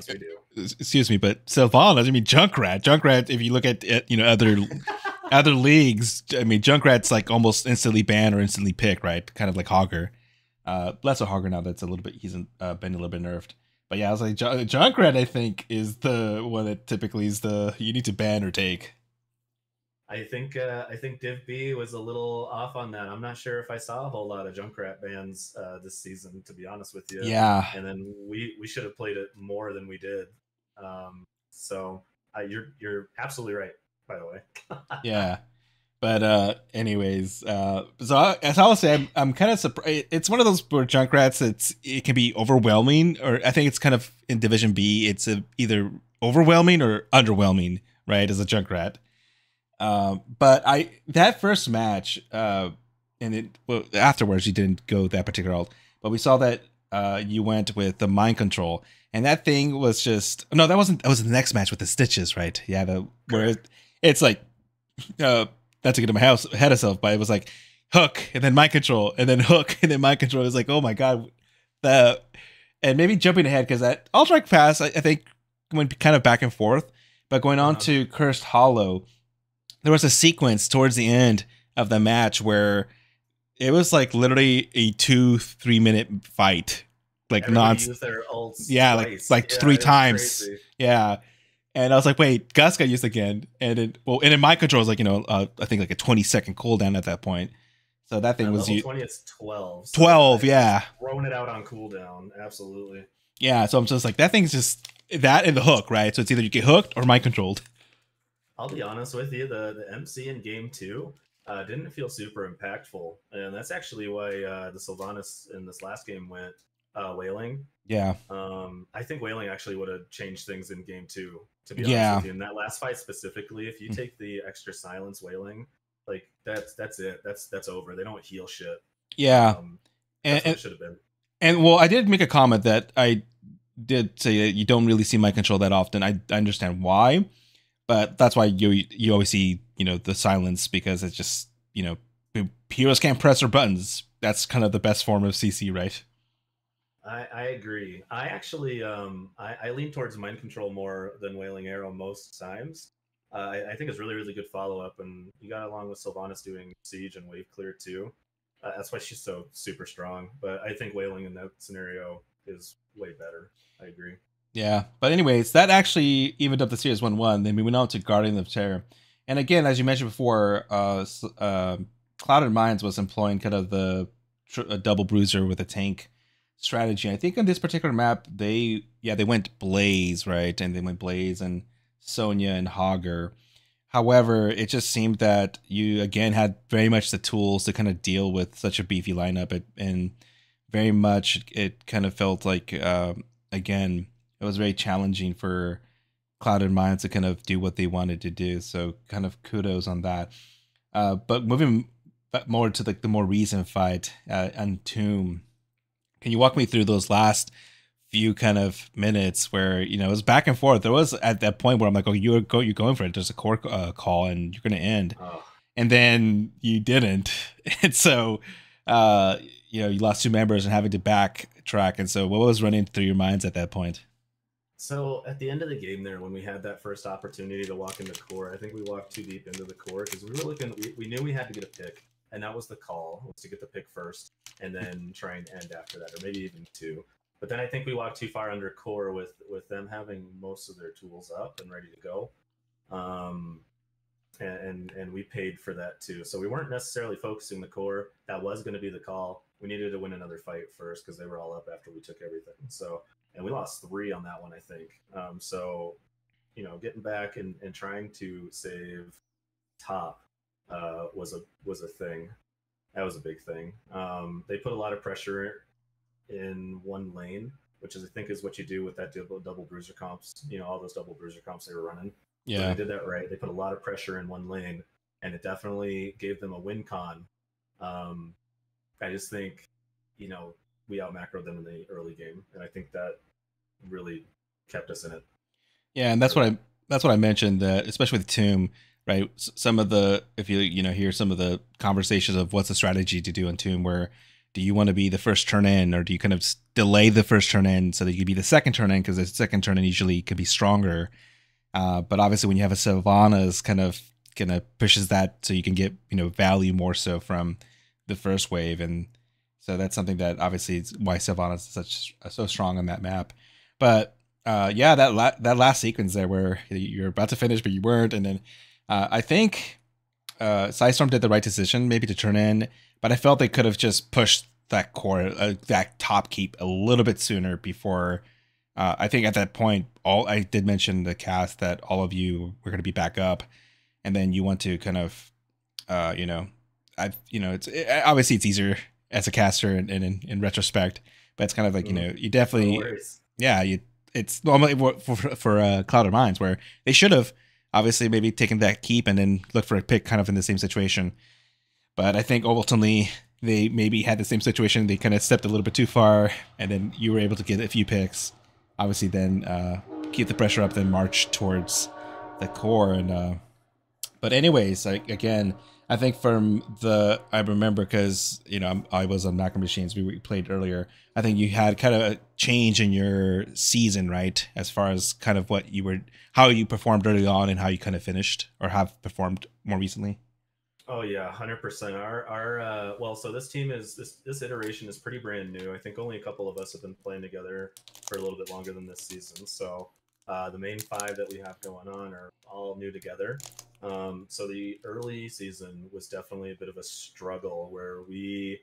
excuse me, but Sylvanas, I mean, Junkrat, if you look at you know, other leagues, I mean, Junkrat's like almost instantly banned or instantly picked, right? Kind of like Hogger. Less a Hogger now, that's a little bit, he's been a little bit nerfed. But yeah, I was like, Junkrat, I think, is the one that typically is the, you need to ban or take. I think Div B was a little off on that. I'm not sure if I saw a whole lot of Junkrat bans this season, to be honest with you. Yeah. And then we should have played it more than we did. So you're absolutely right, by the way. Yeah. But anyways, so as I was saying, I'm kind of surprised. It's one of those where Junkrats, it can be overwhelming, or I think it's kind of in Division B, it's either overwhelming or underwhelming, right? As a Junkrat. But that first match, and afterwards you didn't go that particular ult, but we saw that you went with the mind control, and that thing was just that was the next match with the stitches, right? Yeah, where it's like not to get my house ahead of self, but it was like hook and then mind control and then hook and then mind control. It was like, oh my god, and maybe jumping ahead because that Ultrike Pass I think went kind of back and forth, but going on to Cursed Hollow, there was a sequence towards the end of the match where it was like literally a 2-3 minute fight, like three times. Yeah. And I was like, wait, Gus got used again. And in mind control is like, I think like a 20-second cooldown at that point. So that thing was 20, it's 12. So 12, yeah. Throwing it out on cooldown, absolutely. Yeah, so I'm just like, that thing's just that and the hook, right? So it's either you get hooked or mind controlled. I'll be honest with you, the MC in game 2 didn't feel super impactful. And that's actually why the Sylvanas in this last game went Wailing. Yeah. I think Wailing actually would have changed things in game 2, to be honest with you. In that last fight specifically, if you take the extra silence Wailing, like that's it. That's over. They don't heal shit. Yeah. And it should have been. And well, I did make a comment that I did say that you don't really see mind control that often. I understand why, but that's why you always see, the silence, because it's just, heroes can't press their buttons. That's kind of the best form of CC, right? I agree. I actually I lean towards mind control more than Wailing Arrow most times. I think it's really, really good follow-up, and you got along with Sylvanas doing Siege and Wave Clear too. That's why she's so super strong. But I think Wailing in that scenario is way better. I agree. Yeah, but anyways, that actually evened up the series 1-1. Then we went on to Guardian of Terror. And again, as you mentioned before, Cloud and Mines was employing kind of the double bruiser with a tank strategy. I think on this particular map, they went Blaze, right? And they went Blaze and Sonya and Hogger. However, it just seemed that you again had very much the tools to kind of deal with such a beefy lineup, and very much it kind of felt like again, it was very challenging for Cloud and Mines to kind of do what they wanted to do. So kind of kudos on that. But moving more to the more recent fight on Tomb, can you walk me through those last few kind of minutes where, it was back and forth? There was at that point where I'm like, oh, you're going for it. There's a core call and you're going to end. Oh. And then you didn't. And so, you lost 2 members and having to backtrack. And so what was running through your minds at that point? So at the end of the game there, when we had that first opportunity to walk into core, I think we walked too deep into the core because we were looking, we knew we had to get a pick, and that was the call, was to get the pick first and then try and end after that, or maybe even 2. But then I think we walked too far under core with them having most of their tools up and ready to go. And we paid for that too. So we weren't necessarily focusing the core. That was going to be the call. We needed to win another fight first because they were all up after we took everything. So, and we lost 3 on that one, I think. So, getting back and trying to save top was a thing. That was a big thing. They put a lot of pressure in one lane, which is I think is what you do with that double bruiser comps. You know, all those double bruiser comps they were running. So Yeah. they did that right. They put a lot of pressure in one lane, and it definitely gave them a win con. I just think, you know, we out macroed them in the early game, and I think that really kept us in it. Yeah, and that's what I mentioned, that especially with Tomb, right? Some of the, if you know, hear some of the conversations of what's the strategy to do in Tomb, where do you want to be the first turn in, or do you kind of delay the first turn in so that you can be the second turn in, because the second turn in usually can be stronger. But obviously when you have a Sylvanas kind of pushes that so you can get, you know, value more so from the first wave. And so that's something that obviously is why Sylvanas is so strong on that map. But yeah, that last sequence there where you're about to finish but you weren't, and then I think Psistorm did the right decision maybe to turn in, but I felt they could have just pushed that core, that top keep a little bit sooner before. I think at that point, I did mention the cast that all of you were going to be back up, and then you want to kind of, you know, obviously it's easier as a caster and in retrospect, but it's kind of like, you know, you definitely, it's normally for Cloud of Mines where they should have obviously maybe taken that keep and then look for a pick kind of in the same situation. But I think ultimately they maybe had the same situation. They kind of stepped a little bit too far, and then you were able to get a few picks. Obviously, then keep the pressure up, then march towards the core. And but anyways, like again, I think I remember because, you know, I was on Macro Machines. We played earlier. I think you had kind of a change in your season, right? As far as kind of how you performed early on and how you kind of finished or have performed more recently. Oh yeah, 100%. Our well, so this team is this iteration is pretty brand new. I think only a couple of us have been playing together for a little bit longer than this season. So the main 5 that we have going on are all new together. So the early season was definitely a bit of a struggle where we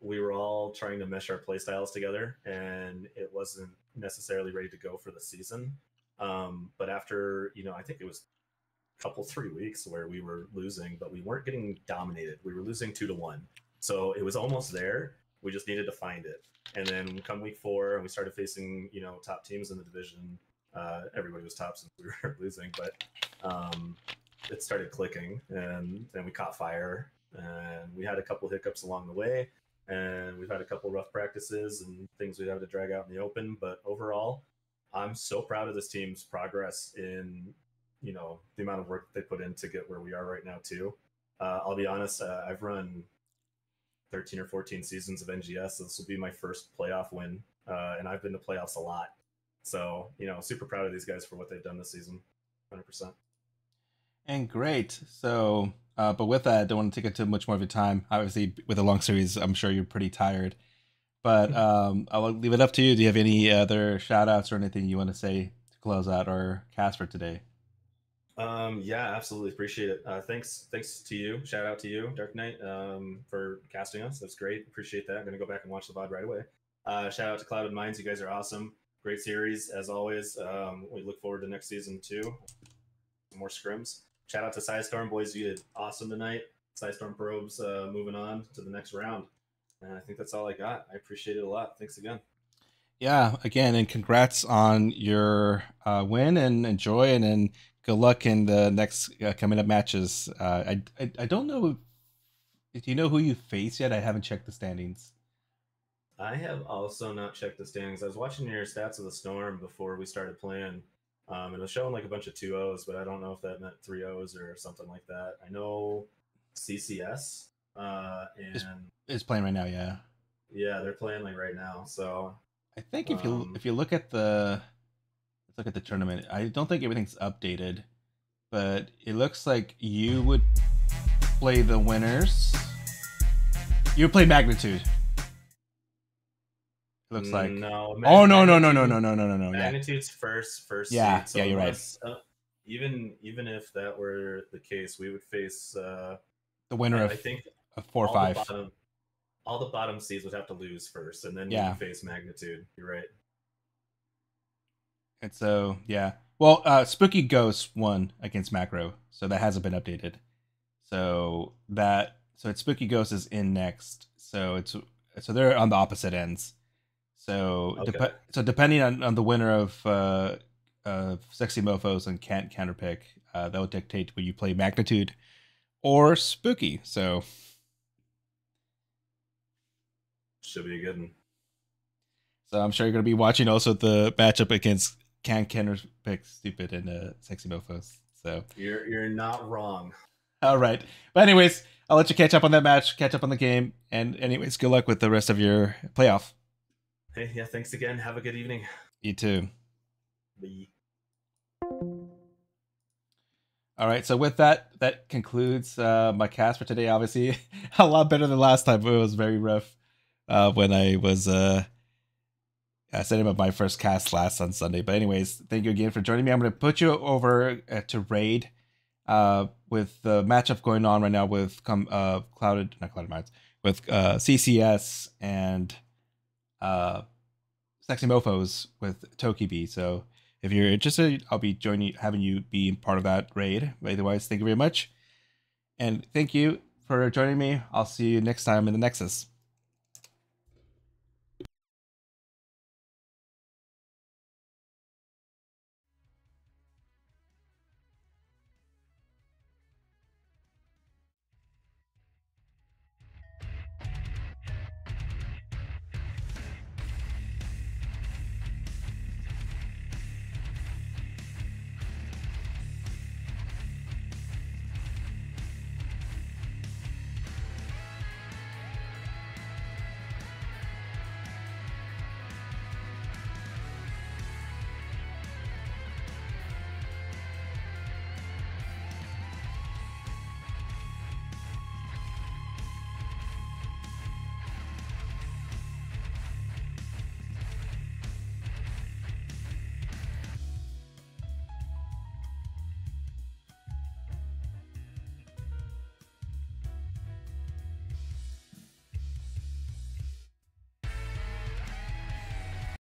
were all trying to mesh our playstyles together, and it wasn't necessarily ready to go for the season. But after, you know, I think it was couple 3 weeks where we were losing, but we weren't getting dominated. We were losing 2-1, so it was almost there. We just needed to find it. And then come week 4, and we started facing, you know, top teams in the division. Everybody was top since we were losing, but it started clicking, and then we caught fire, and we had a couple hiccups along the way, and we've had a couple rough practices and things we have to drag out in the open. But overall, I'm so proud of this team's progress in, you know, the amount of work they put in to get where we are right now too. I'll be honest, I've run 13 or 14 seasons of NGS, so this will be my first playoff win, and I've been to playoffs a lot. So, you know, super proud of these guys for what they've done this season, 100%. And great. So, but with that, I don't want to take up too much more of your time. Obviously, with a long series, I'm sure you're pretty tired. But I'll leave it up to you. Do you have any other shout outs or anything you want to say to close out our cast for today? Yeah, absolutely. Appreciate it. Thanks to you. Shout out to you, Dark Knight, for casting us. That's great. Appreciate that. I'm going to go back and watch the VOD right away. Shout out to Clouded Minds. You guys are awesome. Great series, as always. We look forward to next season, too. More scrims. Shout out to Psistorm. Boys, you did awesome tonight. Psistorm probes moving on to the next round. And I think that's all I got. I appreciate it a lot. Thanks again. Yeah, again, and congrats on your win, and enjoy, and then good luck in the next coming up matches. I don't know. Do you know who you face yet? I haven't checked the standings. I have also not checked the standings. I was watching your stats of the Storm before we started playing. And it was showing like a bunch of 2-0s, but I don't know if that meant 3-0s or something like that. I know CCS is playing right now. Yeah, they're playing like right now. So I think if you look at the tournament, I don't think everything's updated, but it looks like you would play the winners. You would play Magnitude. It looks like no. No. Magnitude's first yeah, seed. So yeah, you're right. Even if that were the case, we would face the winner of, I think, of 4 or 5. All the bottom seeds would have to lose first, and then we would face Magnitude. You're right. And so, yeah. Well, Spooky Ghost won against Macro, so that hasn't been updated. So it's Spooky Ghost is in next. So they're on the opposite ends. So Okay. depending on the winner of Sexy Mofos and Can't Counterpick, that will dictate will you play Magnitude or Spooky. So Should be a good one. So I'm sure you're going to be watching also the matchup against Can Kenner's pick Stupid and Sexy Mofos. So You're not wrong. all right. But anyways, I'll let you catch up on that match, catch up on the game, and anyways, good luck with the rest of your playoff. Hey, yeah, thanks again. Have a good evening. You too. Bye. All right. So with that, that concludes my cast for today. Obviously, a lot better than last time. It was very rough when I was setting up my first cast last on Sunday. But anyways, thank you again for joining me. I'm going to put you over to Raid with the matchup going on right now with not Clouded Minds, with CCS and Sexy Mofos with Tokibi. So if you're interested, I'll be having you be part of that raid. But otherwise, thank you very much. And thank you for joining me. I'll see you next time in the Nexus.